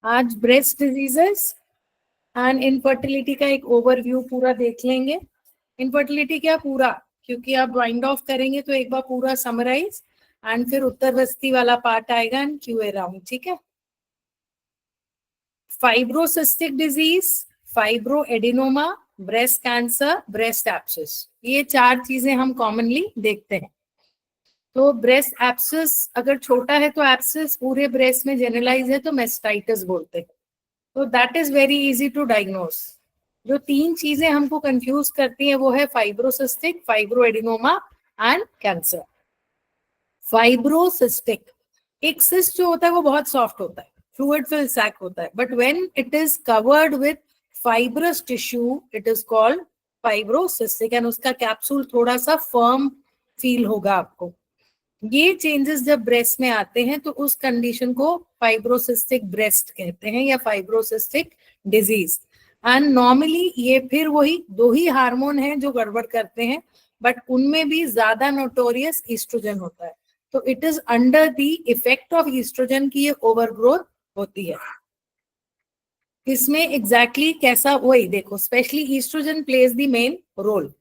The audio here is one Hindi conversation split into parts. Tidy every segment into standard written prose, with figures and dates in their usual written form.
आज ब्रेस्ट डिजीजेस एंड इनफर्टिलिटी का एक ओवरव्यू पूरा देख लेंगे। इनफर्टिलिटी क्या पूरा, क्योंकि आप वाइंड ऑफ करेंगे तो एक बार पूरा समराइज एंड फिर उत्तर बस्ती वाला पार्ट आएगा एंड क्यूए राउंड, ठीक है। Fibrocystic disease, fibro adenoma, breast cancer, breast abscess, ये चार चीजें हम कॉमनली देखते हैं। तो ब्रेस्ट एब्सिस अगर छोटा है तो एब्सिस पूरे ब्रेस्ट में जनरलाइज है तो मेस्टाइटिस बोलते हैं। तो that is very easy to diagnose. जो तीन चीजें हमको कंफ्यूज करती हैं वो है fibrocystic, fibroadenoma and cancer. Fibrocystic, एक सिस्ट जो होता है वो बहुत सॉफ्ट होता है, फ्लूइड फिल सैक होता है, but when it is covered with fibrous tissue it is called fibrocystic and उसका कैप्सूल थोड़ा सा फर्म फील होगा आपको। ये चेंजेस जब ब्रेस्ट में आते हैं तो उस कंडीशन को फाइब्रोसिस्टिक ब्रेस्ट कहते हैं या फाइब्रोसिस्टिक डिजीज। एंड नॉर्मली ये फिर वही दो ही हार्मोन हैं जो गड़बड़ करते हैं, बट उनमें भी ज्यादा नोटोरियस ईस्ट्रोजन होता है। तो it is under the effect of oestrogen की ये ओवरग्रोथ होती है। इसमें एग्जैक्टली कैसा, वही देखो, specially oestrogen plays the main role.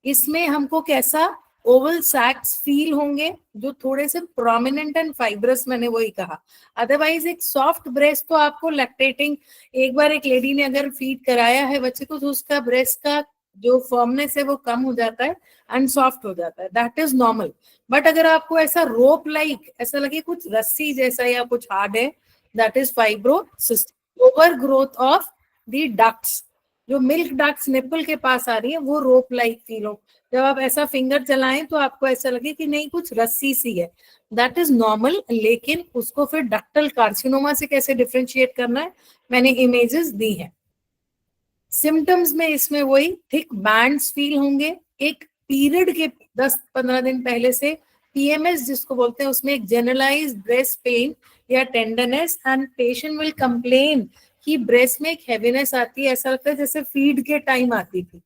इसमें हमको कैसा ओवल सैक्स फील होंगे जो थोड़े से प्रोमिनेंट एंड फाइब्रस, मैंने वही कहा। अदरवाइज एक सॉफ्ट ब्रेस्ट तो आपको लैक्टेटिंग, एक बार एक लेडी ने अगर फीड कराया है बच्चे को तो उसका ब्रेस्ट का जो फर्मनेस है वो कम हो जाता है एंड सॉफ्ट हो जाता है, दैट इज नॉर्मल। बट अगर आपको ऐसा रोप लाइक ऐसा लगे कुछ रस्सी जैसा या कुछ हार्ड है, that is fibrocystic. Over growth of the ducts, जो मिल्क डक्ट्स निप्पल के पास आ रही है वो रोप लाइक फील हो। जब आप ऐसा फिंगर चलाएं तो आपको ऐसा लगे कि नहीं कुछ रस्सी सी है, दैट इज नॉर्मल। लेकिन उसको फिर डक्टल कार्सिनोमा से कैसे डिफरेंशिएट करना है मैंने इमेजेस दी हैं। सिम्टम्स में इसमें वही थिक बैंड्स फील होंगे। एक पीरियड के 10-15 दिन पहले से पीएमएस जिसको बोलते हैं उसमें एक जनरलाइज्ड ब्रेस्ट पेन या tenderness and patient will complain कि ब्रेस्ट में एक हेवीनेस आती है, ऐसा लगता है जैसे फीड के टाइम आती थी।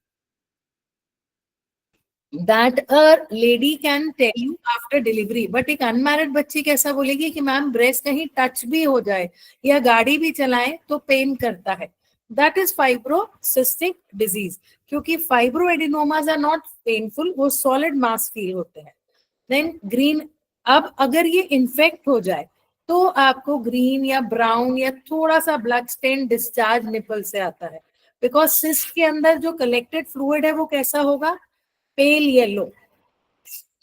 That a lady can tell you after delivery, but एक अनमैरिड बच्ची कैसा बोलेगी कि मैम ब्रेस्ट कहीं टच भी हो जाए या गाड़ी भी चलाएं तो पेन करता है। दैट इज फाइब्रोसिस्टिक डिजीज, क्योंकि फाइब्रोएडिनोमास आर नॉट पेनफुल, वो सॉलिड मास फील होते हैं। देन ग्रीन, अब अगर ये इन्फेक्ट हो जाए तो आपको ग्रीन या ब्राउन या थोड़ा सा ब्लड स्टेन डिस्चार्ज निपल से आता है, बिकॉज सिस्ट के अंदर जो कलेक्टेड फ्लूइड है वो कैसा होगा, पेल येलो।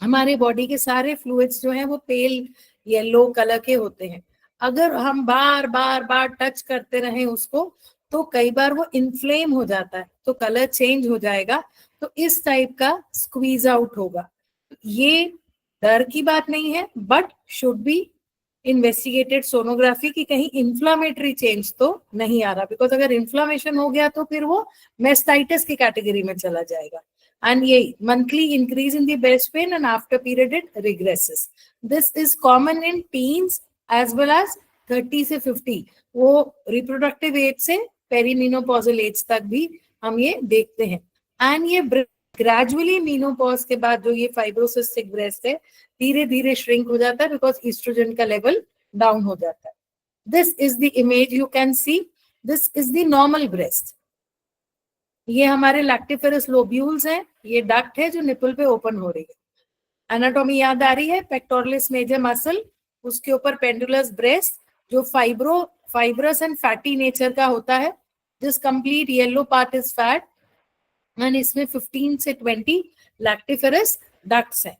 हमारे बॉडी के सारे फ्लूइड्स जो हैं वो पेल येलो कलर के होते हैं। अगर हम बार बार बार टच करते रहें उसको तो कई बार वो इन्फ्लेम हो जाता है तो कलर चेंज हो जाएगा। तो इस टाइप का स्क्वीज आउट होगा। ये डर की बात नहीं है, but should be investigated sonography की कहीं इन्फ्लामेटरी चेंज तो नहीं आ रहा, बिकॉज अगर इन्फ्लामेशन हो गया तो फिर वो मेस्टाइटिस की कैटेगरी में चला जाएगा। And yay, monthly increase in the breast pain and after period it regresses. This is common in teens as well as 30 से 50, वो reproductive age से पेरीमीनोपॉजल एज तक भी हम ये देखते हैं। एंड ये ग्रेजुअली मीनोपॉज के बाद जो ये फाइब्रोसिस्टिक ब्रेस्ट है धीरे धीरे श्रिंक हो जाता है बिकॉज ईस्ट्रोजन का लेवल डाउन हो जाता है। This is the image you can see, this is the normal breast. ये हमारे लैक्टिफेरस लोब्यूल्स हैं, ये डक्ट है जो निपल पे ओपन हो रही है। एनाटॉमी याद आ रही है, पेक्टोरलिस मेजर मसल, उसके ऊपर पेंडुलस ब्रेस्ट जो फाइब्रस एंड फैटी नेचर का होता है। This complete yellow part is fat and इसमें 15 से 20 लैक्टिफेरस डक्ट्स हैं,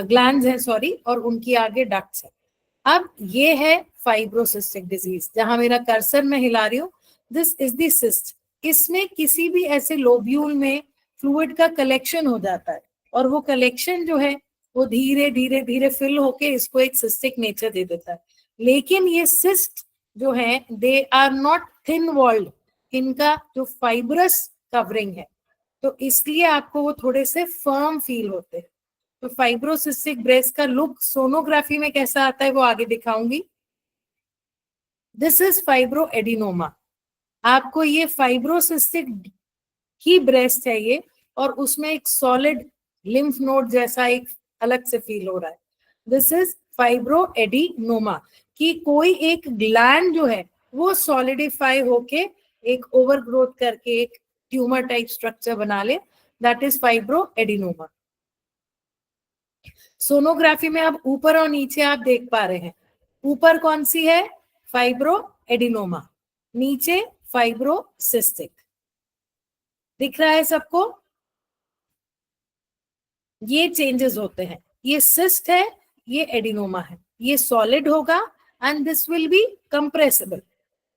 ग्लैंड्स हैं सॉरी, और उनकी आगे डक्ट्स हैं। अब ये है फाइब्रोसिस्टिक डिजीज, जहां मेरा कर्सर में हिला रही हूँ, दिस इज द सिस्ट। इसमें किसी भी ऐसे लोब्यूल में फ्लूइड का कलेक्शन हो जाता है और वो कलेक्शन जो है वो धीरे धीरे धीरे फिल होके इसको एक सिस्टिक नेचर दे देता है। लेकिन ये सिस्ट जो है they are not thin walled, इनका जो फाइब्रस कवरिंग है तो इसलिए आपको वो थोड़े से फर्म फील होते हैं। तो फाइब्रोसिस्टिक ब्रेस्ट का लुक सोनोग्राफी में कैसा आता है वो आगे दिखाऊंगी। This is fibroadenoma. आपको ये फाइब्रोसिस्टिक ही ब्रेस्ट चाहिए और उसमें एक सॉलिड लिम्फ नोड जैसा एक अलग से फील हो रहा है। This is fibroadenoma. कि कोई एक ग्लैंड जो है वो सॉलिडिफाई होके एक ओवरग्रोथ करके एक ट्यूमर टाइप स्ट्रक्चर बना ले, that is fibro adenoma. Sonography में अब ऊपर और नीचे आप देख पा रहे हैं, ऊपर कौन सी है, फाइब्रो एडिनोमा, नीचे फाइब्रोसिस्टिक, दिख रहा है सबको? ये चेंजेस होते हैं, ये सिस्ट है, ये एडिनोमा है, ये सॉलिड होगा and this will be compressible.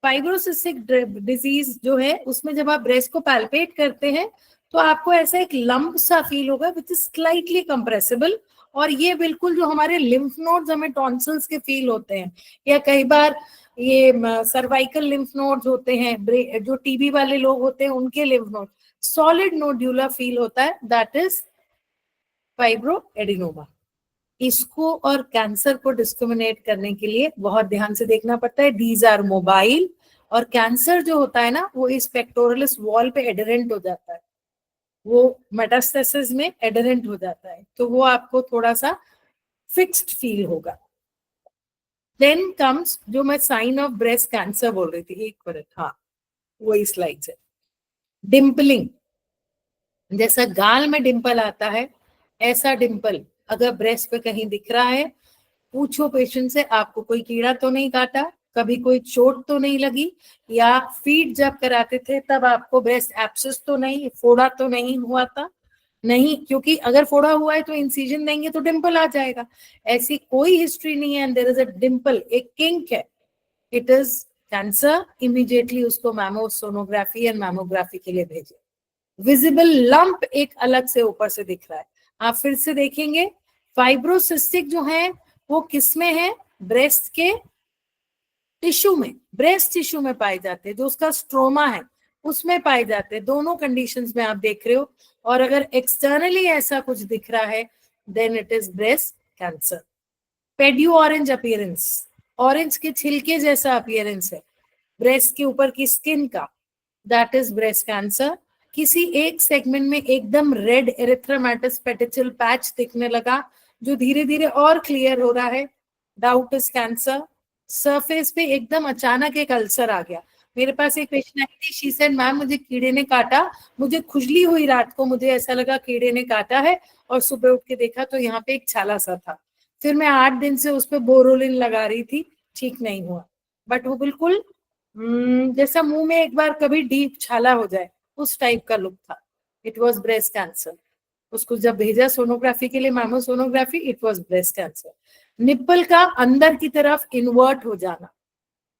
Fibrocystic disease जो है उसमें जब आप ब्रेस्ट को पैल्पेट करते हैं तो आपको ऐसा एक लंप सा फील होगा विच इज स्लाइटली कंप्रेसिबल, और ये बिल्कुल जो हमारे लिम्फ नोड्स हमें टॉन्सिल्स के फील होते हैं, या कई बार ये सर्वाइकल लिम्फ नोड्स होते हैं, जो टीबी वाले लोग होते हैं उनके lymph node, solid nodular feel होता है, दैट इज फाइब्रो एडिनोमा। इसको और कैंसर को डिस्क्रिमिनेट करने के लिए बहुत ध्यान से देखना पड़ता है, दीज आर मोबाइल, और कैंसर जो होता है ना वो इस पेक्टोरलिस वॉल पे एडरेंट हो जाता है, वो मेटास्टेसिस में एडरेंट हो जाता है, तो वो आपको थोड़ा सा फिक्स्ड फील होगा। देन कम्स जो मैं साइन ऑफ ब्रेस्ट कैंसर बोल रही थी, एक मिनट, हाँ वही स्लाइड है, डिम्पलिंग। जैसा गाल में डिंपल आता है ऐसा डिंपल अगर ब्रेस्ट पे कहीं दिख रहा है, पूछो पेशेंट से आपको कोई कीड़ा तो नहीं काटा, कभी कोई चोट तो नहीं लगी, या फीड जब कराते थे तब आपको ब्रेस्ट एब्सेस तो नहीं, फोड़ा तो नहीं हुआ था, नहीं, क्योंकि अगर फोड़ा हुआ है तो इंसिजन देंगे तो डिंपल आ जाएगा, ऐसी कोई हिस्ट्री नहीं है and there is a dimple, एक किंक है, इट इज कैंसर, इमीडिएटली उसको मैमोसोनोग्राफी एंड मैमोग्राफी के लिए भेजें। विजिबल लंप एक अलग से ऊपर से दिख रहा है, आप फिर से देखेंगे, फाइब्रोसिस्टिक जो है वो किसमें है, ब्रेस्ट के टिश्यू में, ब्रेस्ट टिश्यू में पाए जाते हैं, जो उसका स्ट्रोमा है उसमें पाए जाते हैं, दोनों कंडीशंस में आप देख रहे हो, और अगर एक्सटर्नली ऐसा कुछ दिख रहा है then it is breast cancer. Peau de orange appearance, orange के छिलके जैसा अपीयरेंस है ब्रेस्ट के ऊपर की स्किन का, दैट इज ब्रेस्ट कैंसर। किसी एक सेगमेंट में एकदम रेड एरिथ्रोमेटस पेटिचल पैच दिखने लगा जो धीरे धीरे और क्लियर हो रहा है, डाउट इज कैंसर। सरफेस पे एकदम अचानक एक अल्सर आ गया, मेरे पास एक पेशेंट आई थी, शी सेड मैम मुझे कीड़े ने काटा, मुझे खुजली हुई रात को, मुझे ऐसा लगा कीड़े ने काटा है, और सुबह उठ के देखा तो यहाँ पे एक छाला सा था, फिर मैं 8 दिन से उस पर बोरोलिन लगा रही थी, ठीक नहीं हुआ, बट वो बिल्कुल जैसा मुंह में एक बार कभी डीप छाला हो जाए उस टाइप का लुक था, इट वॉज ब्रेस्ट कैंसर। उसको जब भेजा सोनोग्राफी के लिए, mammosonography, it was breast cancer. Nipple का अंदर की तरफ इन्वर्ट हो जाना,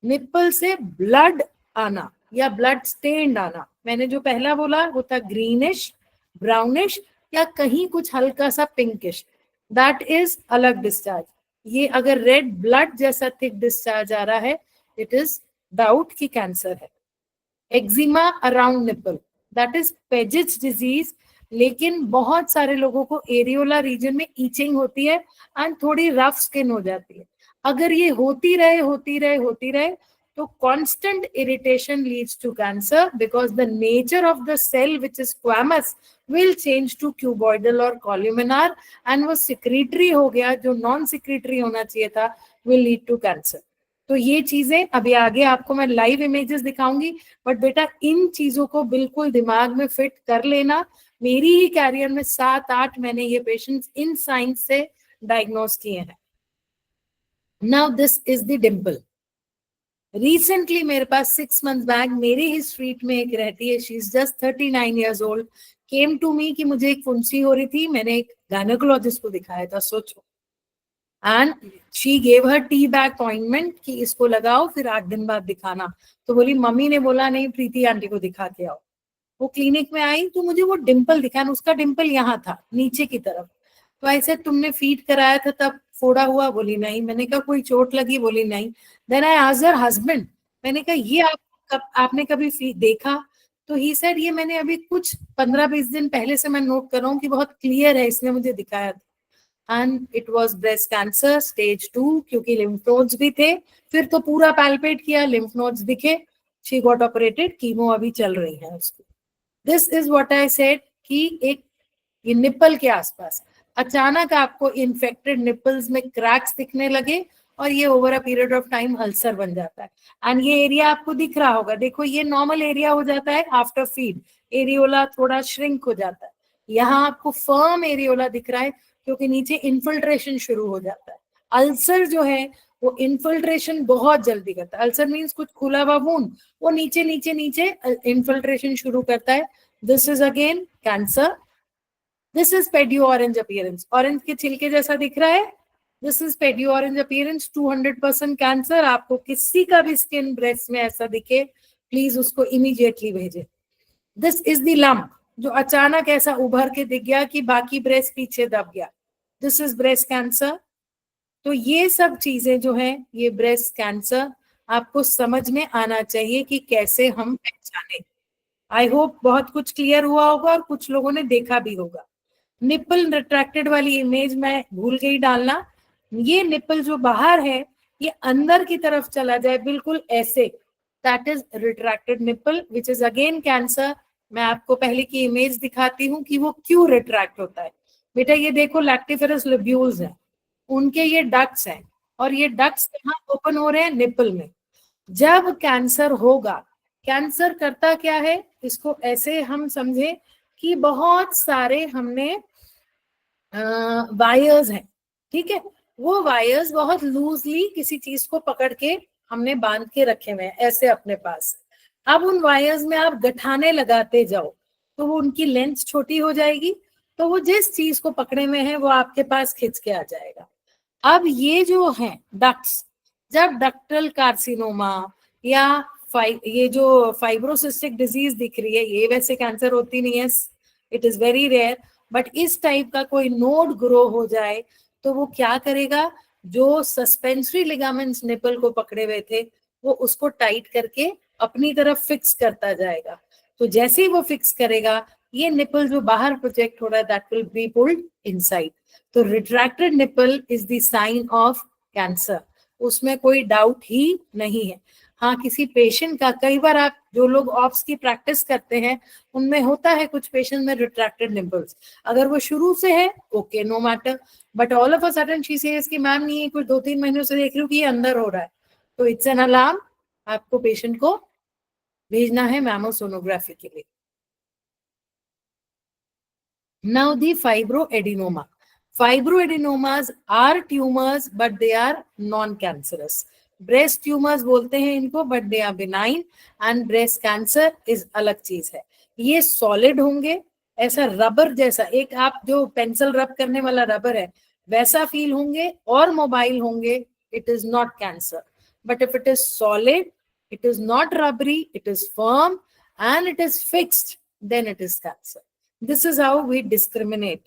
निप्पल से ब्लड आना या ब्लड स्टेन्ड आना, मैंने जो पहला बोला वो था ग्रीनिश, ब्राउनिश, या कहीं कुछ हल्का सा पिंकिश, दैट इज अलग डिस्चार्ज। ये अगर रेड ब्लड जैसा थिक डिस्चार्ज आ रहा है, इट इज डाउट की कैंसर है। Eczema around nipple, that is Paget's disease, लेकिन बहुत सारे लोगों को एरियोला रीजन में ईचिंग होती है एंड थोड़ी रफ स्किन हो जाती है। अगर ये होती रहे तो constant irritation leads to cancer because the nature of the cell which is squamous will change to cuboidal or columnar, and वो secretory हो गया जो non secretory होना चाहिए था, will lead to cancer। तो ये चीजें अभी आगे आपको मैं लाइव इमेजेस दिखाऊंगी, बट बेटा इन चीजों को बिल्कुल दिमाग में फिट कर लेना। मेरी ही कैरियर में 7-8 मैंने ये पेशेंट्स इन साइंस से डायग्नोज किए हैं। Now this is the Dimple. Recently मेरे पास 6 मंथ बैक मेरी ही स्ट्रीट में एक रहती है, she is just 39 years old, came to me कि मुझे एक फुंसी हो रही थी, मैंने एक गायनेकोलॉजिस्ट को दिखाया था, सोचो, and she gave her tea bag ointment कि इसको लगाओ फिर 8 दिन बाद दिखाना, तो बोली मम्मी ने बोला नहीं प्रीति आंटी को दिखा के आओ। वो क्लिनिक में आई तो मुझे वो डिम्पल दिखा, उसका डिम्पल यहाँ था नीचे की तरफ, तो ऐसे तुमने फीड कराया था तब फोड़ा हुआ, बोली नहीं, मैंने कहा कोई चोट लगी, बोली नहीं। Then I asked her husband, मैंने कहा ये आपने कभी देखा, तो ही सेड ये मैंने अभी कुछ 15-20 दिन पहले से मैं नोट कर रहा हूँ कि बहुत क्लियर है, इसने मुझे दिखाया था, and it was breast cancer stage 2, क्योंकि लिम्फ नोड्स भी थे, फिर तो पूरा पैल्पेट किया, लिम्फ नोड्स दिखे, शी गॉट ऑपरेटेड, कीमो अभी चल रही है उसकी। This is what I said कि एक निप्पल के आसपास अचानक आपको इन्फेक्टेड निप्पल्स में क्रैक्स दिखने लगे और ये over a period of time ulcer बन जाता है। एंड ये एरिया आपको दिख रहा होगा, देखो ये नॉर्मल एरिया हो जाता है आफ्टर फीड, एरियोला थोड़ा श्रिंक हो जाता है। यहाँ आपको फर्म एरियोला दिख रहा है क्योंकि नीचे इन्फिल्ट्रेशन शुरू हो जाता है। अल्सर जो है वो इन्फिल्ट्रेशन बहुत जल्दी करता है। अल्सर मीन्स कुछ खुला हुआ वुंड, वो नीचे नीचे नीचे इन्फिल्ट्रेशन शुरू करता है। This is again cancer. This is peau de orange appearance, orange के छिलके जैसा दिख रहा है। This is peau de orange appearance, 200% cancer. आपको किसी का भी स्किन ब्रेस्ट में ऐसा दिखे, प्लीज उसको इमीडिएटली भेजे। दिस इज द लंप, जो अचानक ऐसा उभर के दिख गया कि बाकी ब्रेस्ट पीछे दब गया। This is breast cancer. तो ये सब चीजें जो है ये ब्रेस्ट कैंसर आपको समझ में आना चाहिए कि कैसे हम पहचाने। आई होप बहुत कुछ क्लियर हुआ होगा और कुछ लोगों ने देखा भी होगा। निप्पल रिट्रैक्टेड वाली इमेज मैं भूल गई डालना। ये निप्पल जो बाहर है ये अंदर की तरफ चला जाए बिल्कुल ऐसे, that is retracted nipple which is again cancer. मैं आपको पहले की इमेज दिखाती हूँ कि वो क्यों रिट्रैक्ट होता है। बेटा ये देखो लैक्टिफेरस लोब्यूल्स हैं, उनके ये डक्ट्स हैं, और ये डक्ट्स कहाँ ओपन हो रहे हैं? निप्पल में। जब कैंसर होगा, कैंसर करता क्या है, इसको ऐसे हम समझे कि बहुत सारे हमने वायर्स हैं, ठीक है, वो वायर्स बहुत लूजली किसी चीज को पकड़ के हमने बांध के रखे हुए हैं ऐसे अपने पास। अब उन वायर्स में आप गठाने लगाते जाओ तो वो उनकी लेंथ छोटी हो जाएगी, तो वो जिस चीज को पकड़े में है वो आपके पास खिंच के आ जाएगा। अब ये जो है डक्ट्स, जब डक्टल कार्सिनोमा या ये जो फाइब्रोसिस्टिक डिजीज दिख रही है, ये वैसे कैंसर होती नहीं है, it is very rare, but इस टाइप का कोई नोड ग्रो हो जाए तो वो क्या करेगा, जो सस्पेंसरी लिगामेंट्स निपल को पकड़े हुए थे वो उसको टाइट करके अपनी तरफ फिक्स करता जाएगा। तो जैसे ही वो फिक्स करेगा, ये निपल जो बाहर प्रोजेक्ट हो रहा है that will be pulled inside. तो retracted nipple is the sign of cancer, उसमें कोई डाउट ही नहीं है। हाँ, किसी पेशेंट का, कई बार आप जो लोग ऑप्स की प्रैक्टिस करते हैं उनमें होता है कुछ पेशेंट में रिट्रैक्टेड निपल्स, अगर वो शुरू से है okay no matter, but all of a sudden she says कि मैम नहीं, कुछ 2-3 महीनों से देख रही हूँ कि ये अंदर हो रहा है, तो इट्स एन अलार्म, आपको पेशेंट को भेजना है मैमोसोनोग्राफी के लिए। Now the fibroadenoma. Fibroadenomas are tumors but they are non-cancerous. Breast tumors बोलते हैं इनको but they are benign, and breast cancer is अलग चीज है। ये solid होंगे, ऐसा रबर जैसा, एक आप जो पेंसिल रब करने वाला रबर है वैसा फील होंगे और मोबाइल होंगे, it is not cancer. But if it is solid, it is not rubbery, it is firm and it is fixed, then it is cancer. This is how we discriminate.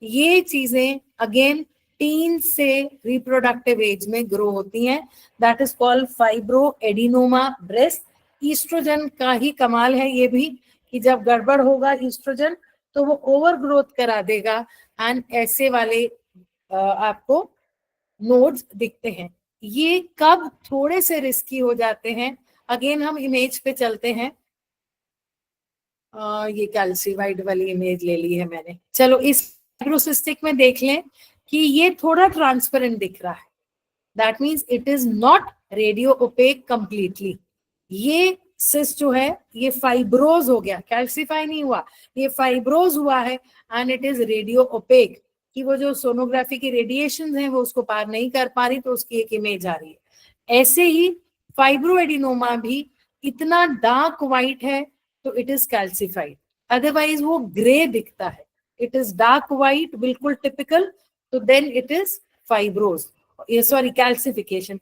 ये चीजें अगेन टीन से रिप्रोडक्टिव एज में ग्रो होती हैं, that is called fibro adenoma breast. Oestrogen का ही कमाल है ये भी, कि जब गड़बड़ होगा ईस्ट्रोजन तो वो ओवर ग्रोथ करा देगा एंड ऐसे वाले आपको नोड्स दिखते हैं। ये कब थोड़े से रिस्की हो जाते हैं, अगेन हम इमेज पे चलते हैं। ये कैल्सीवाइड वाली इमेज ले ली है मैंने। चलो इस फाइब्रोसिस्टिक में देख लें कि ये थोड़ा ट्रांसपेरेंट दिख रहा है, that means it is not radio OPEC completely. ये सिस्ट जो है ये फाइब्रोज हो गया, कैल्सीफाई नहीं हुआ, ये फाइब्रोज हुआ है and it is radio OPEC, कि वो जो सोनोग्राफी की रेडिएशन है वो उसको पार नहीं कर पा रही, तो उसकी एक इमेज आ रही है। ऐसे ही फाइब्रोएडिनोमा भी इतना डार्क व्हाइट है तो इट इज कैल्सिफाइड, अदरवाइज वो ग्रे दिखता है, इट इज डार्क व्हाइट बिल्कुल टिपिकल, तो देन इट इज फाइब्रोज, ये सॉरी कैल्सिफिकेशन।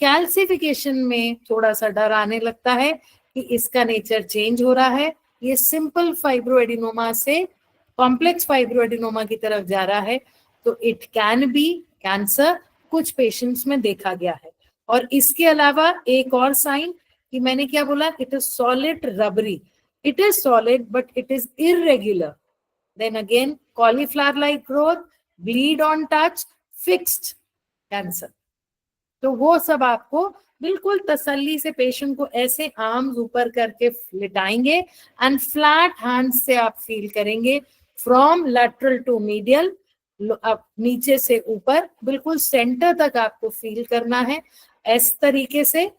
कैल्सिफिकेशन में थोड़ा सा डर आने लगता है कि इसका नेचर चेंज हो रहा है, ये सिंपल फाइब्रोएडिनोमा से कॉम्प्लेक्स फाइब्रोएडिनोमा की तरफ जा रहा है, तो इट कैन बी कैंसर, कुछ पेशेंट्स में देखा गया है। और इसके अलावा एक और साइन कि मैंने क्या बोला, it is solid rubbery, it is solid but it is irregular, then again cauliflower like growth, bleed on touch, fixed cancer। तो वो सब आपको बिल्कुल तसल्ली से पेशेंट को ऐसे आर्म्स ऊपर करके लिटाएंगे एंड फ्लैट हैंड से आप फील करेंगे फ्रॉम लैटरल टू मीडियल, अब नीचे से ऊपर बिल्कुल सेंटर तक आपको फील करना है, इस तरीके से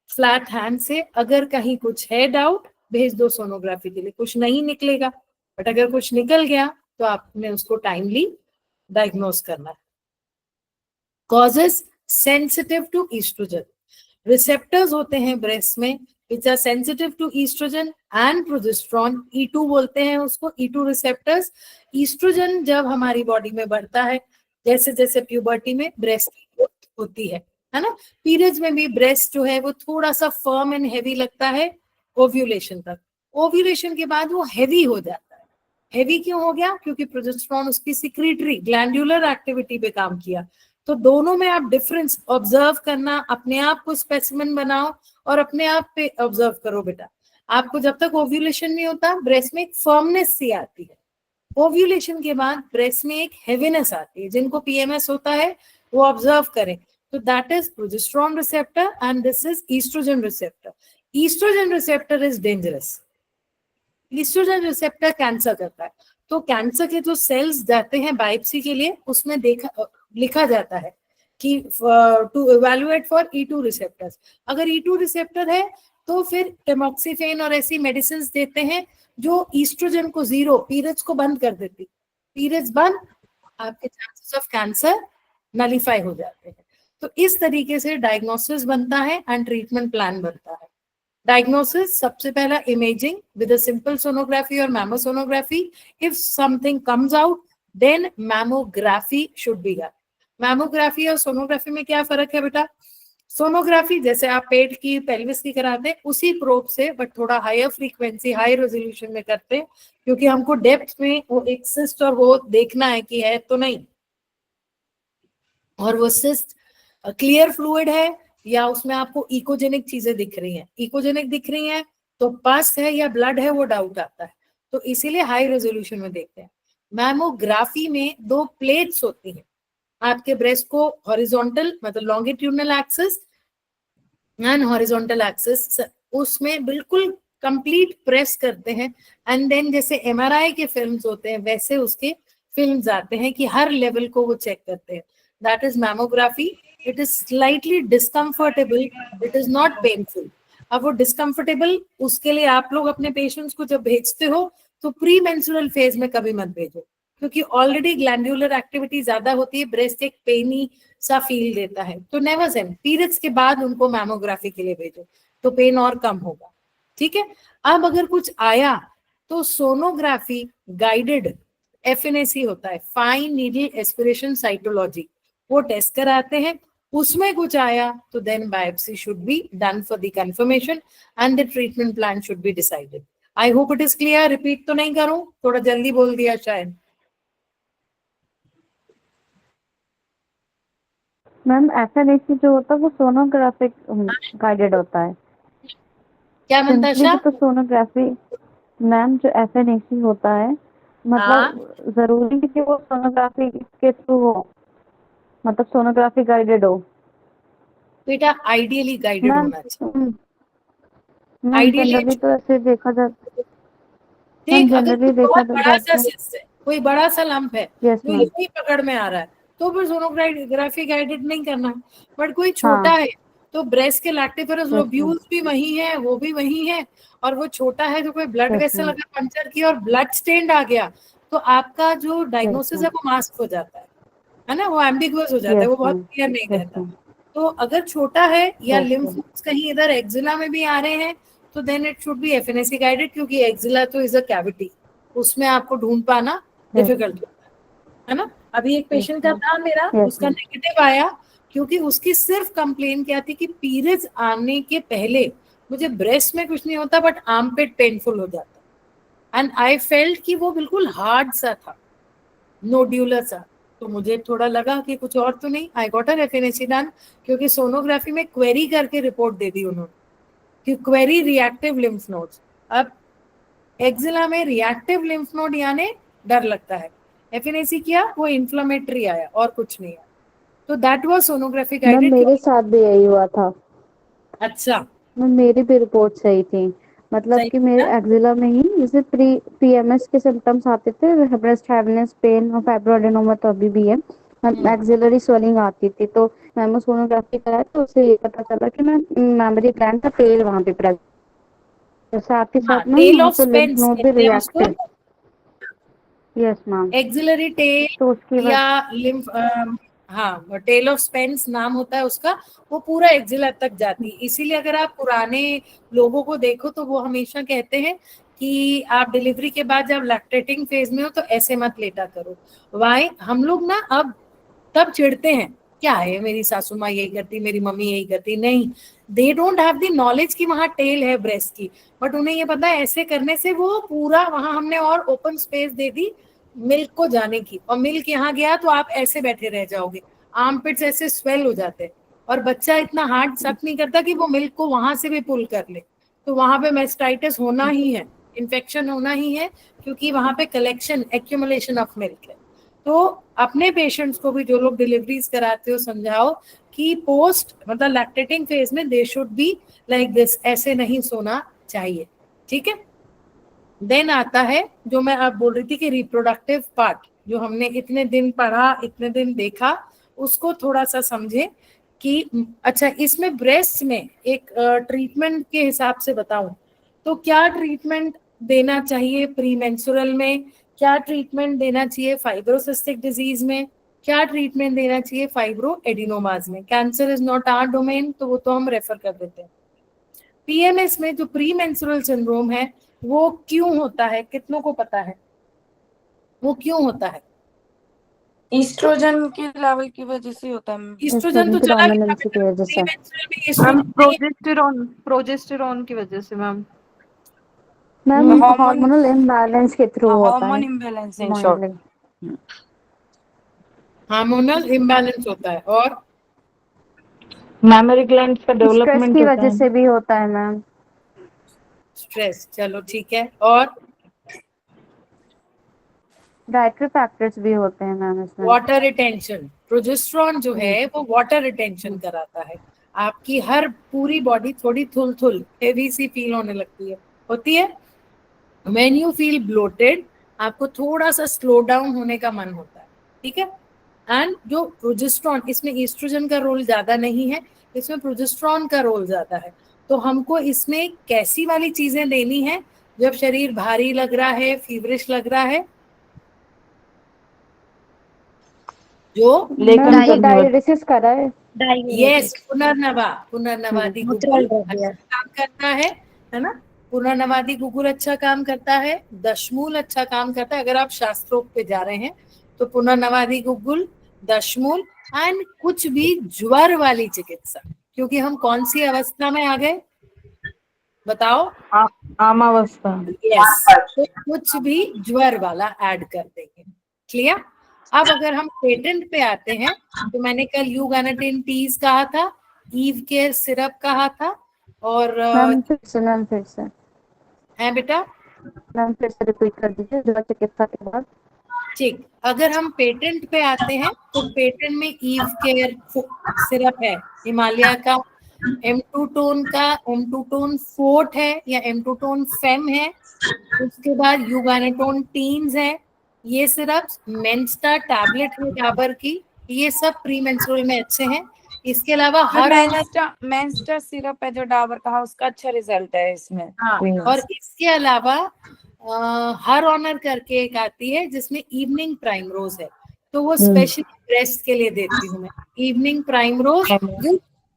फ्लैट हैंड से। अगर कहीं कुछ है डाउट, भेज दो सोनोग्राफी के लिए, कुछ नहीं निकलेगा, बट अगर कुछ निकल गया तो आपने उसको टाइमली डायग्नोस करना है। Causes sensitive to oestrogen, receptors होते हैं ब्रेस्ट में which are sensitive to oestrogen and progesterone, E2 बोलते हैं उसको, E2 रिसेप्टर्स। ईस्ट्रोजन जब हमारी बॉडी में बढ़ता है, जैसे जैसे प्यूबर्टी में ब्रेस्ट की ग्रोथ होती है ना, पीरियड्स में भी ब्रेस्ट जो है वो थोड़ा सा फर्म एंड हैवी लगता है ओव्यूलेशन तक। ओव्यूलेशन के बाद वो हैवी हो जाता है। हैवी क्यों हो गया? क्योंकि प्रोजेस्टेरॉन उसकी सिक्रीटरी ग्लैंडुलर एक्टिविटी पे काम किया। तो दोनों में आप डिफरेंस ऑब्जर्व करना, अपने आप को स्पेसिमेन बनाओ और अपने आप पे ऑब्जर्व करो बेटा। आपको जब तक ओव्यूलेशन नहीं होता ब्रेस्ट में एक फर्मनेस सी आती है, ओव्यूलेशन के बाद ब्रेस्ट में एक हेवीनेस आती है। जिनको पीएमएस होता है वो ऑब्जर्व करें। तो that is progesterone receptor and this is oestrogen receptor. Oestrogen receptor is dangerous. Oestrogen receptor cancer करता है। तो कैंसर के जो सेल्स जाते हैं बायोप्सी के लिए, उसमें लिखा जाता है कि to evaluate for E2 receptors. अगर E2 रिसेप्टर है तो फिर टेमोक्सिफेन और ऐसी मेडिसिन देते हैं जो ईस्ट्रोजन को जीरो, पीरियड्स को बंद कर देती। पीरियड्स बंद, आपके चांसेस ऑफ कैंसर नलीफाई हो जाते हैं। तो इस तरीके से डायग्नोसिस बनता है एंड ट्रीटमेंट प्लान बनता है। डायग्नोसिस सबसे पहला imaging with a simple sonography और mammosonography. If something comes out then mammography should be done. Mammography और सोनोग्राफी में क्या फर्क है बेटा? सोनोग्राफी जैसे आप पेट की, पेल्विस की कराते हैं उसी प्रोब से, बट थोड़ा हायर फ्रीक्वेंसी, हाई रेजोल्यूशन में करते हैं, क्योंकि हमको डेप्थ में वो एक सिस्ट और वो देखना है कि है तो नहीं, और वो सिस्ट क्लियर फ्लूइड है या उसमें आपको इकोजेनिक चीजें दिख रही हैं। इकोजेनिक दिख रही हैं तो पस है या ब्लड है, वो डाउट आता है। तो इसीलिए हाई रेजोल्यूशन में देखते हैं। मैमोग्राफी में दो प्लेट्स होती हैं आपके ब्रेस्ट को, हॉरिजॉन्टल मतलब longitudinal axis and horizontal axis, उसमें बिल्कुल कंप्लीट प्रेस करते हैं एंड देन जैसे एमआरआई के फिल्म्स होते हैं वैसे उसके फिल्म्स आते हैं कि हर लेवल को वो चेक करते हैं। That is mammography. It is slightly discomfortable, it is not painful. अब वो डिस्कम्फर्टेबल, उसके लिए आप लोग अपने पेशेंट्स को जब भेजते हो तो प्री मेंस्ट्रुअल फेज में कभी मत भेजो, क्योंकि ऑलरेडी ग्लैंडुलर एक्टिविटी ज्यादा होती है, ब्रेस्ट एक पेनी सा फील देता है। तो नेवर सेंड, पीरियड्स के बाद उनको मैमोग्राफी के लिए भेजो तो पेन और कम होगा। ठीक है। अब अगर कुछ आया तो सोनोग्राफी गाइडेड FNAC होता है, फाइन नीडल एस्पिरेशन साइटोलॉजी, वो टेस्ट कराते हैं। उसमें कुछ आया तो then biopsy should be done for the confirmation and the treatment plan should be decided. I hope it is clear. Repeat तो नहीं करूं, थोड़ा जल्दी बोल दिया शायद। मैम FNAC जो होता है वो सोनोग्राफिक गाइडेड होता है। क्या सिंपली मंताशा? तो सोनोग्राफी मैम, जो FNAC होता है मतलब जरूरी है कि वो सोनोग्राफी के थ्रू हो, मतलब सोनोग्राफी गाइडेड हो। बेटा आइडियली गाइडेड मैम होना चाहिए। मैम आइडियली जनरली तो ऐसे देखा जाता, मैम ठीक, अगर जनरली कोई देखा बहुत बड़ा सा जाता है। सिस्ट है, कोई बड़ा सा लंप है यस जो मैम। यही पकड़ में आ रहा है, तो फिर सोनोग्राफी गाइडेड नहीं करना है। बट कोई छोटा हाँ। है तो ब्रेस्ट के लैक्टिफेरस यस मैम। लोब्यूल्स भी वही है, वो भी वही है, और वो छोटा है तो कोई ब्लड यस वेसल मैम। अगर पंचर किया और ब्लड स्टेन्ड आ गया तो आपका जो यस डायग्नोसिस है मैम। वो मास्क हो जाता है ना, वो एम्बिगुअस हो जाता है, यस वो बहुत मैम। क्लियर नहीं यस रहता। मैम। तो अगर छोटा है या लिम्फ ओके। नोड्स कहीं इधर एक्जिला में भी आ रहे हैं तो then it should be FNAC guided, क्योंकि एक्जिला तो इज अ कैविटी, उसमें आपको ढूंढ पाना यस। डिफिकल्ट होता है ना। अभी एक यस पेशेंट का मैम। था मेरा, यस उसका मैम। नेगेटिव आया क्योंकि उसकी सिर्फ कंप्लेन क्या थी कि पीरियड्स आने के पहले मुझे ब्रेस्ट में कुछ नहीं होता बट आर्मपिट पेनफुल हो जाता, एंड आई फेल्ट कि वो बिल्कुल हार्ड सा था, नोड्यूलर सा। तो मुझे थोड़ा लगा कि कुछ और तो नहीं, I got a FNAC done, क्योंकि सोनोग्राफी में क्वेरी करके रिपोर्ट दे दी उन्होंने कि क्वेरी रिएक्टिव लिम्फ नोड्स। अब एक्जिला में रिएक्टिव लिम्फ नोड यानी डर लगता है, FNAC किया वो इन्फ्लेमेटरी आया और कुछ नहीं आया। तो that was sonography ma'am guided. मेरे साथ भी यही हुआ था। अच्छा। मैम मेरी भी रिपोर्ट सही थी। मतलब सही कि मेरे है? एक्जिला में ही जैसे पीएमएस के सिम्टम्स आते थे, ब्रेस्ट हेवनेस, पेन और फाइब्रोएडेनोमा तो अभी भी है, एक्सिलरी स्वेलिंग आती थी। तो मैंने सोनोग्राफी कराया तो उससे ये पता चला कि मैं मेमोरी ग्लैंड का तेल वहां पे प्रेजेंट, साथ ही हाँ, साथ मैम टेल वहाँ ऑफ पे लिम्फ स्पेंस नोड भी कहते हैं उसको। Reacted. Yes ma'am. Axillary tail तो उसकी या वजह, लिम्फ, हाँ, टेल ऑफ स्पेंस नाम होता है उसका। वो पूरा एक्सिला तक जाती है। इसीलिए अगर आप पुराने लोगों को देखो तो वो हमेशा कहते हैं कि आप डिलीवरी के बाद जब लैक्टेटिंग फेज में हो तो ऐसे मत लेटा करो। वाई हम लोग ना अब तब चिढ़ते हैं, क्या है मेरी सासू माँ यही करती, मेरी मम्मी यही करती। नहीं, they don't have the knowledge कि वहां टेल है ब्रेस्ट की, बट उन्हें ये पता है ऐसे करने से वो पूरा वहां हमने और ओपन स्पेस दे दी मिल्क को जाने की, और मिल्क यहाँ गया तो आप ऐसे बैठे रह जाओगे, आर्मपिट्स ऐसे स्वेल हो जाते हैं, और बच्चा इतना हार्ड सक नहीं करता कि वो मिल्क को वहां से भी पुल कर ले। तो वहां पे मेस्टाइटिस होना ही है, इन्फेक्शन होना ही है, क्योंकि वहां पे कलेक्शन एक्यूमुलेशन ऑफ मिल्क है। तो अपने पेशेंट्स को भी, जो लोग डिलीवरीज कराते हो, समझाओ कि पोस्ट मतलब लैक्टेटिंग फेज में they should be like this, ऐसे नहीं सोना चाहिए। ठीक है। देन आता है जो मैं आप बोल रही थी कि रिप्रोडक्टिव पार्ट, जो हमने इतने दिन पढ़ा, इतने दिन देखा, उसको थोड़ा सा समझे कि अच्छा इसमें ब्रेस्ट में एक ट्रीटमेंट के हिसाब से बताऊं तो क्या ट्रीटमेंट देना चाहिए प्री मेंस्ट्रुअल में, क्या ट्रीटमेंट देना चाहिए फाइब्रोसिस्टिक डिजीज में, क्या ट्रीटमेंट देना चाहिए फाइब्रो एडिनोमाज में। Cancer is not our domain, तो वो तो हम रेफर कर देते हैं। पीएमएस में जो प्री मेंस्ट्रुअल सिंड्रोम है वो क्यों होता है, कितनों को पता है वो क्यों होता है? ईस्ट्रोजन के लेवल की वजह से होता है। ईस्ट्रोजन तो की चला गया, डोमिनेंसी की वजह प्री से। मेंस्ट्रुअल में मैम ईस्ट्रोजन नहीं है। प्रोजेस्टेरॉन की वजह से ma'am. Ma'am hormone, hormonal imbalance के थ्रू होता हार्मोन है imbalance in short. Mostly. Hormonal imbalance होता है, और मेमोरी ग्लैंड्स का स्ट्रेस डेवलपमेंट की होता वजह है। से भी होता है मैम। स्ट्रेस, चलो ठीक है। और डाइटरी फैक्टर्स भी होते हैं मैम इसमें। वाटर रिटेंशन, प्रोजेस्टेरॉन जो है वो वाटर रिटेंशन कराता है। आपकी हर पूरी बॉडी थोड़ी थुल थुल हेवी सी फील होने लगती है, होती है। व्हेन यू फील ब्लोटेड, आपको थोड़ा सा स्लो डाउन होने का मन होता है। ठीक है। एंड जो प्रोजेस्टेरॉन, इसमें ईस्ट्रोजन का रोल ज्यादा नहीं है, इसमें प्रोजेस्टेरॉन का रोल ज्यादा है। तो हमको इसमें कैसी वाली चीजें देनी है जब शरीर भारी लग रहा है, फीवरिश लग रहा है? जो लेकन मैम जो कन्वर्ट। डायलिसिस करा है। यस, पुनर्नवा, पुनर्नवादी गुगुल अच्छा काम करता है ना। पुनर्नवादी गुगुल अच्छा काम करता है, दशमूल अच्छा काम करता है। अगर आप शास्त्रोक्त पे जा रहे हैं तो पुनर्नवादी गुगुल, दशमूल, एंड कुछ भी ज्वर वाली चिकित्सा, क्योंकि हम कौन सी अवस्था में आ गए बताओ? आमावस्था। यस, तो कुछ भी ज्वर वाला ऐड कर देंगे। क्लियर? अब अगर हम पेटेंट पे आते हैं तो मैंने कल यूगानाटिन टीज कहा था, ईव केयर सिरप कहा था, और मैम फिर से है बेटा। मैम फिर से रिपीट कर दीजिए जो चिकित्सा के बाद। ठीक, अगर हम पेटेंट पे आते हैं तो पेटेंट में ईव केयर सिरप है, हिमालय का, M2 टोन का, M2 टोन फोर्ट है या M2 टोन फेम है, उसके बाद यूगानाटोन टीन्स है, ये सिर्फ मेंस्टा टैबलेट है डाबर की, ये सब प्री मेंस्ट्रुअल में अच्छे हैं। इसके अलावा हर मेंस्टा सिरप है जो डाबर का है, उसका अच्छा रिजल्ट है इसमें। हाँ, और इसके अलावा हर ऑनर करके एक आती है जिसमें इवनिंग प्राइम रोज है, तो वो स्पेशली ब्रेस्ट के लिए देती हूँ मैं, इवनिंग प्राइम रोज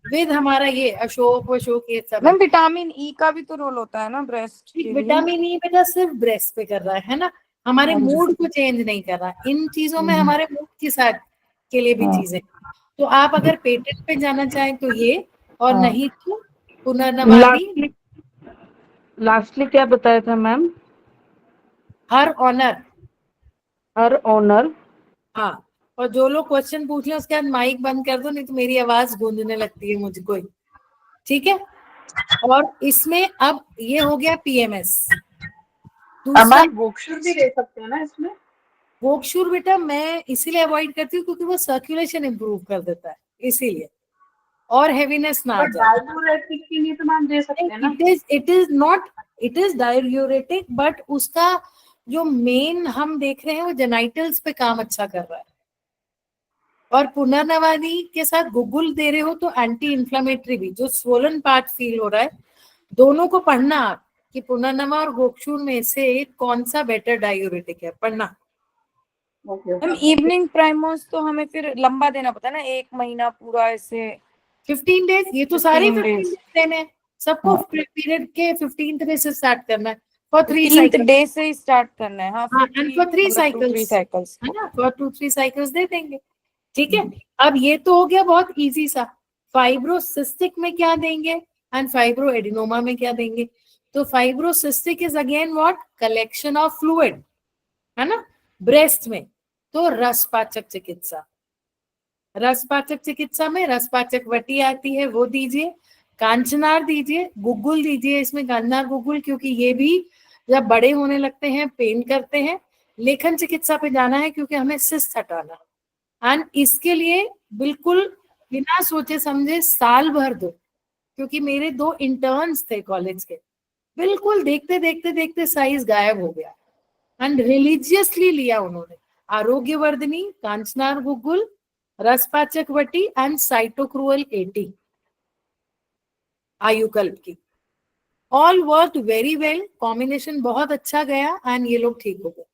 विद हमारा ये अशोक ये सब है। मैम विटामिन ई का भी तो रोल होता है ना ब्रेस्ट के लिए। विटामिन ई बेटा सिर्फ ब्रेस्ट पे कर रहा है ना, हमारे मूड को चेंज नहीं कर रहा। इन चीजों में हमारे मूड के साथ के लिए भी चीजें, तो आप अगर पेटेंट पे जाना चाहें तो ये, और नहीं तो पुनर्नवादी लास्टली क्या बताया था मैम? हर ऑनर। हर ऑनर। हाँ, और जो लोग क्वेश्चन पूछ लें उसके बाद माइक बंद कर दो, नहीं तो मेरी आवाज गूंजने लगती है मुझको ही। ठीक है। और इसमें अब ये हो गया पीएमएस। दूसरा वोक्शुर भी ले सकते हैं ना इसमें? वोक्शुर बेटा मैं इसीलिए अवॉइड करती हूँ क्योंकि वो सर्कुलेशन इंप्रूव कर देता है, इसीलिए, और हेवीनेस ना आ जाए। डाययूरेटिक के लिए तो मैम दे सकते हैं ना? It is not it is diuretic, but उसका जो मेन हम देख रहे हैं वो जेनाइटल्स पे काम अच्छा कर रहा है। और पुनर्नवादी के साथ गुगुल दे रहे हो तो एंटी इंफ्लेमेटरी भी, जो स्वोलन पार्ट फील हो रहा है, दोनों को पढ़ना आप कि पुनर्नवा और गोक्षूर में से कौन सा बेटर डाययूरेटिक है, पढ़ना। हम इवनिंग प्राइमोस तो हमें फिर लंबा देना पड़ता है ना, 1 महीना पूरा ऐसे 15 डेज, ये तो सारे 15 15 days। डेज देने हैं सबको। हाँ। पीरियड के 15th डे से स्टार्ट करना है फॉर 3 15th साइकिल, डे से ही स्टार्ट करना है। हाँ, हाँ, एंड फॉर 3 मतलब 2-3 साइकिल्स, साइकिल्स है ना, फॉर 2-3 साइकिल्स दे देंगे। ठीक है, अब ये तो हो गया बहुत इजी सा। फाइब्रोसिस्टिक में क्या देंगे एंड फाइब्रो एडिनोमा में क्या देंगे? तो fibrocystic is again what, collection of fluid, है ना, ब्रेस्ट में। तो रसपाचक चिकित्सा, रसपाचक चिकित्सा में रसपाचक वटी आती है, वो दीजिए। कांचनार दीजिए, गुगुल दीजिए इसमें, कांचनार गुगुल, क्योंकि ये भी जब बड़े होने लगते हैं पेन करते हैं। लेखन चिकित्सा पे जाना है क्योंकि हमें सिस्ट हटाना है, एंड इसके लिए बिल्कुल बिना सोचे समझे साल भर दो, क्योंकि मेरे 2 इंटर्न्स थे कॉलेज के, बिल्कुल देखते देखते देखते साइज गायब हो गया, एंड रिलीजियसली लिया उन्होंने। आरोग्यवर्धिनी, कांचनार गुगुल, रसपाचक वटी एंड साइटोक्रुअल 80 आयुकल्प की, all work very well, combination बहुत अच्छा गया एंड ये लोग ठीक हो गए।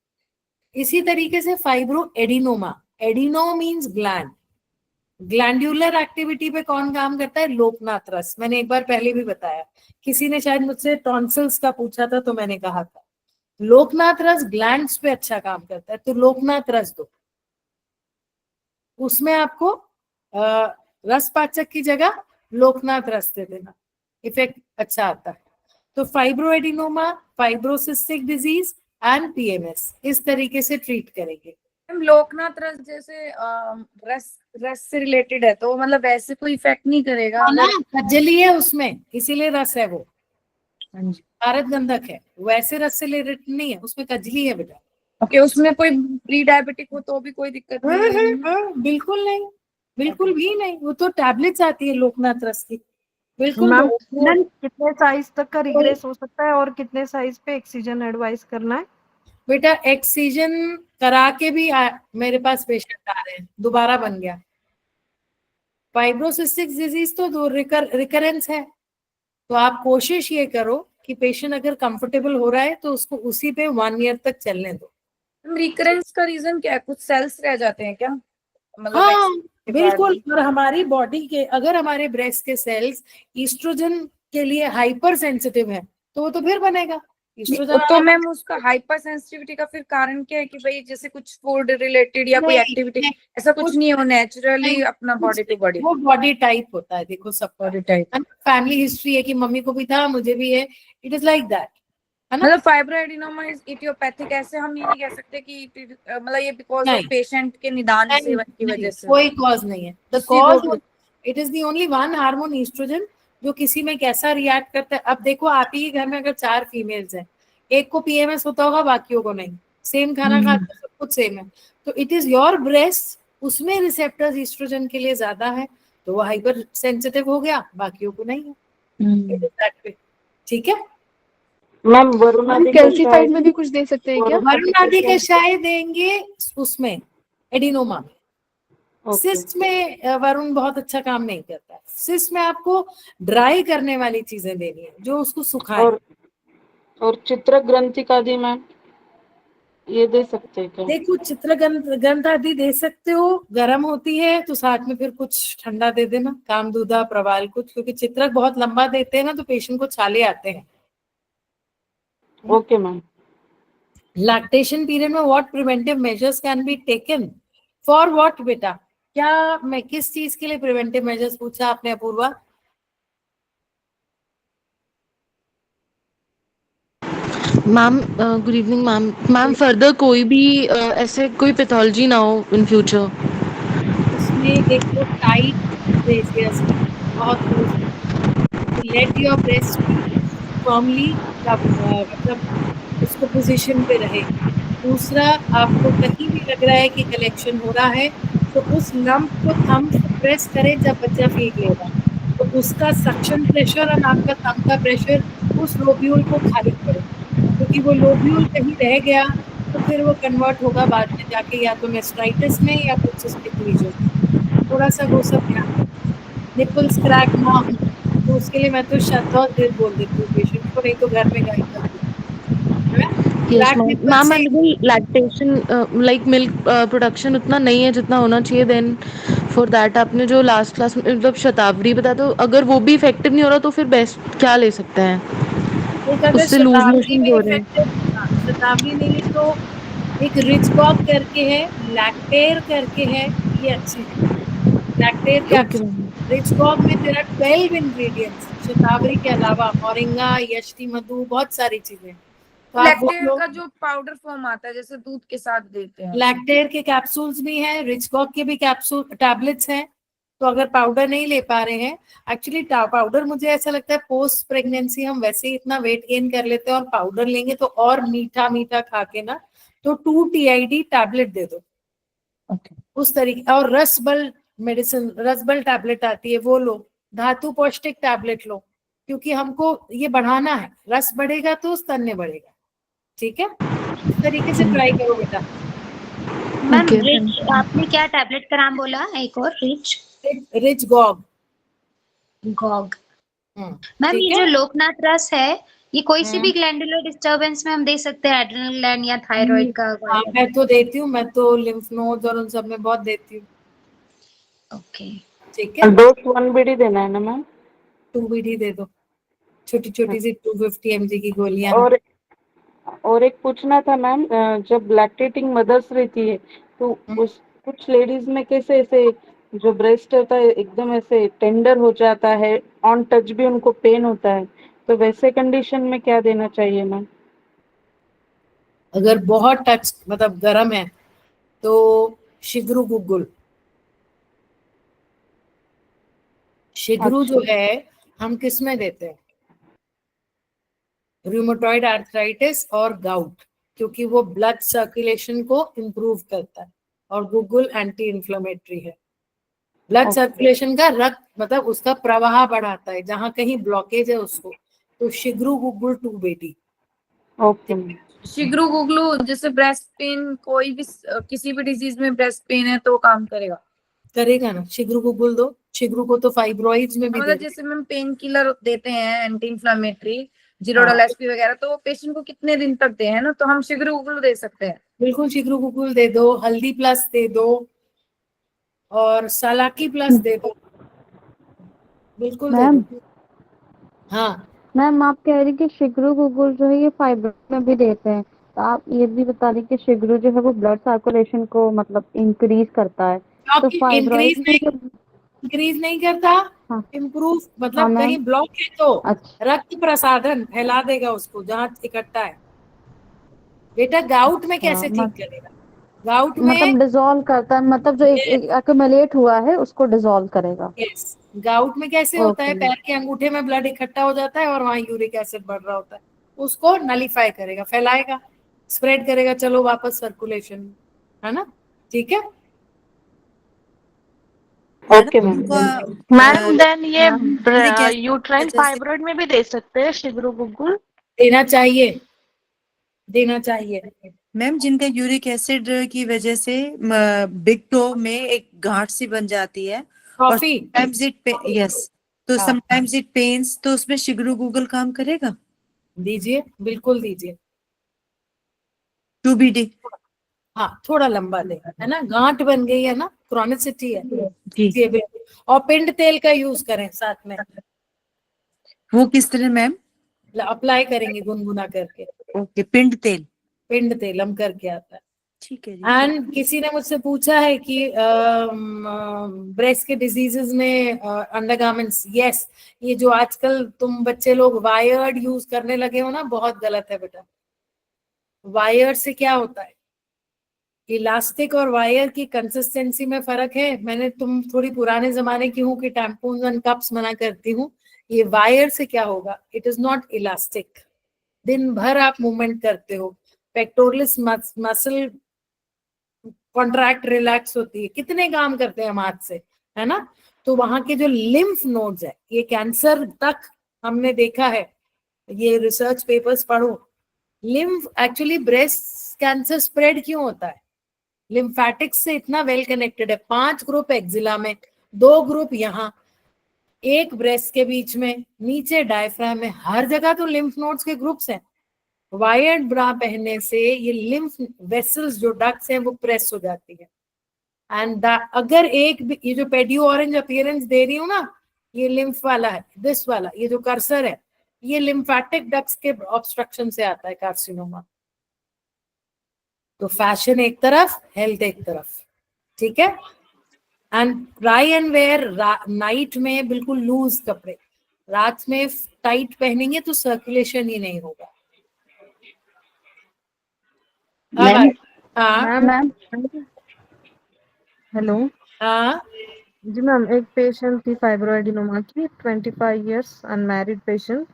इसी तरीके से fibro adenoma, adeno means gland, glandular activity पे कौन काम करता है? लोकनाथ रस। मैंने एक बार पहले भी बताया, किसी ने शायद मुझसे टॉन्सिल्स का पूछा था तो मैंने कहा था लोकनाथ रस ग्लैंड्स पे अच्छा काम करता है, तो लोकनाथ रस दो। उसमें आपको रसपाचक की जगह लोकनाथ रस दे देना, इफेक्ट अच्छा आता है। तो fibroadenoma, fibrocystic disease and PMS, इस तरीके से ट्रीट करेंगे। हम लोकनाथ रस जैसे रस रस से रिलेटेड है तो मतलब वैसे कोई इफेक्ट नहीं करेगा ना, अगर। कज्जली है उसमें, इसीलिए रस है वो, हाँ जी, भारत गंधक है, वैसे रस से रिलेटेड नहीं है, उसमें कजली है बेटा। ओके, उसमें कोई प्री डायबिटिक हो तो भी कोई दिक्कत नहीं है? बिल्कुल नहीं, बिल्कुल भी नहीं, वो तो टैबलेट्स आती है लोकनाथ रस की, बिल्कुल मैम वो- कितने साइज तक का रिग्रेस हो सकता है और कितने साइज पे एक्सीजन एडवाइस करना है? बेटा एक्सीजन करा के भी मेरे पास पेशेंट आ रहे हैं, दोबारा बन गया। फाइब्रोसिस्टिक डिजीज तो दो रिकरेंस है, तो आप कोशिश ये करो कि पेशेंट अगर कंफर्टेबल हो रहा है तो उसको उसी पे 1 ईयर तक चलने दो। रिकरेंस का रीजन क्या है? कुछ सेल्स रह जाते हैं क्या, मतलब हाँ के बाद बिल्कुल, भी? और हमारी बॉडी के अगर हमारे ब्रेस्ट के सेल्स ईस्ट्रोजन के लिए हाइपर सेंसिटिव है तो वो तो फिर बनेगा ईस्ट्रोजन। तो मैम उसका हाइपर सेंसिटिविटी का फिर कारण क्या है कि भाई जैसे कुछ फूड रिलेटेड या कोई एक्टिविटी, ऐसा कुछ नहीं हो, नेचुरली अपना बॉडी टू बॉडी वो बॉडी टाइप होता है, देखो सबका बॉडी टाइप। फैमिली हिस्ट्री है कि मम्मी को भी था, मुझे भी है, इट इज लाइक दैट, है ना। मतलब फाइब्रोएडिनोमा इज इडियोपैथिक, ऐसे हम ये नहीं कह सकते कि मतलब ये बिकॉज ऑफ नहीं, पेशेंट के निदान नहीं, सेवन की नहीं, वजह से कोई कॉज नहीं है। द किसी को cause, it is the only one hormone oestrogen जो किसी में कैसा रिएक्ट करता है। अब देखो आप ही के घर में अगर 4 फीमेल्स हैं, एक को पीएमएस होता होगा बाकियों को नहीं, सेम खाना खाते हैं, सब कुछ सेम है, तो इट इज योर ब्रेस्ट, उसमें रिसेप्टर्स ईस्ट्रोजन के लिए ज्यादा है तो वो हाइपर सेंसिटिव हो गया, बाकियों को नहीं है। It is that way. ठीक है, मैम वरुण आदि कैल्सीफाइड में भी कुछ दे सकते हैं क्या? वरुण आदि कषाय देंगे उसमें एडिनोमा में। सिस्ट में वरुण बहुत अच्छा काम नहीं करता है, सिस्ट में आपको ड्राई करने वाली चीजें देनी है जो उसको सुखाए। और चित्र ग्रंथि का दी मैम ये दे सकते हैं क्या? देखो चित्र गंध आदि दे सकते हो, गर्म होती है तो साथ में फिर कुछ ठंडा दे देना, कामदूधा प्रवाल कुछ, क्योंकि चित्रक बहुत लंबा देते हैं ना तो पेशेंट को छाले आते हैं। Okay ma'am. लैक्टेशन पीरियड में what preventive measures can be taken for what बेटा? क्या मैं किस चीज के लिए प्रिवेंटिव मेजर्स पूछा आपने Apurva? Ma'am good evening ma'am. Ma'am further कोई भी ऐसे कोई पैथोलॉजी ना हो इन फ्यूचर। उसमें देखो टाइट ब्रेसियर्स बहुत loose, let your breast firmly, मतलब उसको पोजीशन पे रहे। दूसरा, आपको कहीं भी लग रहा है कि कलेक्शन हो रहा है तो उस लंप को थंब से प्रेस करें जब बच्चा फीड लेगा, तो उसका सक्शन प्रेशर और आपका थंब का प्रेशर उस लोब्यूल को खाली करो, क्योंकि वो लोब्यूल कहीं रह गया तो फिर वो कन्वर्ट होगा बाद में जाके या तो मेस्टाइटिस में या फिर सिस्टिक लीजन। थोड़ा सा वो सब ध्यान रखो, निपल्स क्रैक ना हो, तो उसके लिए मैं तो शतौत बोल देती हूँ पेशेंट को, नहीं तो घर में गाय का दूध, है ना? Yes crack ma'am. Nipple ma'am से another lactation like milk production उतना नहीं है जितना होना चाहिए, देन फॉर दैट आपने जो लास्ट क्लास में मतलब शताब्दी बताया, तो अगर वो भी इफेक्टिव नहीं हो रहा तो फिर बेस्ट क्या ले सकते हैं? एक अगर उससे लूज शताब्दी मोशन में हो रहे हैं। इफेक्टिव, शताब्दी नहीं है तो एक रिचगॉग करके है, लैक्टेर करके है, ये अच्छे हैं। लैक्टेर ओके कैप्सूल, मैम। रिचगॉग में तेरा 12 इंग्रेडिएंट्स, शतावरी के अलावा मोरिंगा, यष्टि मधु, बहुत सारी चीजें, तो आप वो लैक्टेयर लो। का जो पाउडर फॉर्म आता है जैसे दूध के साथ देते हैं। लैक्टेर के कैप्सूल्स भी हैं, रिचगॉग के भी कैप्सूल टैबलेट्स हैं। तो अगर पाउडर नहीं ले पा रहे हैं, एक्चुअली पाउडर मुझे ऐसा लगता है पोस्ट प्रेगनेंसी हम वैसे ही इतना वेट गेन कर लेते हैं, और पाउडर लेंगे तो और मीठा मीठा खा के ना, तो 2 TID टैबलेट दे दो ओके। उस तरीके। और रसबल मेडिसिन, रसबल टैबलेट आती है वो लो, धातु पौष्टिक टैबलेट लो, क्योंकि हमको ये बढ़ाना है, रस बढ़ेगा तो स्तन्य बढ़ेगा। ठीक है, इस तरीके से ट्राई करो बेटा। मैम ओके रिच, आपने क्या टैबलेट का नाम बोला? एक और rich rich Gogh. Gogh. Ma'am ठीक ये है। जो लोकनाथ रस है, ये कोई सी भी हम्म, ग्लैंडुलर डिस्टरबेंस में हम दे सकते हैं? एड्रेनल ग्लैंड या थायराइड का हाँ कोई? मैं तो देती हूँ, मैं तो लिम्फ नोड्स और उन सब में बहुत देती हूँ। ओके। ठीक है, डोज 1 BD देना है ना मैम? 2 BD दे दो, छोटी छोटी सी 250 mg की गोलियां हैं। और और एक पूछना था मैम, जब लैक्टेटिंग मदर्स रहती है तो हम्म, उस कुछ लेडीज में कैसे ऐसे जो ब्रेस्ट होता है एकदम ऐसे टेंडर हो जाता है, ऑन टच भी उनको पेन होता है, तो वैसे कंडीशन में क्या देना चाहिए मैम? अगर बहुत टच मतलब गर्म है तो शिगरू गुगुल, शिगरू जो अच्छा। है हम किस में देते हैं, रूमेटॉइड आर्थराइटिस और गाउट, क्योंकि वो ब्लड सर्कुलेशन को इम्प्रूव करता है, और गुगुल एंटी इंफ्लेमेटरी है। Blood okay. सर्कुलेशन का, रक्त मतलब उसका प्रवाह बढ़ाता है, जहां कहीं ब्लॉकेज है उसको, तो शिगरू गुगुल 2 BD। Okay ma'am. शिग्रू गुगलू जैसे ब्रेस्ट पेन, कोई भी किसी भी डिजीज में ब्रेस्ट पेन है तो काम करेगा? करेगा ना, शिगरू गुगुल दो, शिगरू को तो फाइब्रॉइड्स में भी मतलब देते जैसे मैम पेन किलर देते हैं एंटी इंफ्लेमेटरी, हैं। हाँ जीरोडोल एसपी वगैरह, तो पेशेंट को कितने दिन तक दे है ना, तो हम शिग्रू गुगलू दे सकते हैं? बिल्कुल, शिगरू गुगुल दे दो, हल्दी प्लस दे दो, और सालाकी प्लस दे दो, बिल्कुल दे मैम दो। हाँ, मैम आप कह रही कि शिगरू गुगुल जो है ये फाइब्रोइड में भी देते हैं, तो आप ये भी बता रही कि शिगरू जो है वो ब्लड सर्कुलेशन को मतलब इंक्रीज करता है, तो क्योंकि फाइब्रोइड में जो इंक्रीज नहीं करता, हाँ इम्प्रूव, हाँ मतलब कहीं मैम ब्लॉक है तो अच्छा रक्त प्रसाधन फैला देगा उसको जहां इकट्ठा है। बेटा गाउट में अच्छा कैसे ठीक करेगा, गाउट में, मतलब डिसॉल्व करता है, मतलब जो एक एक्यूमुलेट हुआ है उसको डिसॉल्व करेगा। यस, गाउट में कैसे होता ओके है, मैम। पैर के अंगूठे में ब्लड इकट्ठा हो जाता है और वहां यूरिक एसिड बढ़ रहा होता है, उसको नलीफाई करेगा, फैलाएगा, स्प्रेड करेगा, चलो वापस सर्कुलेशन में, है ना? ठीक है। Okay madam ma'am. उनका मैम देन ये मैम यूरिक एसिड की यूट्राइन वजह से, फाइब्रॉइड में भी दे सकते हैं शिगरू गुगुल? देना चाहिए, देना चाहिए। मैम जिनका यूरिक एसिड की वजह से बिग टो में एक गांठ सी बन जाती है और कॉफी, समटाइम्स यस, तो हाँ समटाइम्स इट पेन्स, तो उसमें शिगरू गूगल काम करेगा? दीजिए, बिल्कुल दीजिए। 2 BD। हाँ थोड़ा लंबा देगा, है ना, गांठ बन गई है ना, क्रॉनिसिटी है, जी। दीजिए बिल्कुल। और पिंड तेल का यूज करें साथ में, वो किस तरह मैम? अप्लाई करेंगे गुनगुना करके, ओके, पिंड तेल। पिंड तेलम करके आता है। ठीक है जी। एंड किसी ने मुझसे पूछा है कि ब्रेस्ट के डिजीजेस में अंडरगारमेंट्स, यस, ये जो आजकल तुम बच्चे लोग वायर्ड यूज करने लगे हो ना, बहुत गलत है बेटा। वायर से क्या होता है, इलास्टिक और वायर की कंसिस्टेंसी में फर्क है। मैंने, तुम थोड़ी पुराने जमाने की हूँ कि टैम्पून्स एंड कप्स मना करती हूँ, ये वायर से क्या होगा, इट इज नॉट इलास्टिक। दिन भर आप मूवमेंट करते हो, पेक्टोरलिस मसल कॉन्ट्रैक्ट रिलैक्स होती है, कितने काम करते हैं हम हाथ से, है ना? तो वहां के जो लिम्फ नोड्स है, ये कैंसर तक हमने देखा है, ये रिसर्च पेपर्स पढ़ो। Lymph actually breast cancer spread क्यों होता है? लिम्फेटिक्स से इतना वेल कनेक्टेड है। 5 ग्रुप एक्जिला में, 2 ग्रुप यहाँ, एक ब्रेस्ट के बीच में, नीचे डायफ्राम में, हर जगह तो लिम्फ नोड्स के ग्रुप्स हैं। वायर्ड ब्रा पहनने से ये लिम्फ वेसल्स जो डक्ट्स हैं वो प्रेस हो जाती है। एंड अगर एक भी, ये जो पेडियो ऑरेंज अपीयरेंस दे रही हूँ ना, ये लिम्फ वाला है, दिस वाला, ये जो कर्सर है, ये लिम्फेटिक डक्ट्स के ऑब्स्ट्रक्शन से आता है कार्सिनोमा। तो फैशन एक तरफ, हेल्थ एक तरफ, ठीक है। And try and wear night में बिल्कुल लूज कपड़े, रात में टाइट पहनेंगे तो सर्कुलेशन ही नहीं होगा। मैम हाँ मैम हेलो हाँ जी मैम, एक पेशेंट थी फाइब्रोएडिनोमा की, 25 इयर्स, अनमैरिड पेशेंट,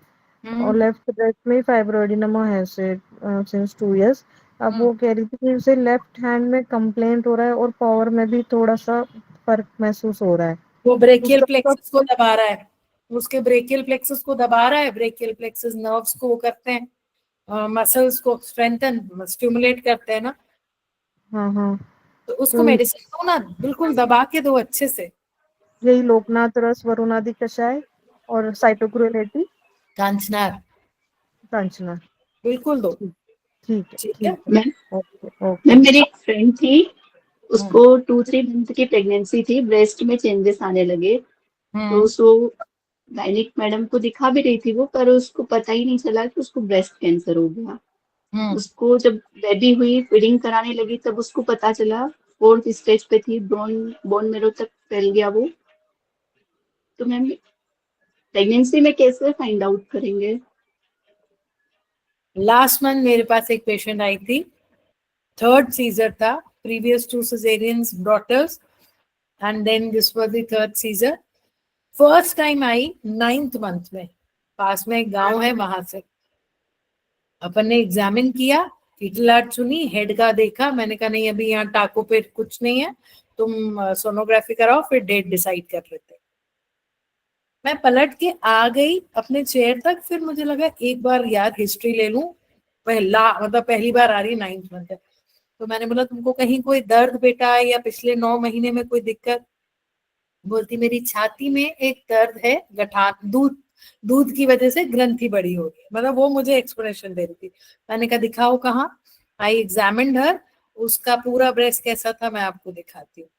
और लेफ्ट ब्रेस्ट में फाइब्रोएडिनोमा है से सिंस 2 इयर्स। अब वो कह रही थी कि उसे लेफ्ट हैंड में कंप्लेंट हो रहा है और पावर में भी थोड़ा सा फर्क महसूस हो रहा है। वो ब्रेकियल उसका प्लेक्सस को दबा रहा है, उसके ब्रेकियल प्लेक्सस को दबा रहा है। ब्रेकियल प्लेक्सस नर्व्स को वो करते हैं, मसल्स को स्ट्रेंथन, स्टिमुलेट करते हैं ना। हाँ हाँ, तो उसको तो मेडिसिन दो ना, बिल्कुल दबा के दो अच्छे से। यही लोकनाथ रस, वरुणादि कषाय और साइटोक्रोलेटी, कांचनार कांचना। बिल्कुल दो, ठीक है, ठीक है। ठीक है। Ma'am okay okay. मैम मेरी एक फ्रेंड थी, उसको 2-3 मंथ की प्रेगनेंसी थी, ब्रेस्ट में चेंजेस आने लगे, तो उसको गायनिक मैडम को दिखा भी रही थी वो, पर उसको पता ही नहीं चला कि उसको ब्रेस्ट कैंसर हो गया। उसको जब बेबी हुई, फीडिंग कराने लगी, तब उसको पता चला, 4th स्टेज पे थी, बोन मेरो तक फैल गया वो। तो मैम प्रेगनेंसी में कैसे फाइंड आउट करेंगे? लास्ट मंथ मेरे पास एक पेशेंट आई थी, 3rd सीजर था, previous 2 cesareans daughters and then this was the 3rd caesar. First time आई 9th मंथ में, पास में एक गांव है वहां से। अपन ने एग्जामिन किया, टीटलाट सुनी, हेड का देखा, मैंने कहा नहीं अभी यहाँ टाको पे कुछ नहीं है, तुम सोनोग्राफी कराओ फिर डेट डिसाइड कर लेते। मैं पलट के आ गई अपने चेयर तक, फिर मुझे लगा एक बार यार हिस्ट्री ले लूं, पहली बार आ रही 9th मंथ है। तो मैंने बोला तुमको कहीं कोई दर्द बेटा है या पिछले 9 महीने में कोई दिक्कत? बोलती मेरी छाती में एक दर्द है, गठान, दूध की वजह से ग्रंथि बड़ी हो रही है। मतलब वो मुझे एक्सप्लेनेशन दे रही थी। मैंने कहा दिखाओ कहाँ। आई एग्जामिन्ड हर, उसका पूरा ब्रेस्ट कैसा था मैं आपको दिखाती हूँ।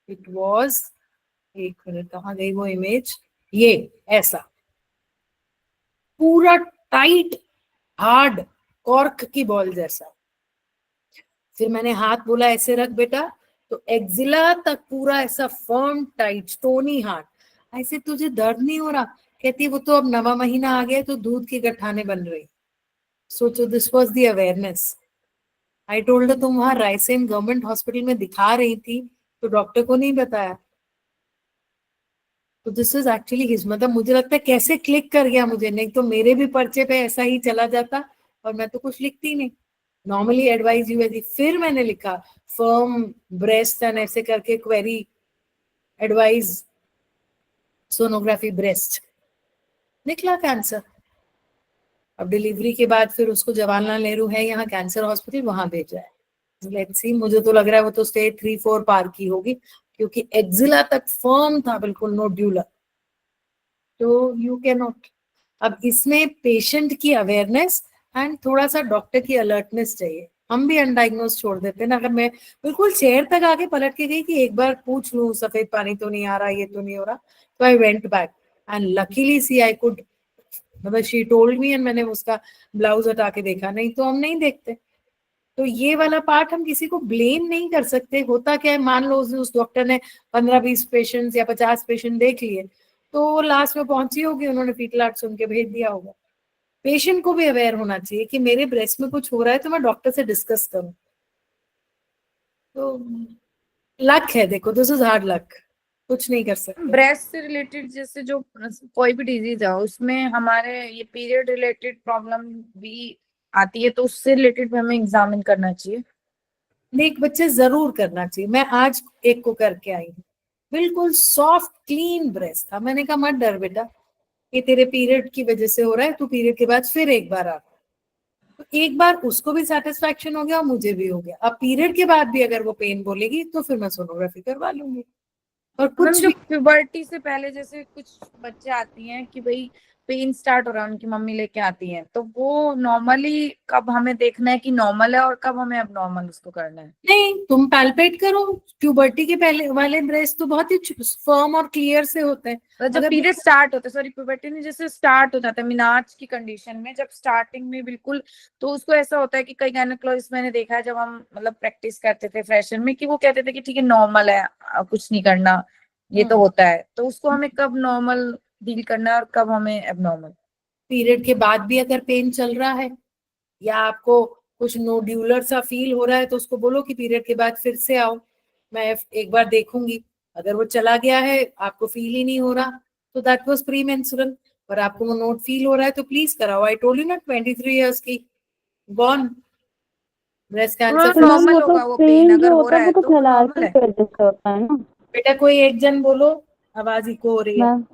इट वॉज, एक मिनट कहाँ गई वो इमेज, ये ऐसा पूरा टाइट हार्ड कॉर्क की बॉल जैसा। फिर मैंने हाथ बोला ऐसे रख बेटा, तो एक्जिला तक पूरा ऐसा फर्म टाइट स्टोनी हार्ड। ऐसे तुझे दर्द नहीं हो रहा? कहती वो तो अब 9वां महीना आ गया तो दूध की गठाने बन रही। सोचो, this was the awareness. I told तुम वहां रायसेन गवर्नमेंट हॉस्पिटल में दिखा रही थी तो डॉक्टर को नहीं बताया। तो दिस इज एक्चुअली हिज, मतलब मुझे लगता है कैसे क्लिक कर गया मुझे, नहीं तो मेरे भी पर्चे पे ऐसा ही चला जाता और मैं तो कुछ लिखती नहीं। नॉर्मली एडवाइज यू एज, फिर मैंने लिखा फर्म ब्रेस्ट एंड ऐसे करके क्वेरी एडवाइज सोनोग्राफी ब्रेस्ट, निकला कैंसर। अब डिलीवरी के बाद फिर उसको जवाहरलाल नेहरू है यहाँ कैंसर हॉस्पिटल, वहां भेजा है। लेट्स सी, मुझे तो लग रहा है वो तो स्टेज 3-4 पार की होगी, क्योंकि एक्जिला तक फर्म था बिल्कुल नोड्यूलर। तो यू कैन नॉट। अब इसमें पेशेंट की अवेयरनेस एंड थोड़ा सा डॉक्टर की अलर्टनेस चाहिए। हम भी अनडायग्नोज छोड़ देते हैं ना। अगर मैं बिल्कुल चेयर तक आके पलट के गई कि एक बार पूछ लूं सफेद पानी तो नहीं आ रहा, ये तो नहीं हो रहा, तो I went back and luckily see I could, मतलब शी टोल्ड मी एंड मैंने उसका ब्लाउज हटा के देखा, नहीं तो हम नहीं देखते। तो ये वाला पार्ट हम किसी को ब्लेम नहीं कर सकते। होता क्या है, मान लो उस डॉक्टर ने 15-20 पेशेंट्स या 50 पेशेंट देख लिए, तो लास्ट में पहुंची होगी, उन्होंने फीटलाट सुन के भेज दिया होगा। पेशेंट को भी अवेयर होना चाहिए कि मेरे ब्रेस्ट में कुछ हो रहा है तो मैं डॉक्टर से डिस्कस करूं। तो लक है, देखो दिस इज हार्ड लक, कुछ नहीं कर सकते। ब्रेस्ट से रिलेटेड जैसे जो कोई भी डिजीज है उसमें हमारे ये पीरियड रिलेटेड प्रॉब्लम भी आती है, तो उससे रिलेटेड भी हमें एग्जामिन करना चाहिए। देख बच्चे, जरूर करना चाहिए। मैं आज एक को करके आई हूँ, बिल्कुल सॉफ्ट क्लीन ब्रेस्ट था। मैंने कहा मत डर बेटा, कि तेरे पीरियड की वजह से हो रहा है, तू पीरियड के बाद फिर एक बार आ, तो एक बार उसको भी सेटिस्फेक्शन हो गया और मुझे भी हो गया। अब पीरियड के बाद भी अगर वो पेन बोलेगी तो फिर मैं सोनोग्राफी करवा लूंगी। और मैम कुछ जो भी प्यूबर्टी से पहले जैसे कुछ बच्चे आती हैं कि भाई पेन स्टार्ट हो रहा है, उनकी मम्मी लेके आती हैं, तो वो नॉर्मली कब हमें देखना है कि नॉर्मल है और कब हमें अब नॉर्मल उसको करना है? नहीं, तुम पैल्पेट करो। प्यूबर्टी के पहले वाले ब्रेस्ट तो बहुत ही फर्म और क्लियर से होते हैं। तो जब अगर पीरियड स्टार्ट होता है, सॉरी प्यूबर्टी नहीं, जैसे स्टार्ट हो जाता है मिनार्च की कंडीशन में, जब स्टार्टिंग में बिल्कुल, तो उसको ऐसा होता है कि कई गायनेकोलॉजिस्ट मैंने देखा है जब हम मतलब प्रैक्टिस करते थे फ्रेशर में, कि वो कहते थे कि ठीक है नॉर्मल है, कुछ नहीं करना, ये तो होता है, तो उसको हमें कब नॉर्मल डील करना है और कब हमें एबनॉर्मल? पीरियड के बाद भी अगर पेन चल रहा है या आपको कुछ नोड्यूलर सा फील हो रहा है तो उसको बोलो कि पीरियड के बाद फिर से आओ, मैं एक बार देखूंगी। अगर वो चला गया है, आपको फील ही नहीं हो रहा, तो दैट वाज प्री मेंस्ट्रुअल। और आपको वो नोट फील हो रहा है तो प्लीज कराओ। आई टोल्ड यू ना, 23 इयर्स की, गॉन, ब्रेस्ट कैंसर। तो मैम वो नॉर्मल तो होगा वो पेन पेन अगर जो हो होता रहा है है वो तो तो वो नॉर्मल थैलारसी है। की वजह से होता है ना। बेटा कोई एक जन बोलो, आवाज इको हो रही है। मैम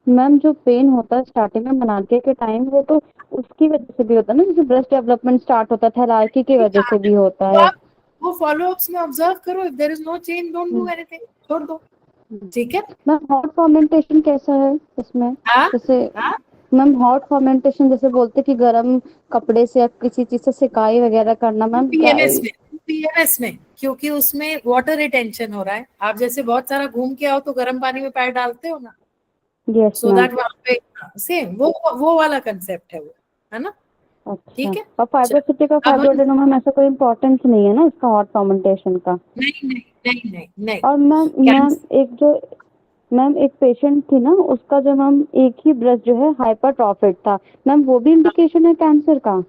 मैम जो पेन होता है स्टार्टिंग में मनाके के टाइम, वो तो उसकी वजह से भी होता है ना, जैसे ब्रेस्ट डेवलपमेंट स्टार्ट होता है थैलारसी की वजह से भी होता तो है। आप वो फॉलो अप्स में ऑब्जर्व करो, if there is no change don't do anything, छोड़ दो। ठीक है। मैम हॉट फर्मेंटेशन कैसा है इसमें? हाँ जैसे हाँ, मैम हॉट फर्मेंटेशन जैसे बोलते कि गर्म कपड़े से या किसी चीज से सिकाई वगैरह करना, मैम क्या? पीएमएस में क्योंकि उसमें वाटर रिटेंशन हो रहा है। आप जैसे बहुत सारा घूम के आओ तो गर्म पानी में पैर डालते हो ना, यस सो मैम। दैट वहां पे सेम वो वाला कंसेप्ट है वो, है ना। अच्छा, ठीक है। और चलो फाइब्रोसिटी का अब हम, फाइब्रोएडेनोमा में ऐसा कोई इम्पोर्टेंस नहीं है ना इसका हॉट फर्मेंटेशन का? नहीं नहीं नहीं नहीं नहीं, और मैम मैम कैंसर एक जो मैम एक पेशेंट थी ना, उसका जो मैम एक ही ब्रेस्ट जो है हाइपरट्रॉफिक था, मैम वो भी इंडिकेशन है कैंसर का?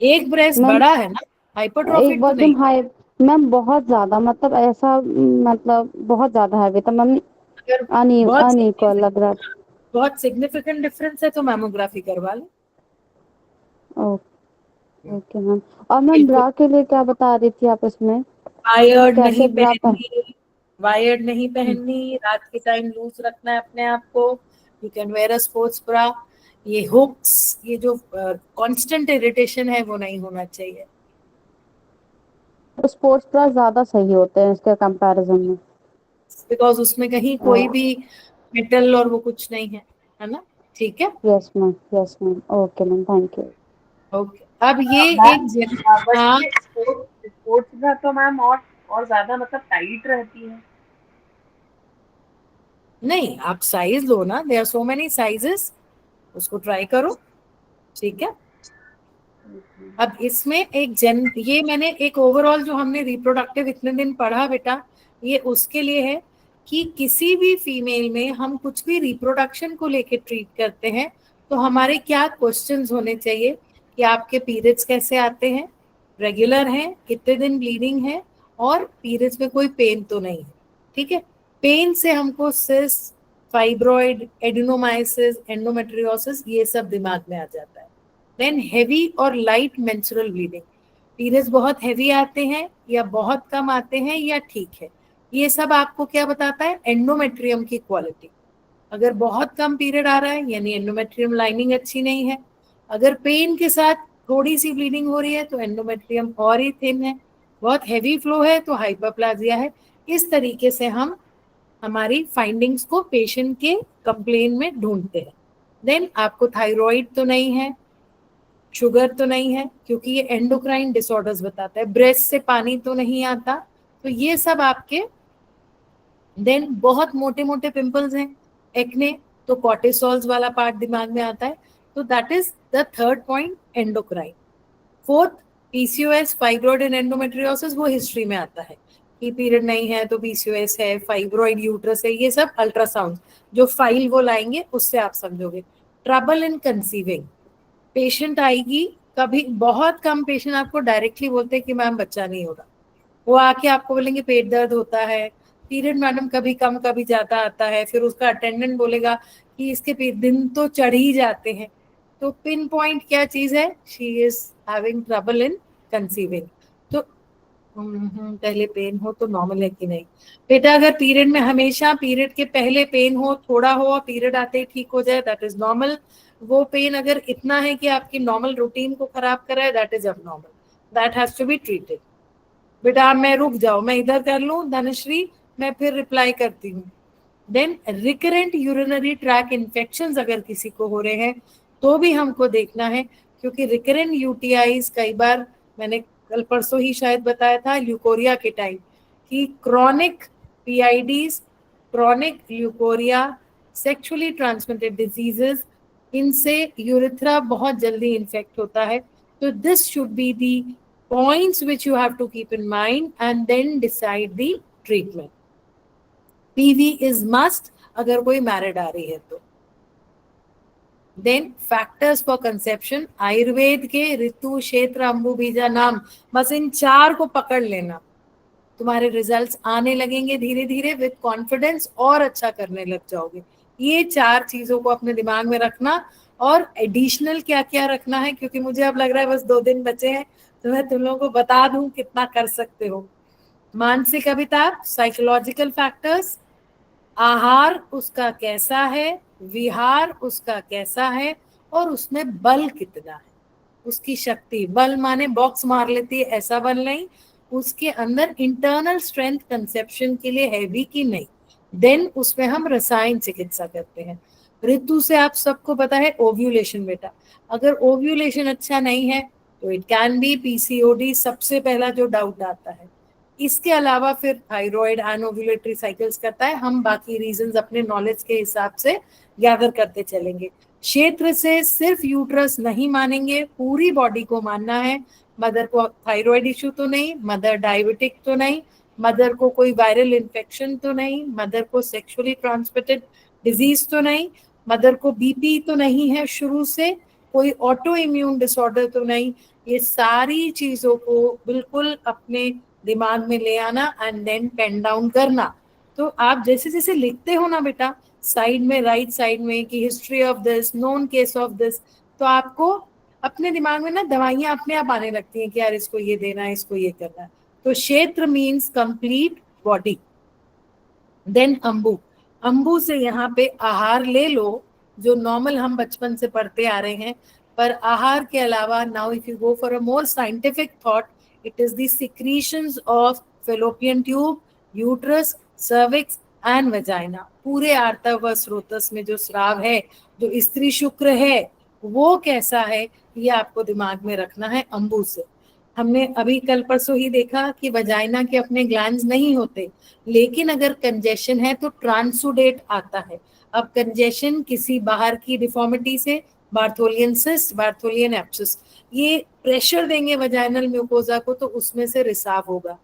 एक ब्रेस्ट मैम बड़ा है ना, एक हाइपरट्रॉफिक तो बार नहीं। एकदम हाई, मैम बहुत ज्यादा, मतलब ऐसा मतलब बहुत ज्यादा हैवी था मैम, अगर बहुत अनइक्वल लग रहा बहुत सिग्निफिकेंट डिफरेंस है तो मैमोग्राफी करवा लो। था। Okay ma'am. और मैम बिल्कुल। ब्रा के लिए क्या बता रही थी आप इसमें? वायर्ड नहीं कैसे ब्रा पहन? पहननी, वायर्ड नहीं पहननी, रात के टाइम लूज रखना है अपने आप को। You can wear a sports bra. ये हुक्स, ये जो कांस्टेंट इरिटेशन है वो नहीं होना चाहिए। तो स्पोर्ट्स ब्रा ज्यादा सही होते हैं इसके कंपैरिजन में? बिकॉज उसमें कहीं कोई भी मेटल और वो कुछ नहीं है ना। ठीक है। Yes ma'am, yes ma'am, okay ma'am, thank you. Okay, अब ये एक हाँ, बट स्पोर्ट्स में तो मैम और ज्यादा मतलब टाइट रहती है। नहीं आप साइज लो ना, there are so many sizes, उसको ट्राई करो। ठीक है। अब इसमें ये मैंने एक ओवरऑल जो हमने रिप्रोडक्टिव इतने दिन पढ़ा बेटा, ये उसके लिए है कि किसी भी फीमेल में हम कुछ भी रिप्रोडक्शन को लेके ट्रीट करते हैं तो हमारे क्या क्वेश्चंस होने चाहिए कि आपके पीरियड्स कैसे आते हैं, रेगुलर हैं, कितने दिन ब्लीडिंग है, और पीरियड्स में कोई पेन तो नहीं है। ठीक है। पेन से हमको सिस्ट, फाइब्रॉइड, एडिनोमाइसिस, एंडोमेट्रियोसिस, ये सब दिमाग में आ जाता है। देन हेवी और लाइट मेंस्ट्रुअल ब्लीडिंग, पीरियड्स बहुत हेवी आते हैं या बहुत कम आते हैं या ठीक है, ये सब आपको क्या बताता है, एंडोमेट्रियम की क्वालिटी। अगर बहुत कम पीरियड आ रहा है यानी एंडोमेट्रियम लाइनिंग अच्छी नहीं है। अगर पेन के साथ थोड़ी सी ब्लीडिंग हो रही है तो एंडोमेट्रियम और ही थिन है। बहुत हैवी फ्लो है तो हाइपरप्लाजिया है। इस तरीके से हम हमारी फाइंडिंग्स को पेशेंट के कंप्लेन में ढूंढते हैं। देन आपको थायराइड तो नहीं है, शुगर तो नहीं है, क्योंकि ये एंडोक्राइन डिसऑर्डर्स बताता है। ब्रेस्ट से पानी तो नहीं आता, तो ये सब आपके। देन बहुत मोटे मोटे पिंपल्स हैं, एक्ने, तो कॉर्टिसोल्स वाला पार्ट दिमाग में आता है। तो that is the third point, endocrine. Fourth, PCOS, fibroid and endometriosis, वो हिस्ट्री में आता है कि पीरियड नहीं है तो पीसीओएस है, फाइब्रॉइड यूट्रस है, ये सब अल्ट्रासाउंड जो फाइल वो लाएंगे उससे आप समझोगे। ट्रबल इन कंसीविंग, पेशेंट आएगी, कभी बहुत कम पेशेंट आपको डायरेक्टली बोलते हैं कि मैम बच्चा नहीं हो रहा। वो आके आपको बोलेंगे पेट दर्द होता है, पीरियड मैडम कभी कम कभी ज्यादा आता है, फिर उसका अटेंडेंट बोलेगा कि इसके दिन तो चढ़ ही जाते हैं। तो पिन पॉइंट क्या चीज है, she is having trouble in conceiving. तो पहले पेन हो तो नॉर्मल है कि नहीं बेटा? अगर पीरियड में हमेशा पीरियड के पहले पेन हो, थोड़ा हो और पीरियड आते ही ठीक हो जाए, दैट इज नॉर्मल। वो पेन अगर इतना है कि आपकी नॉर्मल रूटीन को खराब कराए, दैट इज अब normal, that has to be treated. बेटा मैं रुक जाओ, मैं इधर कर लूं धनश्री, मैं फिर रिप्लाई करती हूँ। Then recurrent urinary track infections अगर किसी को हो रहे हैं तो भी हमको देखना है, क्योंकि रिकरेंट यूटीआईज कई बार, मैंने कल परसों ही शायद बताया था ल्यूकोरिया के टाइम, कि chronic PIDs, chronic leucorrhoea, sexually transmitted diseases, इनसे यूरिथ्रा बहुत जल्दी इन्फेक्ट होता है। तो this should be the points which you have to keep in mind and then decide the treatment. PV is must अगर कोई मैरिड आ रही है तो। Then factors for conception, Ayurveda के ऋतु, क्षेत्र, अम्बु, बीजा, नाम, बस इन 4 को पकड़ लेना, तुम्हारे रिजल्ट्स आने लगेंगे धीरे धीरे विद कॉन्फिडेंस, और अच्छा करने लग जाओगे। ये 4 चीजों को अपने दिमाग में रखना, और एडिशनल क्या क्या रखना है, क्योंकि मुझे अब लग रहा है बस 2 दिन बचे हैं, तो मैं तुम लोगों को बता दूं कितना कर सकते हो। मानसिक अभिताप, साइकोलॉजिकल फैक्टर्स, आहार उसका कैसा है, विहार उसका कैसा है, और उसमें बल कितना है, उसकी शक्ति, बल माने बॉक्स मार लेती है ऐसा बल नहीं, उसके अंदर इंटरनल स्ट्रेंथ कंसेप्शन के लिए है भी कि नहीं। देन उसमें हम रसायन चिकित्सा करते हैं। ऋतु से आप सबको पता है ओव्यूलेशन बेटा, अगर ओव्यूलेशन अच्छा नहीं है तो इट कैन बी पीसीओडी, सबसे पहला जो डाउट आता है। इसके अलावा फिर थायराइड, एनोव्यूलेटरी साइकिल्स करता है, हम बाकी रीजंस अपने नॉलेज के हिसाब से गैदर करते चलेंगे। क्षेत्र से सिर्फ यूट्रस नहीं मानेंगे, पूरी बॉडी को मानना है। मदर को थायराइड इशू तो नहीं, मदर डायबिटिक तो नहीं, मदर को कोई वायरल इन्फेक्शन तो नहीं, मदर को सेक्सुअली ट्रांसमिटेड डिजीज तो नहीं, मदर को बीपी तो नहीं है शुरू से, कोई ऑटो इम्यून डिसऑर्डर तो नहीं। ये सारी चीजों को बिल्कुल अपने दिमाग में ले आना एंड देन पेन डाउन करना। तो आप जैसे जैसे लिखते हो ना बेटा साइड में, राइट साइड में, कि history of this, known case of this, तो आपको अपने दिमाग में ना दवाइयां अपने आप आने लगती हैं कि यार इसको ये देना है, इसको ये करना है। तो क्षेत्र मीन्स कंप्लीट बॉडी। देन अंबु, अंबु से यहाँ पे आहार ले लो, जो नॉर्मल हम बचपन से पढ़ते आ रहे हैं, पर आहार के अलावा now if you go for a more scientific thought, it is the secretions of fallopian tube, uterus, cervix and vagina. पूरे आर्तव स्रोतस में जो स्राव है, जो स्त्री शुक्र है, वो कैसा है, ये आपको दिमाग में रखना है अंबु से। हमने अभी कल परसों ही देखा कि वजाइना के अपने ग्लैंड्स नहीं होते, लेकिन अगर कंजेशन है तो ट्रांसुडेट आता है। अब कंजेशन किसी बाहर की डिफॉर्मिटी से, बार्थोलियन सिस्ट, बार्थोलियन एब्सिस, ये प्रेशर देंगे वजाइनल म्यूकोजा को, तो उसमें से रिसाव होगा,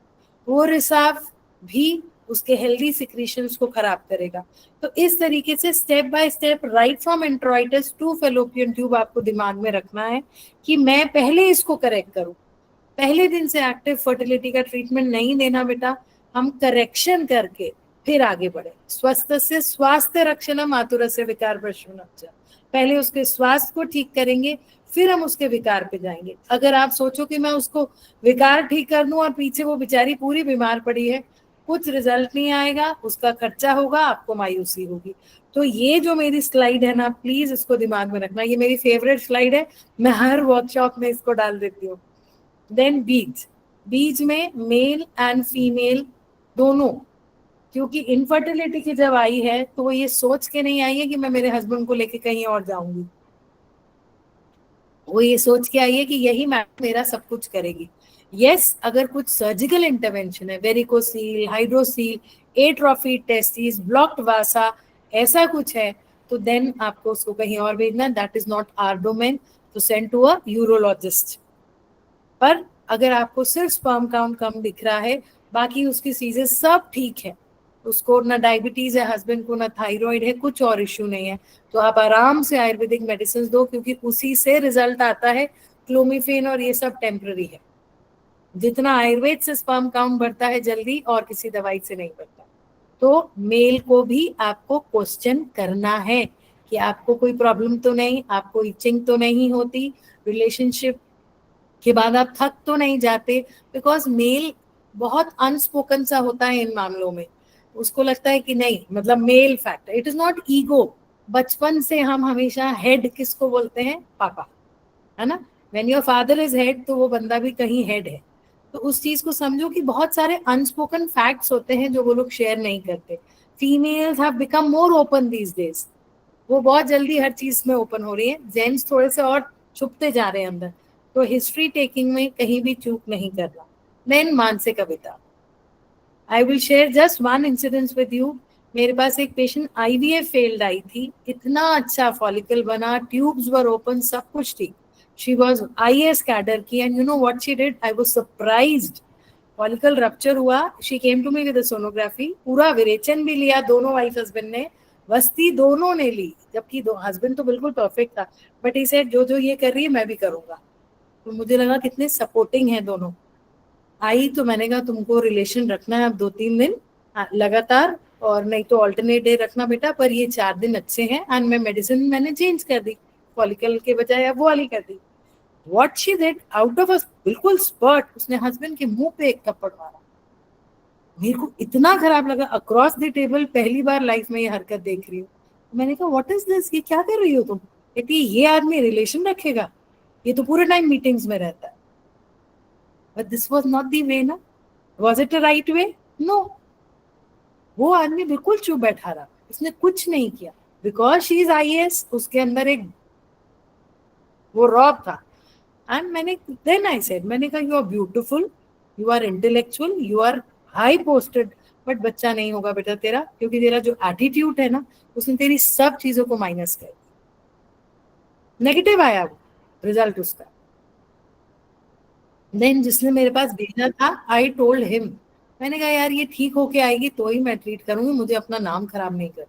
वो रिसाव भी उसके हेल्दी सिक्रीशंस को खराब करेगा। तो इस तरीके से step by step, right from introitus to fallopian tube, आपको दिमाग में रखना है कि मैं पहले इसको करेक्ट करूं। पहले दिन से एक्टिव फर्टिलिटी का ट्रीटमेंट नहीं देना बेटा, हम करेक्शन करके फिर आगे बढ़े। स्वस्थ से स्वास्थ्य रक्षणम आतुरस्य विकार प्रशमनम। पहले उसके स्वास्थ्य को ठीक करेंगे, फिर हम उसके विकार पे जाएंगे। अगर आप सोचो कि मैं उसको विकार ठीक कर दूं और पीछे वो बेचारी पूरी बीमार पड़ी है, कुछ रिजल्ट नहीं आएगा, उसका खर्चा होगा, आपको मायूसी होगी। तो ये जो मेरी स्लाइड है ना, प्लीज इसको दिमाग में रखना, ये मेरी फेवरेट स्लाइड है, मैं हर वर्कशॉप में इसको डाल देती हूँ। देन बीज, बीज में मेल एंड फीमेल दोनों, क्योंकि इनफर्टिलिटी की जब आई है तो वो ये सोच के नहीं आई है कि मैं मेरे हस्बैंड को लेके कहीं और जाऊंगी, वो ये सोच के आई है कि यही मेरा सब कुछ करेगी। यस, अगर कुछ सर्जिकल इंटरवेंशन है, varicocele, hydrocele, atrophy testis, blocked vasa, ऐसा कुछ है, तो देन आपको उसको कहीं और भेजना, that is not our domain, तो सेंड टू अ यूरोलॉजिस्ट। पर अगर आपको सिर्फ स्पर्म काउंट कम दिख रहा है, बाकी उसकी चीजें सब ठीक है, उसको ना डायबिटीज है, हस्बैंड को ना थायराइड है, कुछ और इश्यू नहीं है, तो आप आराम से आयुर्वेदिक मेडिसिन दो, क्योंकि उसी से रिजल्ट आता है। क्लोमिफेन और ये सब टेम्पररी है। जितना आयुर्वेद से स्पर्म काउंट बढ़ता है जल्दी, और किसी दवाई से नहीं बढ़ता। तो मेल को भी आपको क्वेश्चन करना है कि आपको कोई प्रॉब्लम तो नहीं, आपको इचिंग तो नहीं होती, रिलेशनशिप के बाद आप थक तो नहीं जाते, बिकॉज मेल बहुत अनस्पोकन सा होता है इन मामलों में। उसको लगता है कि नहीं, मतलब mail factor, it is not ego. बचपन से हम हमेशा हेड किसको बोलते हैं? पापा, है ना। When your father is head तो वो बंदा भी कहीं हेड है। तो उस चीज को समझो कि बहुत सारे अनस्पोकन फैक्ट्स होते हैं जो वो लोग शेयर नहीं करते। Females have become more open these days, वो बहुत जल्दी हर चीज में ओपन हो रही है। जेंट्स थोड़े से और छुपते जा रहे हैं अंदर। तो हिस्ट्री टेकिंग में कहीं भी चूक नहीं करना। देन मानसिक Kavita, I will share just one incidence with you. मेरे पास एक पेशेंट आईवीएफ फेल्ड आई थी, इतना अच्छा फॉलिकल बना, ट्यूब्स वर ओपन, सब कुछ ठीक। शी वाज आईएएस कैडर की, and you know what she did, I was surprised. Follicle rupture हुआ, she came to me with sonography, पूरा विरेचन भी लिया दोनों वाइफ हस्बैंड ने, वस्ती दोनों ने ली, जबकि दो हस्बैंड तो बिल्कुल परफेक्ट था, बट ही सेड जो जो ये कर रही है मैं भी करूंगा। तो मुझे लगा कितने सपोर्टिंग है दोनों। आई तो मैंने कहा तुमको रिलेशन रखना है अब 2-3 दिन लगातार, और नहीं तो ऑल्टरनेट डे रखना बेटा, पर ये 4 दिन अच्छे हैं। एंड मैं मेडिसिन मैंने चेंज कर दी, फॉलिकल के बजाय अब वो वाली कर दी। What she did, out of a बिल्कुल स्पॉट, उसने हस्बैंड के मुंह पे एक थप्पड़ मारा। मेरे को इतना खराब लगा, अक्रॉस द टेबल पहली बार लाइफ में ये हरकत देख रही हूँ। मैंने कहा व्हाट इज दिस, ये क्या कर रही हो तुम? कहती ये आदमी रिलेशन रखेगा, ये तो पूरे टाइम मीटिंग्स में रहता है। But this was not the way ना। Was it a right way? No. वो आदमी बिल्कुल चुप बैठा रहा, उसने कुछ नहीं किया, बिकॉज शी इज आईएएस, उसके अंदर एक वो रॉब था। एंड मैंने देन आई सेड, मैंने कहा you are beautiful, you are intellectual, you are high posted, but बच्चा नहीं होगा बेटा तेरा, क्योंकि तेरा जो एटीट्यूड है ना, उसने तेरी सब चीजों को माइनस कर दिया। नेगेटिव आया वो रिजल्ट उसका। देन जिसने मेरे पास भेजा था, आई टोल्ड हिम, मैंने कहा यार ये ठीक होके आएगी तो ही मैं ट्रीट करूंगी, मुझे अपना नाम खराब नहीं कर।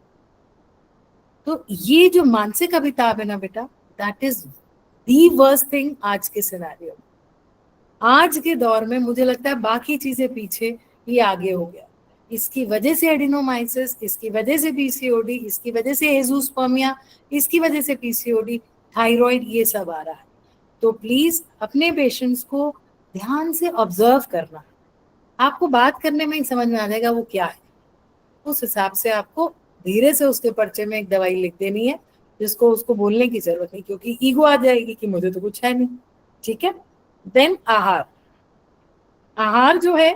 तो ये जो मानसिक अभिताप है ना बेटा, that is the worst thing आज के सिनेरियो में। आज के दौर में मुझे लगता है बाकी चीजें पीछे, ये आगे हो गया। इसकी वजह से एडिनोमाइसिस, इसकी वजह से पीसीओडी, इसकी वजह से एजोस्पर्मिया, इसकी वजह से पीसीओडी, थायराइड, ये सब आ रहा है। तो प्लीज अपने पेशेंट्स को ध्यान से ऑब्जर्व करना। आपको बात करने में ही समझ में आ जाएगा वो क्या है। उस हिसाब से आपको धीरे से उसके पर्चे में एक दवाई लिख देनी है, जिसको उसको बोलने की जरूरत नहीं, क्योंकि ईगो आ जाएगी कि मुझे तो कुछ है नहीं। ठीक है। देन आहार, आहार जो है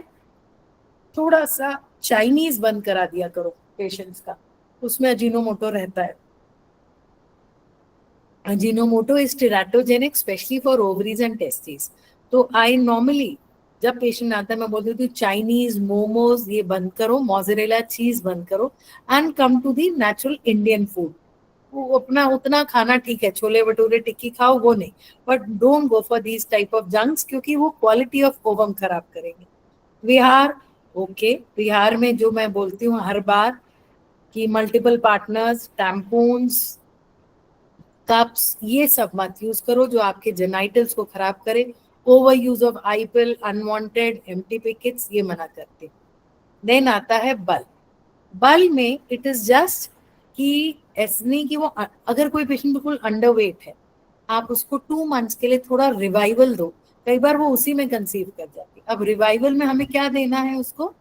थोड़ा सा चाइनीज बंद करा दिया करो पेशेंट्स का, उसमें अजीनोमोटो रहता है। Ajinomoto is teratogenic, specially for ovaries and testis. तो आई नॉर्मली जब पेशेंट आता है मैं बोलती हूँ चाइनीज, मोमोज ये बंद करो, मोज़रेला चीज बंद करो, and come to the natural Indian food. वो अपना उतना खाना ठीक है, छोले भटूरे टिक्की खाओ वो नहीं, but don't go for these type of junks, क्योंकि वो क्वालिटी ऑफ ओवम खराब करेंगे। विहार, ओके, विहार में जो मैं बोलती हूँ हर बार कि मल्टीपल पार्टनर्स, टैम्पून्स, कप्स, ये सब मत यूज करो जो आपके जेनाइटल्स को खराब करे। Over use of I pill, unwanted empty pickets, ये मना करते। देन आता है बल। बल में इट इज जस्ट कि ऐसा नहीं कि वो अगर कोई पेशेंट बिल्कुल अंडरवेट है, आप उसको 2 मंथ्स के लिए थोड़ा रिवाइवल दो, कई बार वो उसी में कंसीव कर जाती है। अब रिवाइवल में हमें क्या देना है उसको?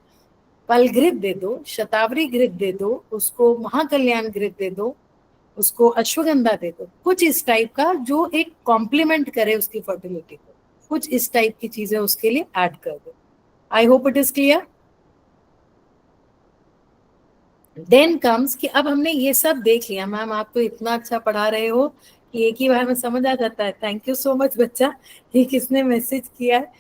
पल ग्रिप दे दो, शतावरी ग्रिप दे दो, उसको महाकल्याण ग्रिप दे दो, उसको अश्वगंधा दे दो, कुछ इस टाइप का जो एक कॉम्प्लीमेंट करे उसकी फर्टिलिटी को, कुछ इस टाइप की चीजें उसके लिए ऐड कर दो। I hope it is clear. Then comes कि अब हमने ये सब देख लिया, मैम आप तो इतना अच्छा पढ़ा रहे हो कि एक ही बार में समझ आ जाता है। थैंक यू सो मच बच्चा, ये किसने मैसेज किया है।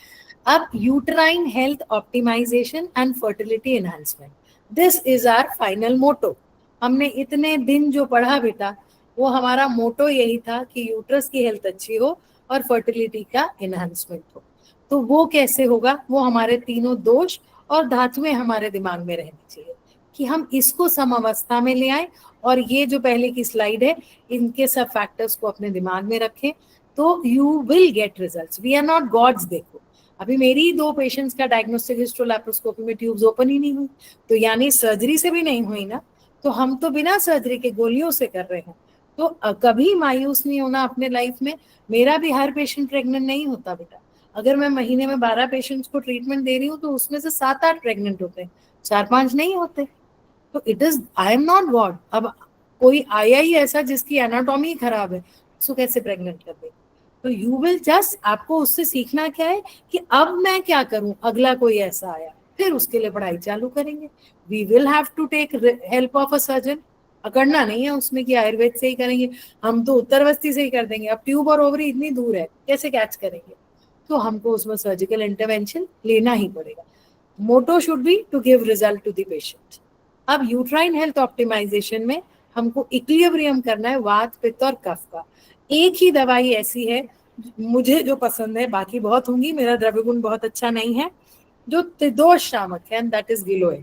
अब uterine health optimisation and fertility enhancement, this is our final motto. हमने इतने दिन जो पढ़ा बेटा, वो हमारा मोटो यही था कि यूट्रस की हेल्थ अच्छी हो और फर्टिलिटी का एनहांसमेंट हो। तो वो कैसे होगा? वो हमारे तीनों दोष और धातुएं हमारे दिमाग में रहनी चाहिए कि हम इसको समावस्था में ले आए, और ये जो पहले की स्लाइड है इनके सब फैक्टर्स को अपने दिमाग में रखें, तो you will get results. We are not gods. देखो अभी मेरी 2 पेशेंट्स का डायग्नोस्टिक हिस्ट्रोलैप्रोस्कोपी में ट्यूब्स ओपन ही नहीं हुई, तो यानी सर्जरी से भी नहीं हुई ना, तो हम तो बिना सर्जरी के गोलियों से कर रहे हैं। तो कभी मायूस नहीं होना अपने लाइफ में। मेरा भी हर पेशेंट प्रेग्नेंट नहीं होता बेटा, अगर मैं महीने में 12 पेशेंट्स को ट्रीटमेंट दे रही हूँ तो उसमें से 7-8 प्रेग्नेंट होते हैं, 4-5 नहीं होते। तो it is, I am not God. अब कोई आया ही ऐसा जिसकी एनाटॉमी खराब है, उसको कैसे प्रेग्नेंट कर देगा? तो यू विल जस्ट, आपको उससे सीखना क्या है कि अब मैं क्या करूं, अगला कोई ऐसा आया, फिर उसके लिए पढ़ाई चालू करेंगे। We will have to take help of a surgeon. करना नहीं है उसमें कि आयुर्वेद से ही करेंगे, हम तो उत्तरवस्ती से ही कर देंगे। अब ट्यूब और ओवरी इतनी दूर है, कैसे कैच करेंगे? तो हमको उसमें सर्जिकल इंटरवेंशन लेना ही पड़ेगा। Motto should be to give result to the patient. अब यूट्राइन हेल्थ ऑप्टिमाइजेशन में हमको इक्विलिब्रियम करना है वात, पित्त और कफ का। एक ही दवाई ऐसी है मुझे जो पसंद है, बाकी बहुत होंगी, मेरा द्रव्य गुण बहुत अच्छा नहीं है, जो त्रिदोष शामक है, एंड दैट इज गिलोय।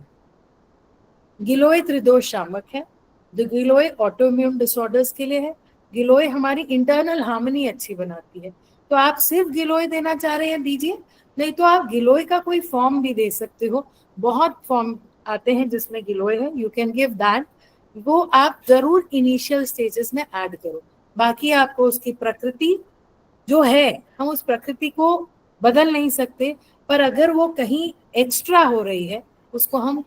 गिलोय त्रिदोष शामक है। द गिलोय ऑटोइम्यून डिसऑर्डर्स के लिए है। गिलोय हमारी इंटरनल हार्मनी अच्छी बनाती है। तो आप सिर्फ गिलोय देना चाह रहे हैं, दीजिए, नहीं तो आप गिलोय का कोई फॉर्म भी दे सकते हो। बहुत फॉर्म आते हैं जिसमें गिलोय है, यू कैन गिव दैट। वो आप जरूर इनिशियल स्टेजेस में ऐड करो। बाकी आपको उसकी प्रकृति जो है, हम उस प्रकृति को बदल नहीं सकते, पर अगर वो कहीं एक्स्ट्रा हो रही है उसको हम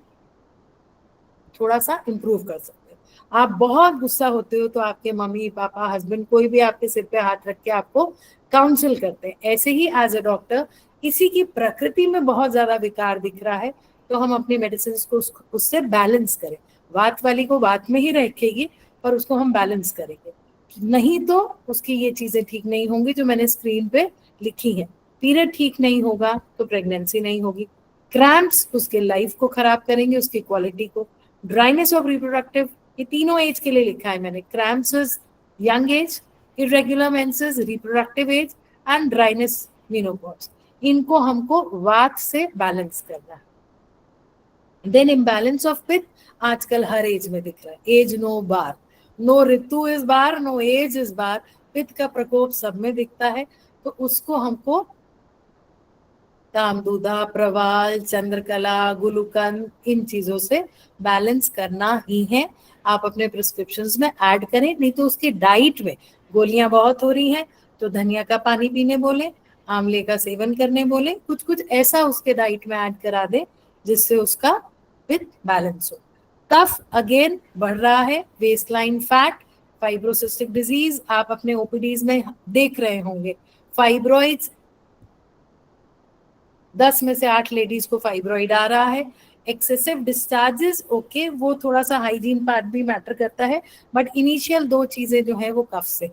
थोड़ा सा इम्प्रूव कर सकते हैं। आप बहुत गुस्सा होते हो तो आपके मम्मी पापा, हस्बैंड, कोई भी आपके सिर पे हाथ रख के आपको काउंसिल करते हैं। ऐसे ही एज अ डॉक्टर, किसी की प्रकृति में बहुत ज्यादा विकार दिख रहा है तो हम अपनी मेडिसिन को उससे बैलेंस करें। वात वाली को वात में ही रखेगी, पर उसको हम बैलेंस करेंगे, नहीं तो उसकी ये चीजें ठीक नहीं होंगी जो मैंने स्क्रीन पे लिखी है। पीरियड ठीक नहीं होगा तो प्रेगनेंसी नहीं होगी। क्रैम्प्स उसके लाइफ को खराब करेंगे, उसकी क्वालिटी को। ड्राइनेस ऑफ रिप्रोडक्टिव, ये तीनों एज के लिए लिखा है मैंने। Cramps is young age, irregular menses reproductive age, and dryness menopause. इनको हमको वात से बैलेंस करना है। देन इम्बैलेंस ऑफ पित्त आजकल हर एज में दिख रहा है। एज नो बार, नो ऋतु इस बार, नो एज इस बार, पित्त का प्रकोप सब में दिखता है। तो उसको हमको कामदूदा, प्रवाल, चंद्रकला, गुलूकंद, इन चीजों से बैलेंस करना ही है। आप अपने प्रिस्क्रिप्शंस में ऐड करें, नहीं तो उसकी डाइट में गोलियां बहुत हो रही हैं तो धनिया का पानी पीने बोले, आंवले का सेवन करने बोले, कुछ कुछ ऐसा उसके डाइट में ऐड करा दे जिससे उसका पित्त बैलेंस हो। कफ अगेन बढ़ रहा है, waist line fat, fibrocystic disease, आप अपने ओपीडीज में देख रहे होंगे। फाइब्रॉइड्स, 10 में से 8 लेडीज को फाइब्रॉइड आ रहा है। एक्सेसिव डिस्चार्जेस, ओके, वो थोड़ा सा हाइजीन पार्ट भी मैटर करता है, बट इनिशियल 2 चीजें जो है वो कफ से।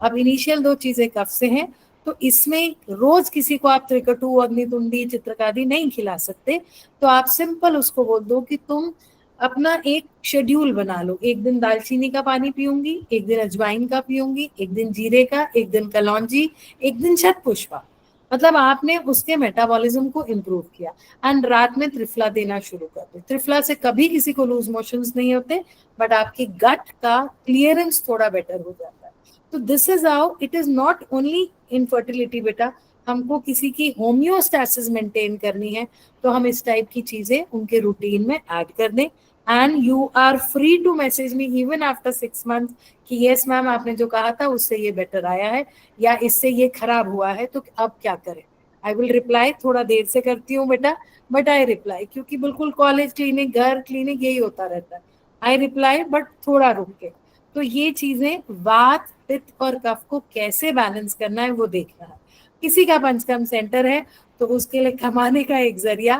अब इनिशियल 2 चीजें कफ से हैं, तो इसमें रोज किसी को आप त्रिकटु, अग्नितुंडी, चित्रकारी नहीं खिला सकते। तो आप सिंपल उसको बोल दो कि तुम अपना एक शेड्यूल बना लो, एक दिन दालचीनी का पानी पीऊंगी, एक दिन अजवाइन का पीऊंगी, एक दिन जीरे का, एक दिन कलौंजी, एक दिन शतपुष्पा। मतलब आपने उसके मेटाबॉलिज्म को इम्प्रूव किया। एंड रात में त्रिफला देना शुरू कर दो। त्रिफला से कभी किसी को लूज मोशंस नहीं होते, बट आपकी गट का क्लियरेंस थोड़ा बेटर हो जाता है। तो this is how it is not only infertility बेटा, हमको किसी की होम्योस्टैसिस मेंटेन करनी है तो हम इस टाइप की चीजें उनके रूटीन में ऐड कर दें। And you are free to message me even after 6 months कि यस मैम, आपने जो कहा था उससे ये बेटर आया है या इससे ये खराब हुआ है, तो अब क्या करें। आई विल रिप्लाई, थोड़ा देर से करती हूँ बेटा, बट आई रिप्लाई, क्योंकि बिल्कुल कॉलेज क्लिनिक, घर क्लिनिक, यही होता रहता है। आई रिप्लाई बट थोड़ा रुक के। तो ये चीजें वात, पित्त और कफ को कैसे बैलेंस करना है वो देखना है। किसी का पंचकर्म सेंटर है तो उसके लिए कमाने का एक जरिया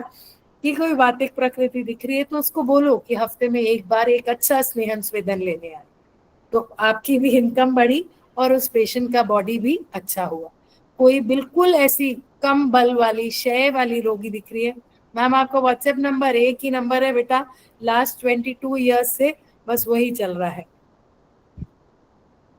कि कोई वातिक प्रकृति दिख रही है तो उसको बोलो कि हफ्ते में एक बार एक अच्छा स्नेहन स्वेदन लेने आए, तो आपकी भी इनकम बढ़ी और उस पेशेंट का बॉडी भी अच्छा हुआ। कोई बिल्कुल ऐसी कम बल वाली, क्षय वाली रोगी दिख रही है, मैम आपका व्हाट्सएप नंबर एक ही नंबर है बेटा, लास्ट 22 ईयर्स से बस वही चल रहा है।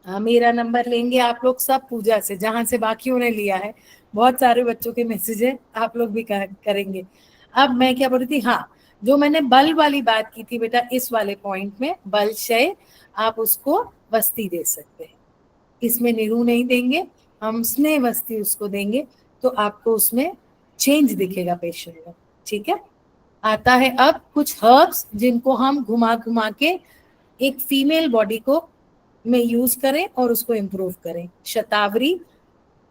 मेरा नंबर लेंगे आप लोग सब पूजा से, जहां से बाकियों ने लिया है। बहुत सारे बच्चों के मैसेज है, आप लोग भी करेंगे। अब मैं क्या बोल रही थी, हाँ, जो मैंने बल वाली बात की थी बेटा, इस वाले पॉइंट में बल क्षय आप उसको वस्ती दे सकते हैं। इसमें निरू नहीं देंगे, हम स्नेह वस्ती उसको देंगे तो आपको उसमें चेंज दिखेगा पेशेंट में। ठीक है, आता है अब कुछ हर्ब्स जिनको हम घुमा घुमा के एक फीमेल बॉडी को में यूज करें और उसको इम्प्रूव करें। Shatavari,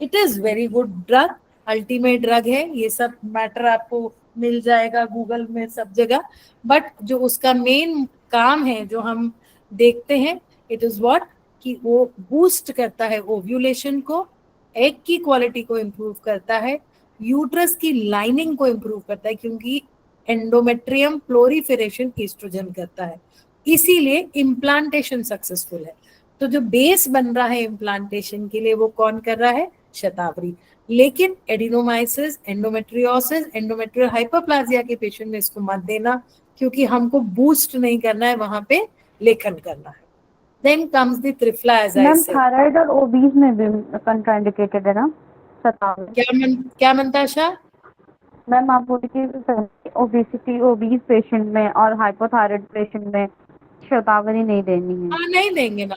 it is very good drug ultimate drug है, ये सब मैटर आपको मिल जाएगा गूगल में सब जगह। बट जो उसका मेन काम है जो हम देखते हैं, इट इज व्हाट, कि वो बूस्ट करता है ओव्यूलेशन को, एग की क्वालिटी को इम्प्रूव करता है, यूट्रस की लाइनिंग को इम्प्रूव करता है, क्योंकि एंडोमेट्रियम प्लोरीफेरेशन ईस्ट्रोजन करता है, इसीलिए इम्प्लांटेशन सक्सेसफुल है। तो जो बेस बन रहा है इम्प्लांटेशन के लिए वो कौन कर रहा है? शतावरी। लेकिन एडिनोमाइसिस, एंडोमेट्रियोसिस, एंडोमेट्रियल हाइपरप्लाजिया के पेशेंट में इसको मत देना, क्योंकि हमको बूस्ट नहीं करना है, वहां पे लेखन करना है। Then comes the triphala, as I ma'am said. Thyroid और ओबीज में भी कंट्राइंडिकेटेड है ना शतावरी? क्या मनताशा? मैम आप बोले कि ओबेसिटी ओबीज पेशेंट में और हाइपोथायराइड पेशेंट में शतावरी नहीं देनी है। हाँ, नहीं देंगे ना,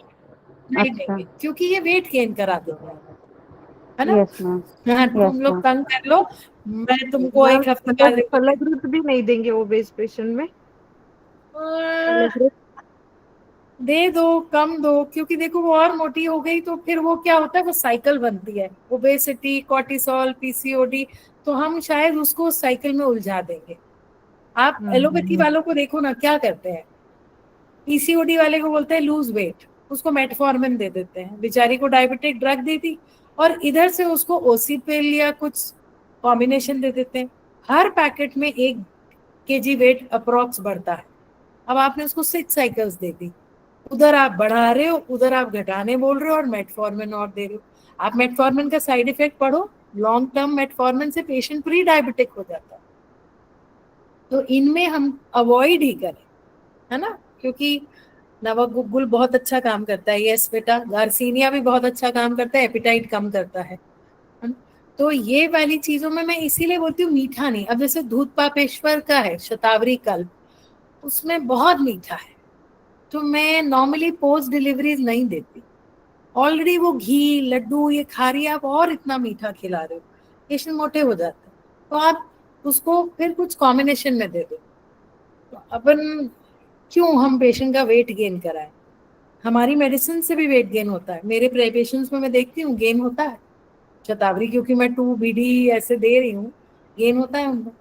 नहीं अच्छा। देंगे, क्योंकि ये वेट गेन करा देगा, है ना। Yes ma'am. हाँ, यस तुम लोग मैम। तंग कर लो, मैं तुमको मैम एक हफ्ते बाद फलाग्रुत भी नहीं देंगे ओबेस पेशेंट में? फलाग्रुत दे दो, कम दो, क्योंकि देखो वो और मोटी हो गई तो फिर वो क्या होता है, वो साइकिल बनती है, ओबेसिटी, कॉर्टिसोल, पीसीओडी, तो हम शायद उसको साइकिल में उलझा देंगे। आप एलोपैथी वालों को देखो ना, क्या करते हैं, पीसीओडी वाले को बोलते हैं लूज वेट, उसको मेटफॉर्मिन दे देते हैं, बेचारी को डायबिटिक ड्रग दे दी, और इधर से उसको ओसीपिल या कुछ कॉम्बिनेशन दे देते हैं। हर पैकेट में 1 kg वेट अप्रोक्स बढ़ता है। अब आपने उसको 6 साइकिल्स दे दी, उधर आप बढ़ा रहे हो, उधर आप घटाने बोल रहे हो, और मेटफॉर्मिन और दे रहे हो। आप मेटफॉर्मिन का साइड इफेक्ट पढ़ो, लॉन्ग टर्म मेटफॉर्मिन से पेशेंट प्री डायबिटिक हो जाता है। तो इनमें हम अवॉइड ही करें, है ना, क्योंकि नवागुगुल बहुत अच्छा काम करता है, यस बेटा, गार्सिनिया भी बहुत अच्छा काम करता है, एपिटाइट कम करता है ना? तो ये वाली चीजों में मैं इसीलिए बोलती हूँ मीठा नहीं। अब जैसे दूध पापेश्वर का है शतावरी कल्प, उसमें बहुत मीठा है, तो मैं नॉर्मली पोस्ट डिलीवरीज नहीं देती। ऑलरेडी वो घी लड्डू ये खा रही है, आप और इतना मीठा खिला रहे हो, पेशेंट मोटे हो जाते हैं। तो आप उसको फिर कुछ कॉम्बिनेशन में दे दो। तो अपन क्यों हम पेशेंट का वेट गेन कराएं? हमारी मेडिसिन से भी वेट गेन होता है, मेरे पेशेंट्स में मैं देखती हूँ गेन होता है शतावरी, क्योंकि मैं 2 BD ऐसे दे रही हूँ, गेन होता है उनको।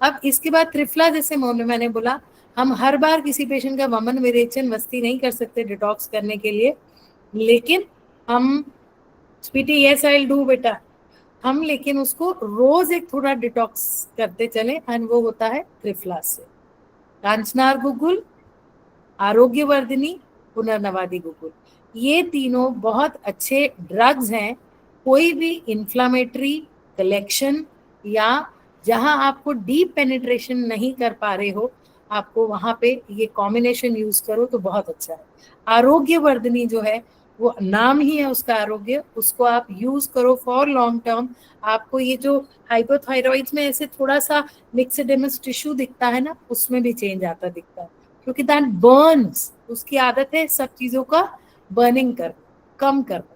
अब इसके बाद त्रिफला, जैसे मैंने बोला, हम हर बार किसी पेशेंट का वमन विरेचन मस्ती नहीं कर सकते डिटॉक्स करने के लिए, लेकिन हम sweety yes I will do बेटा, हम लेकिन उसको रोज एक थोड़ा डिटॉक्स करते चले, एंड वो होता है त्रिफला से। कांचनार गुगुल, आरोग्यवर्धिनी, पुनर्नवादी गुगुल, ये तीनों बहुत अच्छे ड्रग्स हैं। कोई भी इंफ्लामेटरी कलेक्शन या जहां आपको डीप पेनिट्रेशन नहीं कर पा रहे हो, आपको वहां पे ये कॉम्बिनेशन यूज करो तो बहुत अच्छा है। आरोग्यवर्धिनी जो है, वो नाम ही है उसका आरोग्य, उसको आप यूज करो फॉर लॉन्ग टर्म। आपको ये जो हाइपोथायरॉइड्स में ऐसे थोड़ा सा मिक्सेडेमस टिश्यू दिखता है ना, उसमें भी चेंज आता दिखता है, क्योंकि दैट बर्न्स, उसकी आदत है सब चीजों का बर्निंग कर, कम करना।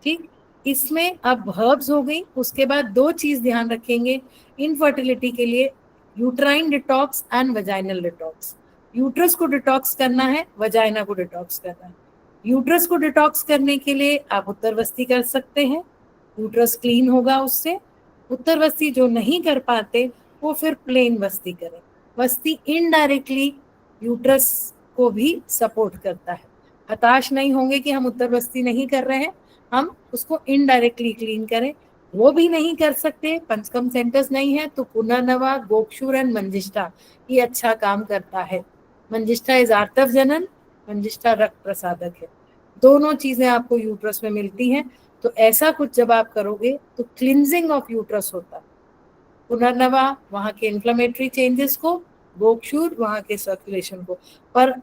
ठीक, इसमें अब हर्ब्स हो गई। उसके बाद 2 चीज ध्यान रखेंगे इनफर्टिलिटी के लिए, uterine detox and vaginal detox. Uterus को डिटॉक्स करना है, वजाइना को डिटॉक्स करना है। यूट्रस को डिटॉक्स करने के लिए आप उत्तरवस्ती कर सकते हैं, यूट्रस क्लीन होगा उससे। उत्तरवस्ती जो नहीं कर पाते वो फिर प्लेन वस्ती करें। वस्ती इनडायरेक्टली यूट्रस को भी सपोर्ट करता है। हताश नहीं होंगे कि हम उत्तरवस्ती नहीं कर रहे हैं, हम उसको इनडायरेक्टली क्लीन करें। वो भी नहीं कर सकते, पंचकर्म सेंटर्स नहीं है, तो पुनर्नवा, गोक्षुर एंड मंजिष्ठा ये अच्छा काम करता है। मंजिष्ठा इज आर्तव जनन, मंजिष्ठा रक्त प्रसादक है। दोनों चीजें आपको यूट्रस में मिलती हैं। तो ऐसा कुछ जब आप करोगे तो क्लिनजिंग ऑफ यूट्रस होता है। पुनर्नवा वहां के इन्फ्लेमेटरी चेंजेस को, गोक्षुर वहां के सर्कुलेशन को। पर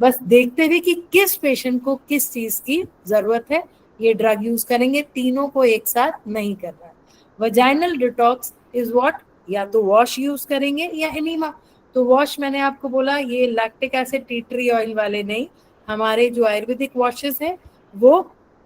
बस देखते हुए कि किस पेशेंट को किस चीज की जरूरत है, ये ड्रग यूज करेंगे, तीनों को एक साथ नहीं करना है। वजाइनल डिटॉक्स इज व्हाट, या तो वॉश यूज करेंगे या एनीमा। तो वॉश मैंने आपको बोला, ये lactic acid tea tree oil वाले नहीं, हमारे जो आयुर्वेदिक वॉशेस हैं वो।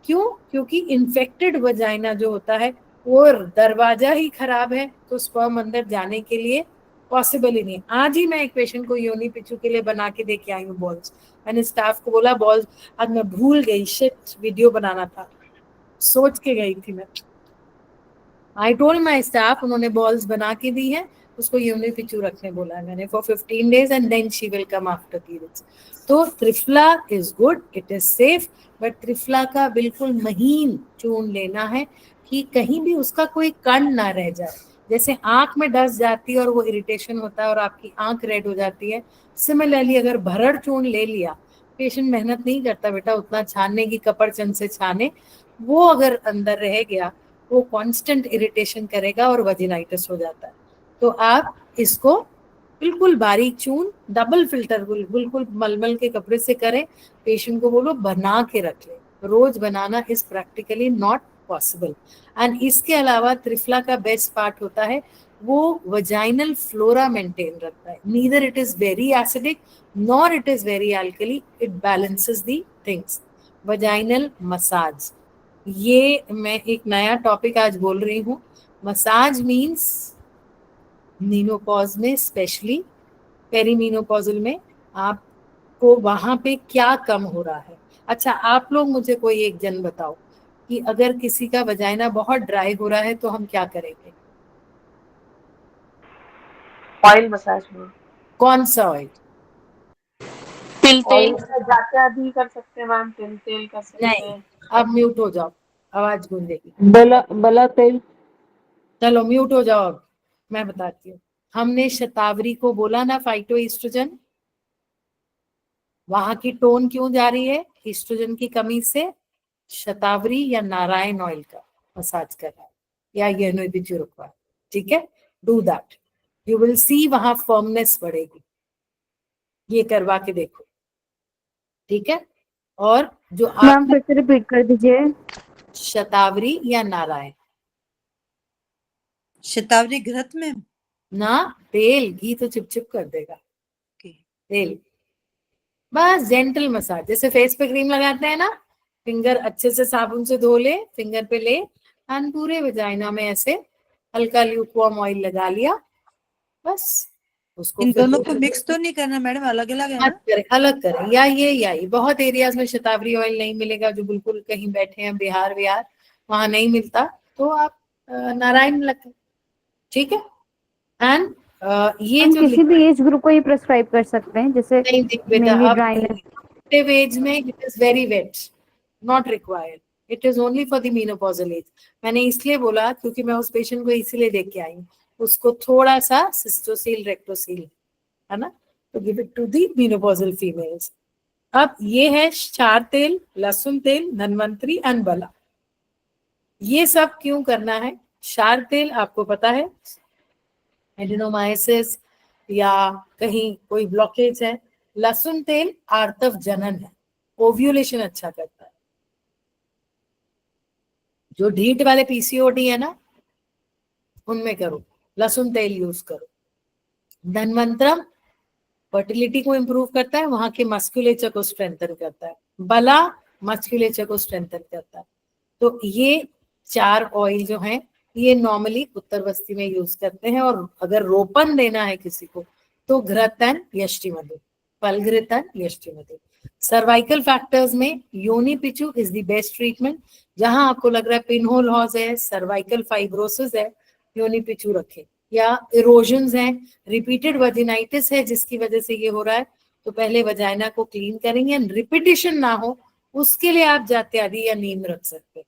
क्यों? क्योंकि इन्फेक्टेड वजाइना जो होता है वो दरवाजा ही खराब है, तो स्पर्म अंदर जाने के लिए पॉसिबल ही नहीं। आज ही मैं एक पेशेंट को योनि पिचू के लिए बना के दे के आई हूँ बॉल्स। मैंने स्टाफ को बोला बॉल्स, आज मैं भूल गई, शिट वीडियो बनाना था, सोच के गई थी मैं। आई टोल्ड माई स्टाफ, उन्होंने बॉल्स बना के दी है, उसको यूनिपिचू रखने बोला है मैंने for 15 days and then she will come after periods. तो triphala is good, it is safe, but triphala का बिल्कुल महीन चूर्ण लेना है कि कहीं भी उसका कोई कण ना रह जाए। जैसे आंख में डस्ट जाती है और वो इरिटेशन होता है और आपकी आंख रेड हो जाती है, सिमिलरली अगर भरड़ चूर्ण ले लिया, पेशेंट मेहनत नहीं करता बेटा उतना छानने की, कपड़चंद से छाने, वो अगर अंदर रह गया वो कांस्टेंट इरिटेशन करेगा और वजिनाइटिस हो जाता है। तो आप इसको बिल्कुल बारीक चून, डबल फिल्टर, बिल्कुल मलमल के कपड़े से करें, पेशेंट को बोलो बना के रख ले, रोज बनाना इज प्रैक्टिकली नॉट पॉसिबल। एंड इसके अलावा त्रिफला का बेस्ट पार्ट होता है वो वजाइनल फ्लोरा मेंटेन रखता है, neither it is very acidic nor it is very alkali, it balances the things. Vaginal massage, ये मैं एक नया टॉपिक आज बोल रही हूँ। मसाज मीन्स मीनोपॉज में, स्पेशली पेरीमीनोपॉजल में, आपको वहां पे क्या कम हो रहा है। अच्छा आप लोग मुझे कोई एक जन बताओ कि अगर किसी का वजाइना बहुत ड्राई हो रहा है तो हम क्या करेंगे? ऑयल मसाज में। कौन सा ऑयल? तिल ऑयल तेल। जाते आदि कर सकते हैं मैम, तिल तेल कर सकते नहीं, हैं। अब म्यूट हो जाओ, आवाज गूंजेगी। बला तेल। चलो म्यूट हो जाओ, अब मैं बताती हूँ। हमने शतावरी को बोला ना फाइटो ईस्ट्रोजन, वहां की टोन क्यों जा रही है? ईस्ट्रोजन की कमी से। शतावरी या नारायण ऑयल का मसाज कर रहा है या यूनिपिचू रुकवा, ठीक है, do that, you will see वहां फर्मनेस बढ़ेगी, ये करवा के देखो, ठीक है। और जो मैम आप फिर से रिपीट कर दीजिए। शतावरी या नारायण, शतावरी घृत में। ना तेल, घी तो चिपचिप कर देगा, Okay. तेल बस जेंटल मसाज, जैसे फेस पे क्रीम लगाते हैं ना, फिंगर अच्छे से साबुन से धो ले, फिंगर पे ले एंड पूरे वजाइना में ऐसे हल्का ल्यूकवार्म ऑयल लगा लिया, बस उसको इन फिर दोनों को मिक्स तो नहीं करना मैडम, अलग अलग है ना? अलग करें, या ये बहुत एरियाज में शतावरी ऑयल नहीं मिलेगा, जो बिल्कुल कहीं बैठे हैं बिहार विहार वहां नहीं मिलता, तो आप नारायण लगा, ठीक है। एंड ये हम जो किसी भी एज ग्रुप को ये प्रेस्क्राइब कर सकते हैं, जैसे नहीं देख बेटा, मेनली अब ड्राइनेस। एक्टिव एज में it is very wet, not required, it is only for the menopausal age. मैंने इसलिए बोला क्योंकि मैं उस पेशेंट को इसीलिए देख के आई हूँ, उसको थोड़ा सा सिस्टोसील रेक्टोसील है ना, तो give it to the menopausal females. अब ये है क्षार तेल, लहसुन तेल, धन्वंतरी एंड बला। ये सब क्यों करना है? क्षार तेल आपको पता है एडिनोमाइसिस या कहीं कोई ब्लॉकेज है, लहसुन तेल आर्तव जनन है, ओव्यूलेशन अच्छा करता है। जो ढीठ वाले पीसीओडी है ना, उनमें करो, लहसुन तेल यूज करो। धन्वंतरम फर्टिलिटी को इंप्रूव करता है, वहां के मस्कुलेचर को स्ट्रेंथन करता है, बला मस्कुलेचर को स्ट्रेंथन करता है। तो ये 4 ऑयल जो हैं ये नॉर्मली उत्तर बस्ती में यूज करते हैं, और अगर रोपन देना है किसी को तो घृतन यष्टिमधु, फलघृतन यष्टिमधु। सर्वाइकल फैक्टर्स में योनिपिचू इज द बेस्ट ट्रीटमेंट। जहां आपको लग रहा है पिनहोल हॉज है, सर्वाइकल फाइब्रोसिस है, योनिपिचू रखें, या इरोजन्स हैं, रिपीटेड वजिनाइटिस है जिसकी वजह से ये हो रहा है, तो पहले वजाइना को क्लीन करेंगे, एंड रिपीटिशन ना हो उसके लिए आप जात्यादि या नीम रख सकते हैं,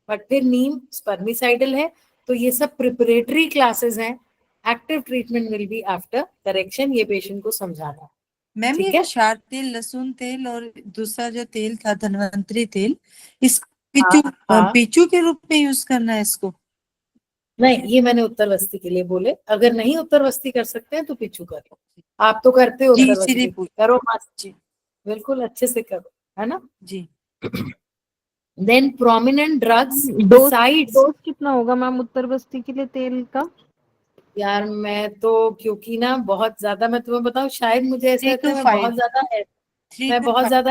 बट फिर नीम स्पर्मिसाइडल है, तो ये सब प्रिपरेटरी क्लासेस हैं, active treatment will be after correction, ये पेशेंट को समझाना। मैम ठीक ये है, क्षार तेल, लहसुन तेल और दूसरा जो तेल था धन्वंतरी तेल, इस हाँ। पीचू के रूप में यूज करना है इसको? नहीं, ये मैंने उत्तर बस्ती के लिए बोले, अगर नहीं उत्तर बस्ती कर सकते हैं तो पिछू कर लो, आप तो करते हो जी उत्तर इसीलिए बस्ती, पूछ करो मस्त, जी बिल्कुल अच्छे से करो, है ना। जी। Then prominent drugs dose sides, dose कितना होगा मैम उत्तर बस्ती के लिए तेल का? यार मैं तो क्योंकि ना बहुत ज्यादा, मैं तुम्हें बताऊं शायद मुझे ऐसा 3 लगता to है 5 3 मैं to बहुत 5 ज्यादा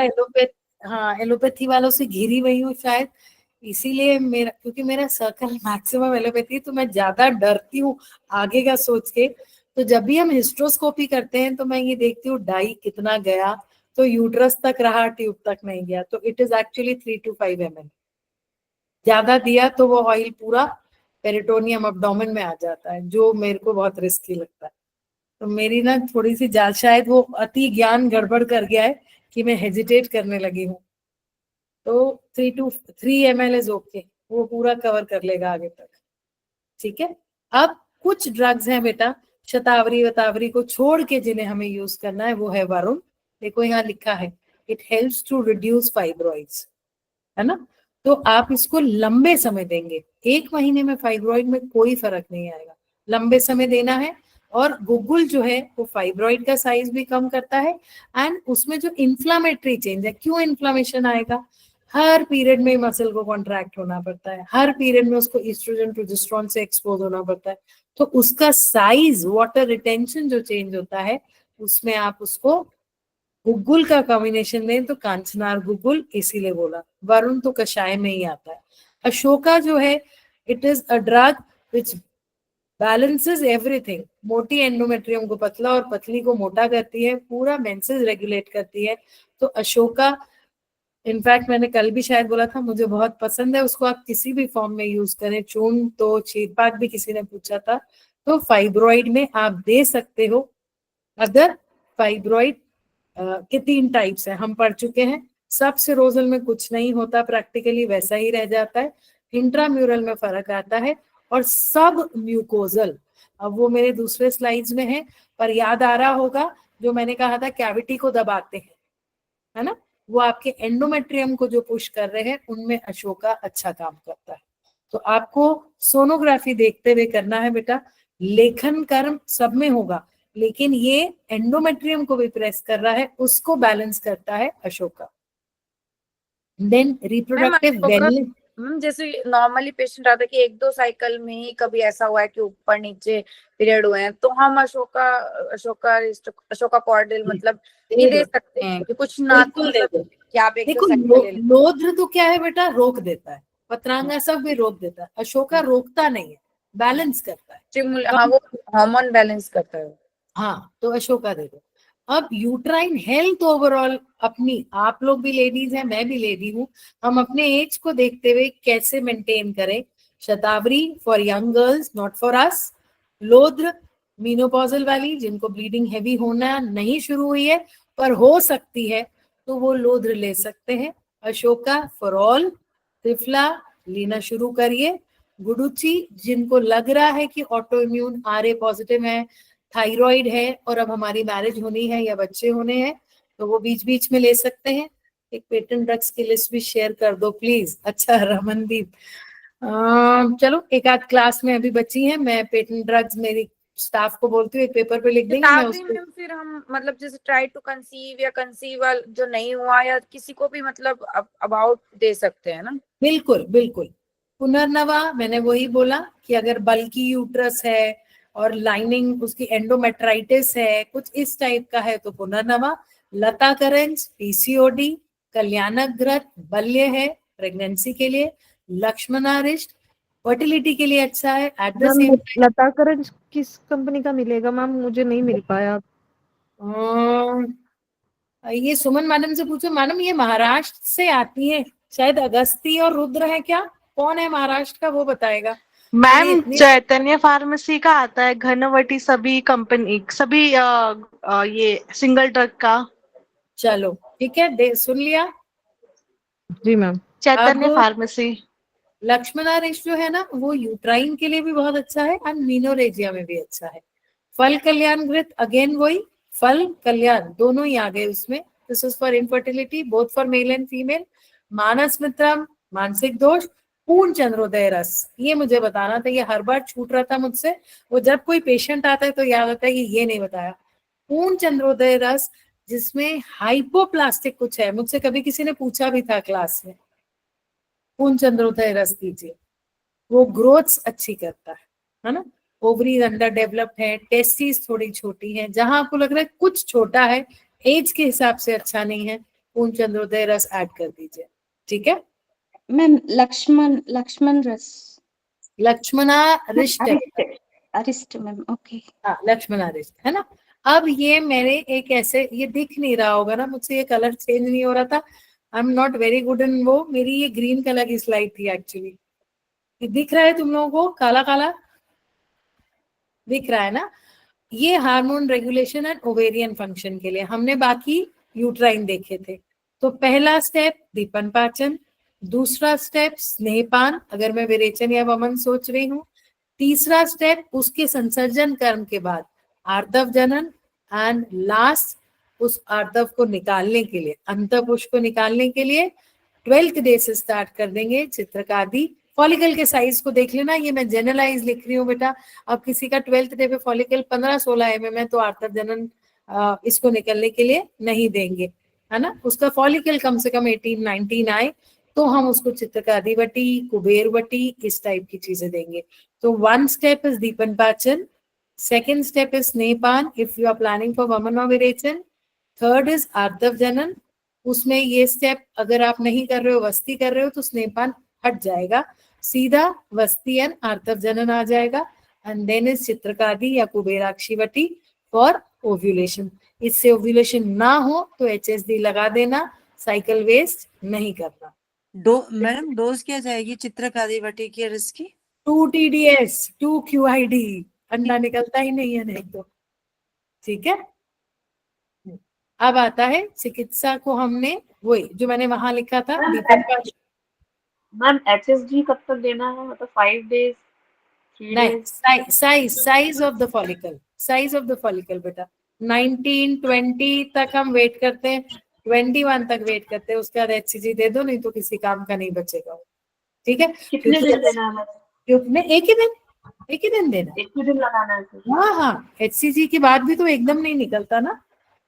हाँ एलोपैथी वालों से घिरी हुई हूँ शायद, इसीलिए मेरा, क्योंकि मेरा सर्कल मैक्सिमम एलोपैथी, तो मैं ज्यादा डरती हूँ आगे का सोच के। तो जब भी हम हिस्ट्रोस्कोपी करते हैं तो मैं ये देखती हूँ डाई कितना गया, तो यूट्रस तक रहा, ट्यूब तक नहीं गया, तो it is actually 3 to 5 ml। ज्यादा दिया तो वो ऑयल पूरा पेरिटोनियम अब्डोमेन में आ जाता है, जो मेरे को बहुत रिस्की लगता है। तो मेरी ना थोड़ी सी शायद वो अति ज्ञान गड़बड़ कर गया है कि मैं हेजिटेट करने लगी हूँ। तो 3 ml इज ओके, वो पूरा कवर कर लेगा आगे तक। ठीक है, अब कुछ ड्रग्स हैं बेटा शतावरी वतावरी को छोड़ के जिन्हें हमें यूज करना है, वो है वरुण। देखो यहाँ लिखा है it helps to reduce fibroids, है ना। तो आप इसको लंबे समय देंगे, 1 महीने में फाइब्रॉइड में कोई फर्क नहीं आएगा, लंबे समय देना है। और गुगुल जो है वो फाइब्रॉइड का साइज भी कम करता है, एंड उसमें जो इन्फ्लामेटरी चेंज है, क्यों इन्फ्लामेशन आएगा, हर पीरियड में मसल को कॉन्ट्रैक्ट होना पड़ता है, हर पीरियड में उसको ईस्ट्रोजन प्रोजेस्टेरोन से एक्सपोज होना पड़ता है, तो उसका साइज, वाटर रिटेंशन जो चेंज होता है, उसमें आप उसको गुगुल का कॉम्बिनेशन दें तो कांचनार गुगुल, इसीलिए बोला। वरुण तो कषाय में ही आता है। अशोका जो है it is a drug which balances everything, मोटी एंडोमेट्रियम को पतला और पतली को मोटा करती है, पूरा मेंसेस रेगुलेट करती है। तो अशोका इनफैक्ट मैंने कल भी शायद बोला था, मुझे बहुत पसंद है, उसको आप किसी भी फॉर्म में यूज करें, चूर्ण तो चीरपाक भी किसी ने पूछा था, तो फाइब्रॉइड में आप दे सकते हो। अगर फाइब्रॉइड के 3 टाइप्स हैं, हम पढ़ चुके हैं, सब सिरोजल में कुछ नहीं होता, प्रैक्टिकली वैसा ही रह जाता है, इंट्राम्यूरल में फर्क आता है, और सब म्यूकोजल, अब वो मेरे दूसरे स्लाइड्स में है, पर याद आ रहा होगा जो मैंने कहा था कैविटी को दबाते हैं, है ना, वो आपके एंडोमेट्रियम को जो पुश कर रहे हैं, उनमें अशोका अच्छा काम करता है। तो आपको सोनोग्राफी देखते हुए करना है बेटा, लेखन कर्म सब में होगा, लेकिन ये एंडोमेट्रियम को भी प्रेस कर रहा है, उसको बैलेंस करता है अशोका। देन रिप्रोडक्टिव वेलनेस, जैसे नॉर्मली पेशेंट आता है कि 1-2 साइकिल में ही कभी ऐसा हुआ है कि ऊपर नीचे पीरियड हुए हैं, तो हम अशोका कॉर्डिल मतलब ये दे सकते हैं कि कुछ ना, तो मतलब कि आप 1-2 देखो साइकिल ले लें। लोध्र तो क्या है बेटा, रोक देता है, पत्रांगा सब भी रोक देता है, अशोका रोकता नहीं है, बैलेंस करता है। हाँ, वो हार्मोन बैलेंस करता है। हाँ, तो अशोका दे दो। अब यूट्राइन हेल्थ ओवरऑल अपनी, आप लोग भी लेडीज हैं, मैं भी लेडी हूँ, हम अपने एज को देखते हुए कैसे मेंटेन करें। Shatavari for young girls, not for us. Lodhra menopausal वाली, जिनको ब्लीडिंग हैवी होना नहीं शुरू हुई है पर हो सकती है, तो वो लोध्र ले सकते हैं। Ashoka for all. त्रिफला लेना शुरू करिए। गुडुची, जिनको लग रहा है कि ऑटो इम्यून RA पॉजिटिव है, थायराइड है, और अब हमारी मैरिज होनी है या बच्चे होने हैं, तो वो बीच बीच में ले सकते हैं। एक पेटेंट ड्रग्स की लिस्ट भी शेयर कर दो प्लीज। अच्छा रमनदीप, चलो एक आध क्लास में अभी बची है, मैं पेटेंट ड्रग्स मेरी स्टाफ को बोलती हूँ एक पेपर पे लिख देंगे, मैं उसको फिर हम मतलब जैसे ट्राई टू कंसीव या कंसीव जो नहीं हुआ या किसी को भी मतलब अबाउट दे सकते हैं ना। बिल्कुल बिल्कुल। पुनर्नवा, मैंने वही बोला कि अगर बल्कि यूट्रस है और लाइनिंग उसकी एंडोमेट्राइटिस है, कुछ इस टाइप का है, तो पुनर्नवा। लता करंज PCOD, कल्याणग्रत बल्य है प्रेगनेंसी के लिए, लक्ष्मणारिष्ट फर्टिलिटी के लिए अच्छा है। एट द सेम लता करंज किस कंपनी का मिलेगा मैम, मुझे नहीं मिल पाया। ये सुमन मैडम से पूछो, मैडम ये महाराष्ट्र से आती है, शायद अगस्ती और रुद्र है क्या, कौन है महाराष्ट्र का वो बताएगा। मैम चैतन्य फार्मेसी का आता है, घनवटी, सभी कंपनी, सभी ये सिंगल ड्रग का। चलो ठीक है, सुन लिया जी मैम। चैतन्य फार्मेसी। लक्ष्मणारेश जो है ना, वो यूट्राइन के लिए भी बहुत अच्छा है, एंड मीनोरेजिया में भी अच्छा है। फल कल्याण घृत, अगेन वही, फल कल्याण दोनों ही आ गए उसमें। This is for infertility both for male and female. मानस मित्रम, मानसिक दोष। पूर्ण चंद्रोदय रस, ये मुझे बताना था, ये हर बार छूट रहा था मुझसे, वो जब कोई पेशेंट आता है तो याद आता है कि ये नहीं बताया। पूर्ण चंद्रोदय रस जिसमें हाइपोप्लास्टिक कुछ है, मुझसे कभी किसी ने पूछा भी था क्लास में, पूर्ण चंद्रोदय रस दीजिए, वो ग्रोथ अच्छी करता है ना। ओवरीज अंडर डेवलप्ड है, टेस्टिस थोड़ी छोटी है, जहां आपको लग रहा है कुछ छोटा है, एज के हिसाब से अच्छा नहीं है, पूर्ण चंद्रोदय रस ऐड कर दीजिए, ठीक है मैम। लक्ष्मण रस, लक्ष्मणारिष्ट, अरिष्ट मैम, ओके। हाँ लक्ष्मणारिष्ट है ना। अब ये मेरे एक ऐसे, ये दिख नहीं रहा होगा ना मुझसे, ये कलर चेंज नहीं हो रहा था, I am not very good in वो, मेरी ये ग्रीन कलर की स्लाइड थी एक्चुअली, ये दिख रहा है तुम लोगों को, काला काला दिख रहा है ना? ये hormone regulation and ovarian function के लिए। हमने बाकी यूट्राइन देखे थे। तो पहला स्टेप दीपन पाचन, दूसरा स्टेप स्नेहपान अगर मैं विरेचन या वमन सोच रही हूँ, तीसरा स्टेप उसके संसर्जन कर्म के बाद आर्दव जनन, एंड लास्ट उस आर्दव को निकालने के लिए, अंतःपुष्प को निकालने के लिए 12th डे से स्टार्ट कर देंगे चित्रकादि। फॉलिकल के साइज को देख लेना, ये मैं जनरलाइज लिख रही हूँ बेटा। अब किसी का 12th डे पे फॉलिकल 15-16 mm है तो आर्तव जनन इसको निकलने के लिए नहीं देंगे, है ना? उसका फॉलिकल कम से कम 18-19 आए तो हम उसको चित्रकादि वटी, कुबेर वटी, इस टाइप की चीजें देंगे। तो 1 स्टेप इज दीपन पाचन, 2nd स्टेप इज स्नेहपान if you are planning for वमन और विरेचन, 3rd इज आर्तव जनन। उसमें ये स्टेप अगर आप नहीं कर रहे हो, वस्ती कर रहे हो, तो स्नेहपान हट जाएगा, सीधा वस्ती एंड आर्तव जनन आ जाएगा। एंड देन इज चित्रकादि या कुबेराक्षी वटी फॉर ओव्यूलेशन। इससे ओव्यूलेशन ना हो तो HSD लगा देना, साइकिल वेस्ट नहीं करना। मैडम डोज क्या जाएगी चित्रकारी वटी की और इसकी? 2 TDS 2 QID, अंडा निकलता ही नहीं है नहीं तो, ठीक है। अब आता है चिकित्सा को, हमने वही जो मैंने वहां लिखा था दीपन पाचन। मैम HSG कब तक देना है, मतलब 5 days 3 नहीं, days? Size of the follicle, size of the follicle बेटा 19-20 तक हम वेट करते हैं, 21 तक वेट करते हैं, उसके बाद HCG दे दो, नहीं तो किसी काम का नहीं बचेगा वो, ठीक है। कितने दिन देना है मैम? क्योंकि एक ही दिन देना, एक ही दिन लगाना है सिर्फ? हाँ हाँ, HCG के बाद भी तो एकदम नहीं निकलता ना,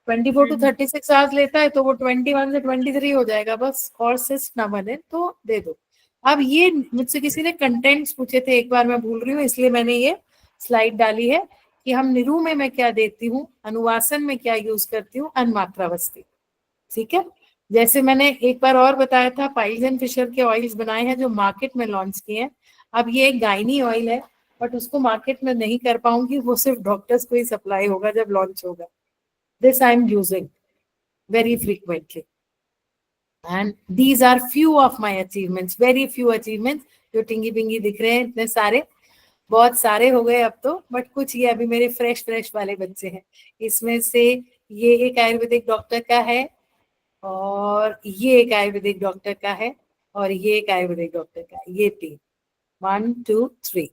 24 to 36 आवर्स लेता है, तो वो 21 से 23 हो जाएगा बस, और सिस्ट ना बने तो दे दो। अब ये मुझसे किसी ने कंटेंट्स पूछे थे एक बार, मैं भूल रही हूँ इसलिए मैंने ये स्लाइड डाली है कि हम निरू में मैं क्या देती हूँ, अनुवासन में क्या यूज करती हूँ, अनमात्रावस्थी, ठीक है। जैसे मैंने एक बार और बताया था, पाइल्स एंड फिशर के ऑयल्स बनाए हैं जो मार्केट में लॉन्च किए हैं। अब ये एक गायनी ऑयल है, बट उसको मार्केट में नहीं कर पाऊंगी, वो सिर्फ डॉक्टर्स को ही सप्लाई होगा जब लॉन्च होगा। This I am using very frequently, and these are few of my achievements, very few achievements। जो टिंगी पिंगी दिख रहे हैं इतने सारे, बहुत सारे हो गए अब तो, बट कुछ ये अभी मेरे फ्रेश वाले बच्चे हैं। इसमें से ये एक आयुर्वेदिक डॉक्टर का है, और ये एक आयुर्वेदिक डॉक्टर का है, और ये एक आयुर्वेदिक डॉक्टर का है, ये 3, 1 2 3,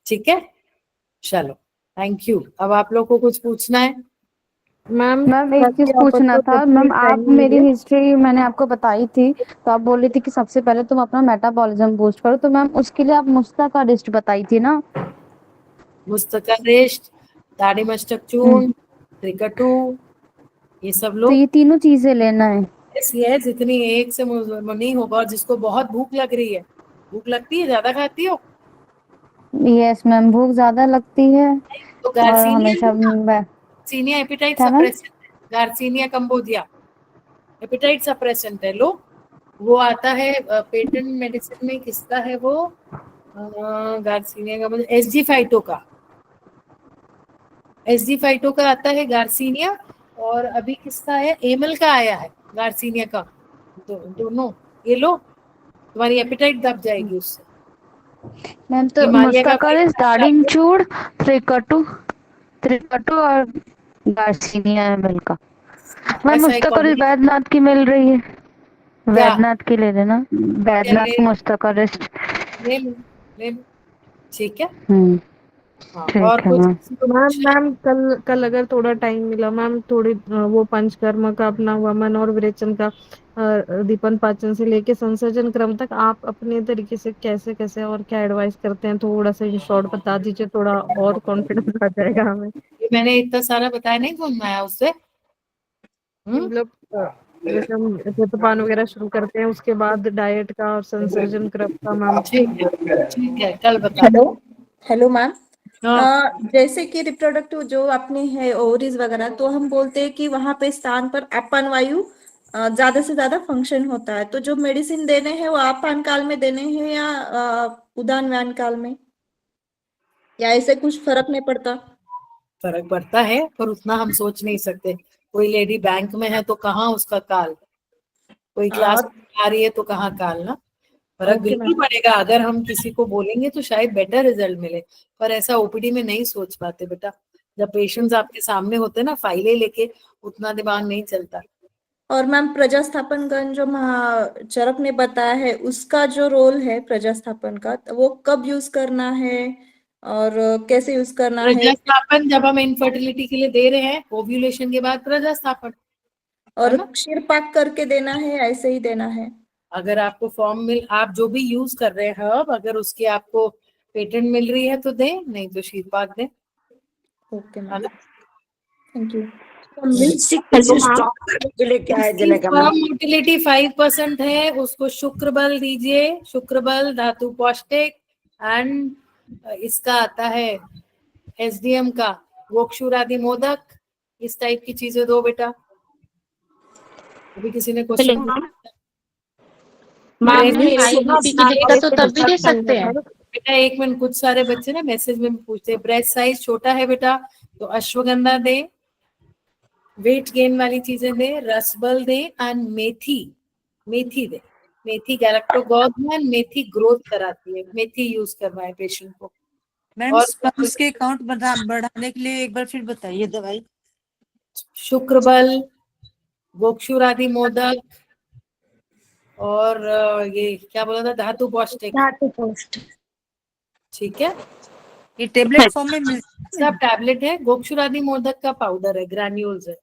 ठीक है। चलो, थैंक यू। अब आप लोग को कुछ पूछना है? मैम एक चीज पूछना था मैम, आप मेरी हिस्ट्री मैंने आपको बताई थी, तो आप बोल रही थी कि सबसे पहले तुम अपना मेटाबॉलिज्म बूस्ट करो, तो मैम उसके लिए आप मुस्तका रिस्ट बताई थी ना? मुस्तका रिस्ट, दाढ़ी मस्तक चूर्ण, त्रिकटु, ये सब तो लोग ये तीनों चीजें लेना है? ऐसी है जितनी एक से नहीं होगा। और जिसको बहुत भूख लग रही है, भूख लगती है, ज्यादा खाती हो? यस मैम, भूख ज्यादा लगती है तो और हमेशा garcinia appetite suppressant, garcinia Cambodia appetite suppressant है, लो वो आता है पेटेंट मेडिसिन में, किसका है वो? गार्सिनिया का, एसजी फाइटो का आता है गार्सिनिया, और अभी किसका है? एमल का आया है गार्सिनिया का, दोनों ये लो, तुम्हारी एपिटाइट दब जाएगी उससे। मैम तो मुस्तका रिस्ट, दाढ़ी चूर्ण, त्रिकटु और गार्सिनिया एमएल का। मैम मुस्तका रिस्ट वैद्यनाथ की मिल रही है, वैद्यनाथ की ले लेना, वैद्यनाथ की मुस्तका रिस्ट ले लो, ठीक है। और तो मैम कल अगर थोड़ा टाइम मिला मैम, थोड़ी वो पंचकर्म का अपना वमन और विरेचन का दीपन पाचन से लेके संसर्जन क्रम तक आप अपने तरीके से कैसे कैसे और क्या एडवाइस करते हैं, थोड़ा सा इन शॉर्ट बता दीजिए, थोड़ा और कॉन्फिडेंस आ जाएगा हमें। मैंने इतना सारा बताया नहीं, कौन आया उससे? मतलब जैसे हम जलपान वगैरह शुरू करते हैं, उसके बाद डाइट का और संसर्जन क्रम का मैम। ठीक है, कल बता। हेलो मैम, जैसे कि रिप्रोडक्टिव जो अपने है ओवरीज वगैरह, तो हम बोलते हैं कि वहां पे स्थान पर अपान वायु ज्यादा से ज्यादा फंक्शन होता है, तो जो मेडिसिन देने हैं वो आपान काल में देने हैं या उदान व्यान काल में, या ऐसे कुछ फर्क नहीं पड़ता? फर्क पड़ता है, पर उतना हम सोच नहीं सकते। कोई लेडी बैंक में है तो कहाँ उसका काल, कोई क्लास आ रही है तो कहाँ काल ना। फर्क Okay, बिल्कुल ma'am. पड़ेगा अगर हम किसी को बोलेंगे तो शायद बेटर रिजल्ट मिले, पर ऐसा ओपीडी में नहीं सोच पाते बेटा। जब पेशेंट्स आपके सामने होते हैं ना, फाइलें लेके, उतना दिमाग नहीं चलता। और मैम प्रजास्थापन जो महाचरक ने बताया है उसका जो रोल है प्रजास्थापन का, तो वो कब यूज करना है और कैसे यूज करना है, प्रजास्थापन जब हम इनफर्टिलिटी के लिए दे रहे हैं, ओव्यूलेशन के बाद प्रजास्थापन, है और ना? क्षीरपाक करके देना है, ऐसे ही देना है? अगर आपको फॉर्म मिल, आप जो भी यूज कर रहे हैं हर्ब, अगर उसकी आपको पेटेंट मिल रही है तो दें, नहीं तो शीरपाक दें। ओके है मैम, ना? Thank you. Milk sickness stop करने के लिए क्या है देने का मैम? मोटिलिटी 5% है, उसको शुक्र बल दीजिए, शुक्र बल, धातु पौष्टिक, एंड इसका आता है एसडीएम का गोक्षुरादि मोदक, इस टाइप की चीजें दो बेटा। अभी किसी ने क्वेश्चन तो तब भी दे सकते हैं। बेटा एक मिनट, कुछ सारे बच्चे ना मैसेज में पूछते हैं, ब्रेस्ट साइज छोटा है बेटा तो अश्वगंधा दे, वेट गेन वाली चीजें दे, रसबल दे, and methi, methi they. Methi गैलेक्टोगोनान, methi growth कराती है, मेथी यूज करवाए पेशेंट को। मैम और स्पर्म्स के काउंट बढ़ाने के लिए एक बार फिर बताइए दवाई। शुक्र बल, गोक्षुरादि मोदक, और ये क्या बोला था, धातु पौष्टिक। ठीक है, ये टेबलेट फॉर्म में मिल सब टैबलेट है, गोक्षुरादि मोदक का पाउडर है, ग्रैन्यूल्स है।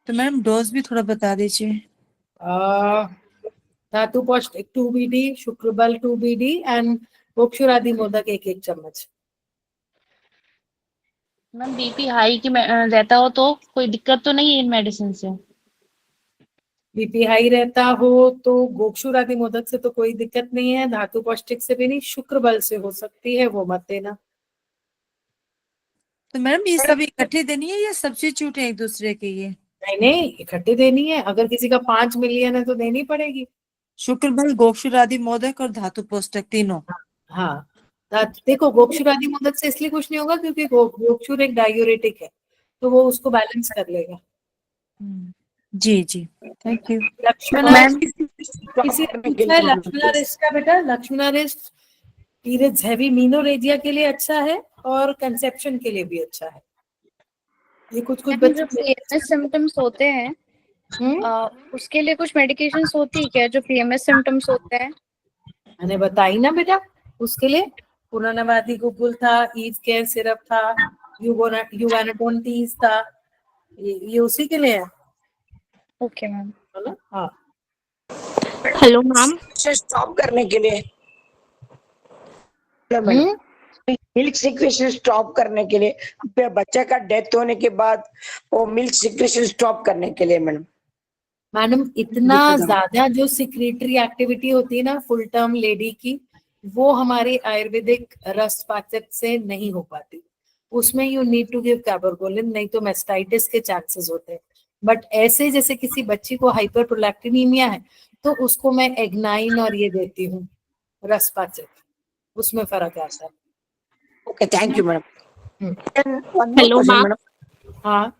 तो मैम डोज भी थोड़ा बता दीजिए। धातु पौष्टिक 2 BD, शुक्र बल 2 BD, एंड गोक्षुरादि मोदक 1 चम्मच। मैम बीपी हाई की रहता हो तो कोई दिक्कत तो नहीं है इन मेडिसिन से? बीपी हाई रहता हो तो गोक्षुरादि मोदक से तो कोई दिक्कत नहीं है, धातु पौष्टिक से भी नहीं, शुक्र बल से हो सकती है, वो मत देना। तो मैडम ये सब इकट्ठे देनी है या सब्स्टिट्यूट है एक दूसरे के? ये नहीं नहीं, इकट्ठे देनी है, अगर किसी का 5 मिलियन है तो देनी पड़ेगी। शुक्र बल, गोक्षुरादि मोदक और धातु पौष्टिक तीनों। हाँ, देखो गोक्षुरादि मोदक से इसलिए कुछ नहीं होगा क्योंकि गोक्षुर एक डायूरेटिक है, तो वो उसको बैलेंस कर लेगा। जी जी, थैंक यू। लक्ष्मणा, किसी ने पूछा है लक्ष्मणा रिस्ट का बेटा, Lakshmana wrist periods heavy menorrhagia के लिए अच्छा है और कंसेप्शन के लिए भी अच्छा है। ये कुछ जो बच्चे पीएमएस सिम्टम्स होते हैं उसके लिए कुछ मेडिकेशंस होती है क्या, जो पीएमएस सिम्टम्स होते हैं? मैंने बताई ना बेटा, उसके लिए पुनर्नवादी गुगुल था, ईव केयर सिरप था, यूवानाटोन टीज था, ये उसी के लिए है। Okay ma'am. हाँ, हेलो मैम, स्टॉप करने के लिए मिल्क सिक्रेशन स्टॉप करने के लिए, बच्चे का डेथ होने के बाद वो मिल्क सिक्रेशन स्टॉप करने के लिए मैडम इतना ज्यादा जो सिक्रेटरी एक्टिविटी होती है ना फुल टर्म लेडी की, वो हमारे आयुर्वेदिक रस पाचक से नहीं हो पाती। उसमें यू नीड टू गिव कैबरगोलिन, नहीं तो मेस्टाइटिस के चांसेस होते हैं। बट ऐसे जैसे किसी बच्ची को हाइपरप्रोलैक्टिनीमिया है तो उसको मैं एग्नाइन और ये देती हूँ रस पाचक, उसमें फर्क आता है। Okay, thank you madam. Hello ma'am. हाँ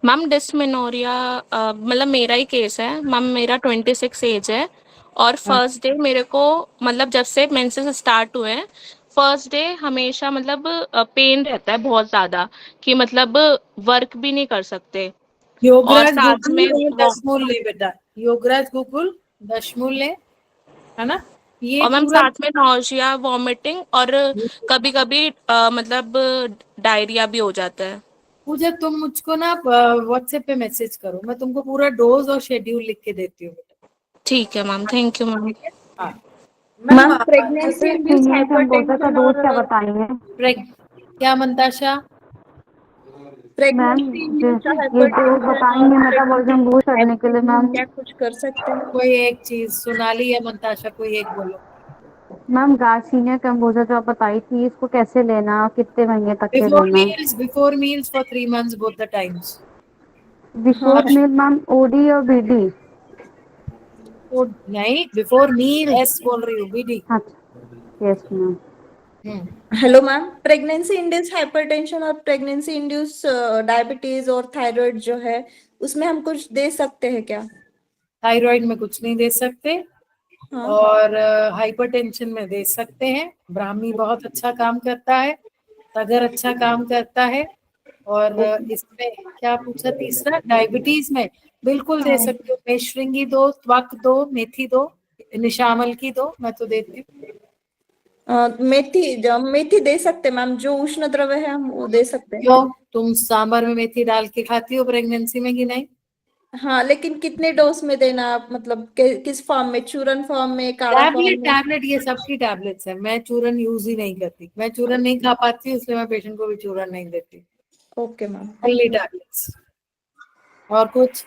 मैम डिस्मेनोरिया मतलब मेरा ही केस है मैम, मेरा 26 एज है और फर्स्ट डे मेरे को मतलब जब से मेंसेस स्टार्ट हुए हैं फर्स्ट डे हमेशा मतलब पेन रहता है बहुत ज्यादा कि मतलब वर्क भी नहीं कर सकते। योगराज साथ गोकुल में 10 मूल ले बेटा, योगराज गोकुल 10 मूल ले, है ना? ये और मैम पूरा साथ में नौजिया, वॉमिटिंग और कभी कभी मतलब डायरिया भी हो जाता है। पूजा तुम मुझको ना व्हाट्सएप पे मैसेज करो, मैं तुमको पूरा डोज और शेड्यूल लिख के देती हूँ। ठीक है मैम, थैंक यू मैम। हाँ ma'am pregnancy induced hypertension dose क्या बताएंगे क्या मंताशा? मैम? ये डोज बताएंगे मेटाबॉलिज्म बूस्ट करने के लिए मैम? क्या कुछ कर सकते हैं? कोई एक चीज सोनाली या मंताशा, कोई एक बोलो। मैम गार्सिनिया कैम्बोजा जो आप बताई थी, इसको कैसे लेना, कितने महीने तक के लेना? Before meals for 3 months both the times. Before meal ma'am OD और बीडी? नहीं, बिफोर मील एस बोल रही हूँ, BD. Yes ma'am. Hello ma'am, pregnancy induced hypertension और प्रेगनेंसी इंड्यूस डायबिटीज और थायराइड जो है उसमें हम कुछ दे सकते हैं क्या? थायराइड में कुछ नहीं दे सकते, हाँ। और हाइपरटेंशन में दे सकते हैं। ब्राह्मी बहुत अच्छा काम करता है, तगर अच्छा काम करता है। और इसमें क्या पूछा तीसरा, डायबिटीज में बिल्कुल दे सकते हो। मेशृंगी दो, त्वक दो, मेथी दो, निशामल की दो, मैं तो देती हूँ। मेथी दे सकते मैम, जो उष्ण द्रव्य है हम वो दे सकते हैं। क्यों, तुम सांबर में मेथी डाल के खाती हो प्रेगनेंसी में कि नहीं? हाँ, लेकिन कितने डोज में देना आप, मतलब किस फॉर्म में, चूरन फॉर्म में, काढ़ा टैबलेट फॉर्म में? टैबलेट ये सबकी टैबलेट्स है। मैं चूरन यूज ही नहीं करती, मैं चूरन नहीं खा पाती, इसलिए मैं पेशेंट को भी चूरन नहीं देती। Okay ma'am. Only tablets. और कुछ?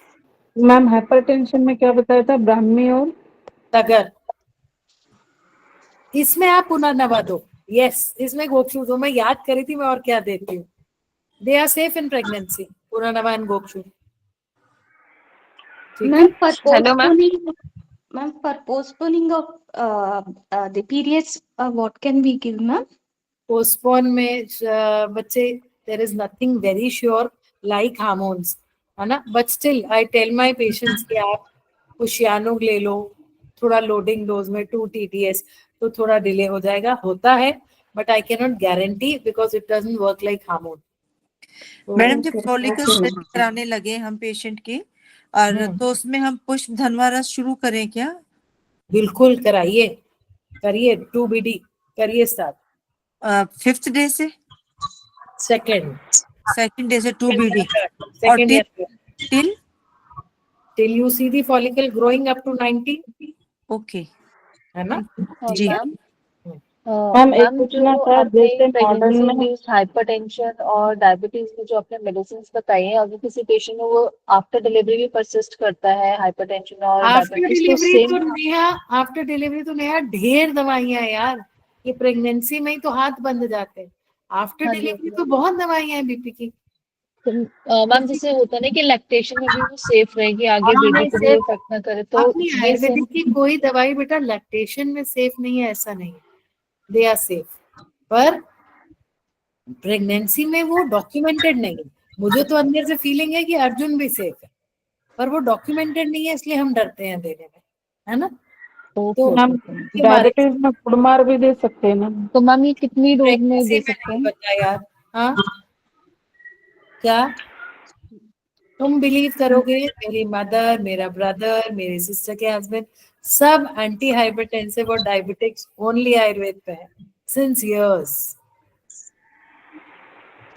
मैम हाइपरटेंशन में क्या बताया था, ब्राह्मी और तगर। इसमें आप पुनर्नवा दो। यस, इसमें गोक्षु दो। मैं याद करी थी मैं और क्या देती हूँ। They are safe in pregnancy, punarnava and गोक्षु। ठीक है। Ma'am for postponing, ma'am, for postponing of the periods, what can we give, ma'am? Postpone में बच्चे, there is nothing very sure like hormones, है ना, but still I tell my patients कि आप कुशियानुग ले लो थोड़ा लोडिंग डोज में 2 TTS, तो थोड़ा डिले हो जाएगा, होता है, but I can not guarantee because it doesn't work like hormone. Madam जब फॉलिकल स्टडी कराने लगे हम पेशेंट के, और तो उसमें हम पुष्प धनवा रस शुरू करें क्या? बिल्कुल कराइए, करिए 2BD करिए स्टार्ट। 5th डे से, सेकंड डे से 2BD, और till you see the follicle growing up to 90। Okay, है ना जी। मैम एक पूछना था, जैसे मॉडर्न में इंड्यूस्ड हाइपरटेंशन और डायबिटीज में जो आपने मेडिसिन बताई हैं, अगर किसी पेशेंट में वो आफ्टर डिलीवरी भी परसिस्ट करता है हाइपरटेंशन और आफ्टर डायबिटीज, तो डिलीवरी सेम तो नेहा, आफ्टर डिलीवरी तो नेहा ढेर दवाइयां हैं यार। ये प्रेगनेंसी में ही तो हाथ बंद जाते हैं, आफ्टर हाँ जी, डिलीवरी तो बहुत दवाइयां हैं बीपी की। मैम जैसे होता है ना कि लैक्टेशन में भी वो सेफ रहेगी, आगे बेबी को भी इफेक्ट ना करे, तो अपनी ये सेम। आयुर्वेदिक की कोई दवाई बेटा लैक्टेशन में सेफ नहीं है, ऐसा नहीं है, दे आर सेफ, पर प्रेगनेंसी में वो डॉक्यूमेंटेड नहीं है। मुझे तो अंदर से फीलिंग है कि अर्जुन भी सेफ है, पर वो डॉक्यूमेंटेड नहीं है, इसलिए हम डरते हैं देने में, है ना। तो मैम डायबिटीज में फुडमार भी दे सकते हैं ना? तो मैम ये कितनी डोज में दे सकते हैं? पता यार, हाँ क्या तुम बिलीव करोगे, मेरी मदर, मेरा ब्रदर, मेरी सिस्टर के हस्बैंड सब एंटी हाइपरटेंसिव और डायबिटिक्स ओनली आयुर्वेद पे है since years,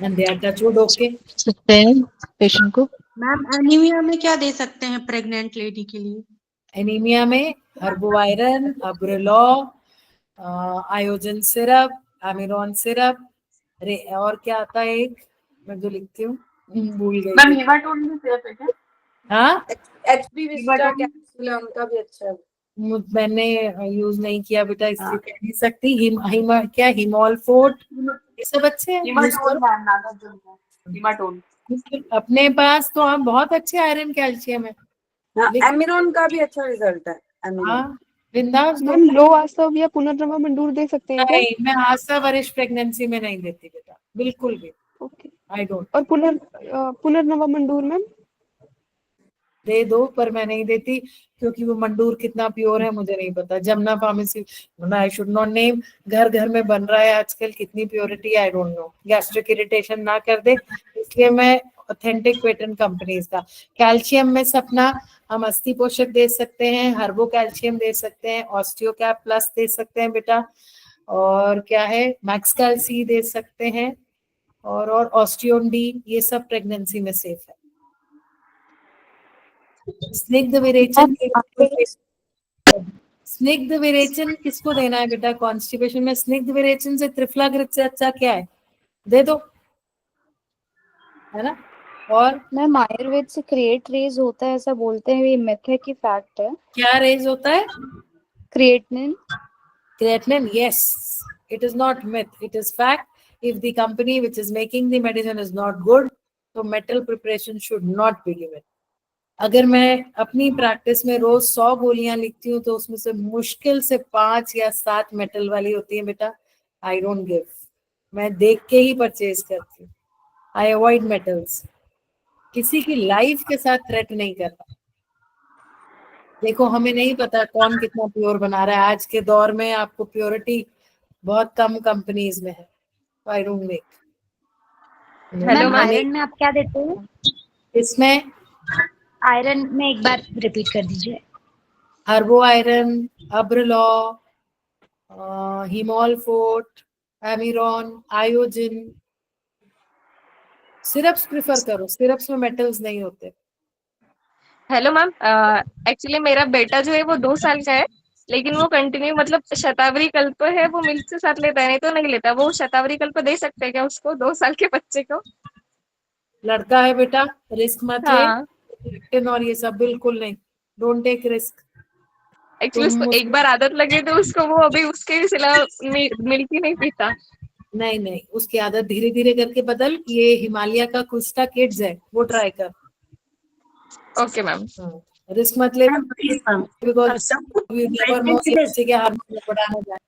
and they are touchwood okay. सकते हैं पेशेंट को। मैम एनीमिया में क्या दे सकते हैं प्रेग्नेंट लेडी के लिए? एनीमिया में हर्बोवायरन, अब्रेलॉ, आयोजन सिरप, एमिरॉन सिरप, और क्या आता है एक, मैं जो लिखती हूँ भूल गई। मैम हिमाटोन भी सेफ है क्या? हाँ, एचबी विस्टा कैप्सूल है उनका भी अच्छा है। मैंने यूज नहीं किया बेटा, इसलिए कह नहीं सकती। क्या हिमोल फोर्ट, ये सब अच्छे हैं, यूज करो। हिमाटोन अपने पास तो हम बहुत अच्छे आयरन कैल्शियम है। एमिरोन का भी अच्छा रिजल्ट है। हाँ, बिंदास दो। मैम लो आसव या पुनर्नवा मंडूर दे सकते हैं क्या? नहीं, मैं आशा वरिष्ठ प्रेगनेंसी में नहीं देती बेटा, बिल्कुल भी। Okay, I don't. और पुनर्नवा मंडूर मैम? दे दो, पर मैं नहीं देती, क्योंकि वो मंडूर कितना प्योर है मुझे नहीं पता। Jamuna pharmacy, I should not name, घर घर में बन रहा है आजकल, कितनी purity I don't know. Gastric irritation ना कर दे, इसलिए मैं ऑथेंटिक पेटेंट कंपनीज का। कैल्शियम में सपना हम अस्थि पोषक दे सकते हैं, हर्बो कैल्शियम दे सकते हैं, ऑस्टियोकैप प्लस दे सकते हैं बेटा, और क्या है, मैक्स कैल सी दे सकते हैं, और ऑस्टियोन डी, ये सब प्रेगनेंसी में सेफ है। स्निग्ध विरेचन, स्निग्ध विरेचन किसको देना है बेटा कॉन्स्टिपेशन में? स्निग्ध विरेचन से त्रिफलाग्रित से अच्छा क्या है, दे दो, है ना। और मैम आयुर्वेद से क्रिएट रेज होता है ऐसा बोलते हैं, ये मिथ है कि फैक्ट है? क्या रेज होता है? Creatinine. Creatinine, yes, it is not myth, it is fact. If the company which is making the medicine is not good, so metal preparation should not be given. अगर मैं अपनी प्रैक्टिस में रोज 100 गोलियां लिखती हूँ, तो उसमें से मुश्किल से 5 या 7 मेटल वाली होती है बेटा। आई डोंट गिव, मैं देख के ही परचेज करती हूँ। आई अवॉइड मेटल्स, किसी की लाइफ के साथ थ्रेट नहीं करता। देखो हमें नहीं पता कौन कितना प्योर बना रहा है, आज के दौर में आपको प्योरिटी बहुत कम कंपनीज में है, I don't make. Ma'am iron में आप क्या देते हो? इसमें आयरन में एक बार रिपीट कर दीजिए। हर्बो आयरन, अब्रलॉ, हिमोल फोर्ट, एमिरॉन, आयोजिन। सिरप्स प्रिफर करो, सिरप्स में मेटल्स नहीं होते। हेलो मैम, एक्चुअली मेरा बेटा जो है वो 2 साल का है, लेकिन वो कंटिन्यू मतलब शतावरी कल्प है वो मिल्क के साथ लेता है, नहीं तो नहीं लेता। वो शतावरी कल्प दे सकते हैं क्या उसको, 2 साल के बच्चे को? लड़का है बेटा, रिस्क मत ले। हाँ लेक्टिन और ये सब बिल्कुल नहीं, डोंट टेक रिस्क। एक्चुअली उसको एक बार आदत लगी तो उसको वो अभी उसके सिला मिल्क ही नहीं पीता। नहीं नहीं, उसकी आदत धीरे धीरे करके बदल। ये हिमालय का कुस्टा किड्स है, वो ट्राई कर। Okay ma'am. रिस्क मत ले, बिकॉज़ यू नेवर नो बच्चे के हार्मोन बढ़ाना जाए।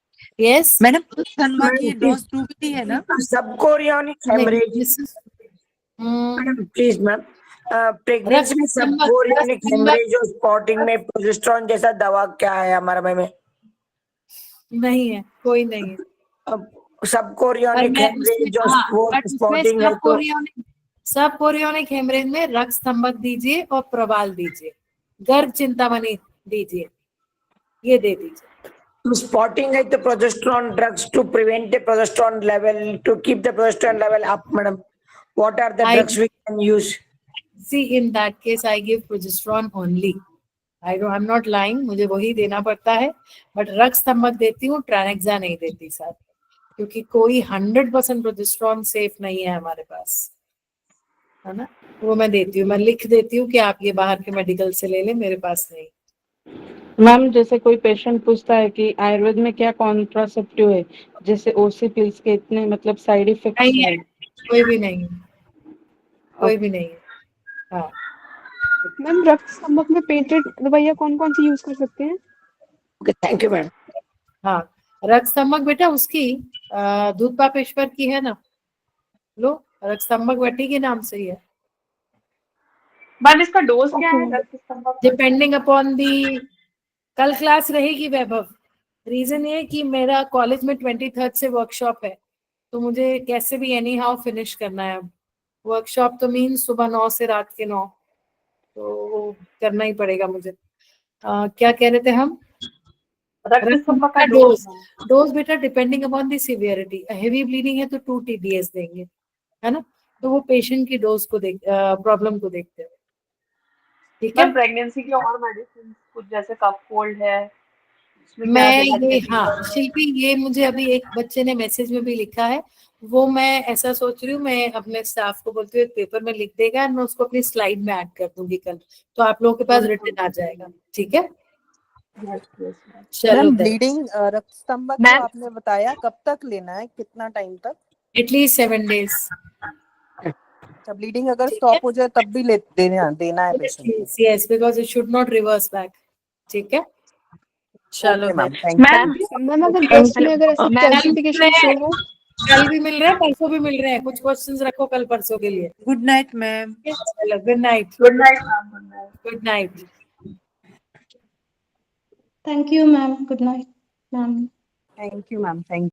यस मैडम धनवा की डोज 2 की है ना? Sub chorionic haemorrhage please ma'am, pregnancy में सब कोरियोनिक हेमरेज और स्पॉटिंग में प्रोजेस्टेरोन जैसा दवा क्या है हमारे में? नहीं है, कोई नहीं है। सब कोरियोनिक हेमरेज और स्पॉटिंग है तो सब कोरियोनिक हेमरेज में रक्त स्तंभक दीजिए और प्रवाल दीजिए, गर्भ चिंतामणि दीजिए, ये दे दीजिए। स्पॉटिंग है तो progesterone drugs to prevent the progesterone level, to keep the progesterone level up madam, what are the drugs we can use? See, in that case I give progesterone only. I'm not lying, मुझे वही देना पड़ता है, बट रक्त स्तंभक देती हूँ, ट्रानेक्सा नहीं देती साथ, क्योंकि कोई 100% प्रोजेस्टेरोन सेफ नहीं है हमारे पास, है ना। वो मैं देती हूँ, मैं लिख देती हूँ कि आप ये बाहर के मेडिकल से ले लें, मेरे पास नहीं। मैम जैसे कोई पेशेंट पूछता है कि आयुर्वेद में क्या कॉन्ट्रासेप्टिव है, जैसे ओसी पिल्स के इतने मतलब साइड इफेक्ट्स नहीं है, कोई भी नहीं है, कोई भी नहीं है। हाँ मैम रक्त स्तंभक में पेटेंट दवाइयाँ कौन कौन सी यूज कर सकते हैं? Okay thank you ma'am. हाँ, रक्त स्तंभक बेटा उसकी दूध पापेश्वर की है ना, लो रक्त स्तंभक बेटी के नाम से ही है। मैम इसका डोज क्या है रक्त स्तंभक? डिपेंडिंग अपॉन दी, कल क्लास रहेगी वैभव। रीजन ये कि मेरा कॉलेज में 23rd से वर्कशॉप है, तो मुझे कैसे भी एनी हाउ फिनिश करना है। वर्कशॉप तो मीन सुबह 9 से रात के 9, तो करना ही पड़ेगा मुझे। क्या कह रहे थे हम? रक्त स्तंभक का डोज बेटा depending upon the severity. Heavy bleeding है तो 2 TDS देंगे, है ना, तो वो पेशेंट की डोज को देख, प्रॉब्लम को देखते हैं। ठीक है, प्रेगनेंसी के और मेडिसिन कुछ जैसे कफ कोल्ड है, मैं ये, हाँ शिल्पी, ये मुझे अभी एक बच्चे ने मैसेज में भी लिखा है, वो मैं ऐसा सोच रही हूँ, मैं अपने स्टाफ को बोलती हूँ एक पेपर में लिख देगा और मैं उसको अपनी स्लाइड में ऐड कर दूंगी कल, तो आप लोगों के पास रिटन आ जाएगा। ठीक है, चलो। ब्लीडिंग रक्त स्तंभक जो आपने बताया कब तक लेना है, कितना टाइम तक? At least 7 days। जब ब्लीडिंग अगर स्टॉप हो जाए तब भी देना है patient? Yes, because it should not reverse back. ठीक है, चलो मैम अगर ब्रेस्ट में अगर ऐसे कैल्सिफिकेशन शो हो, कल भी मिल रहे हैं, परसों भी मिल रहे हैं, कुछ क्वेश्चंस रखो कल परसों के लिए। Good night ma'am. चलो good night. Good night ma'am. Good night. Thank you ma'am, good night ma'am. Thank you ma'am, thank you.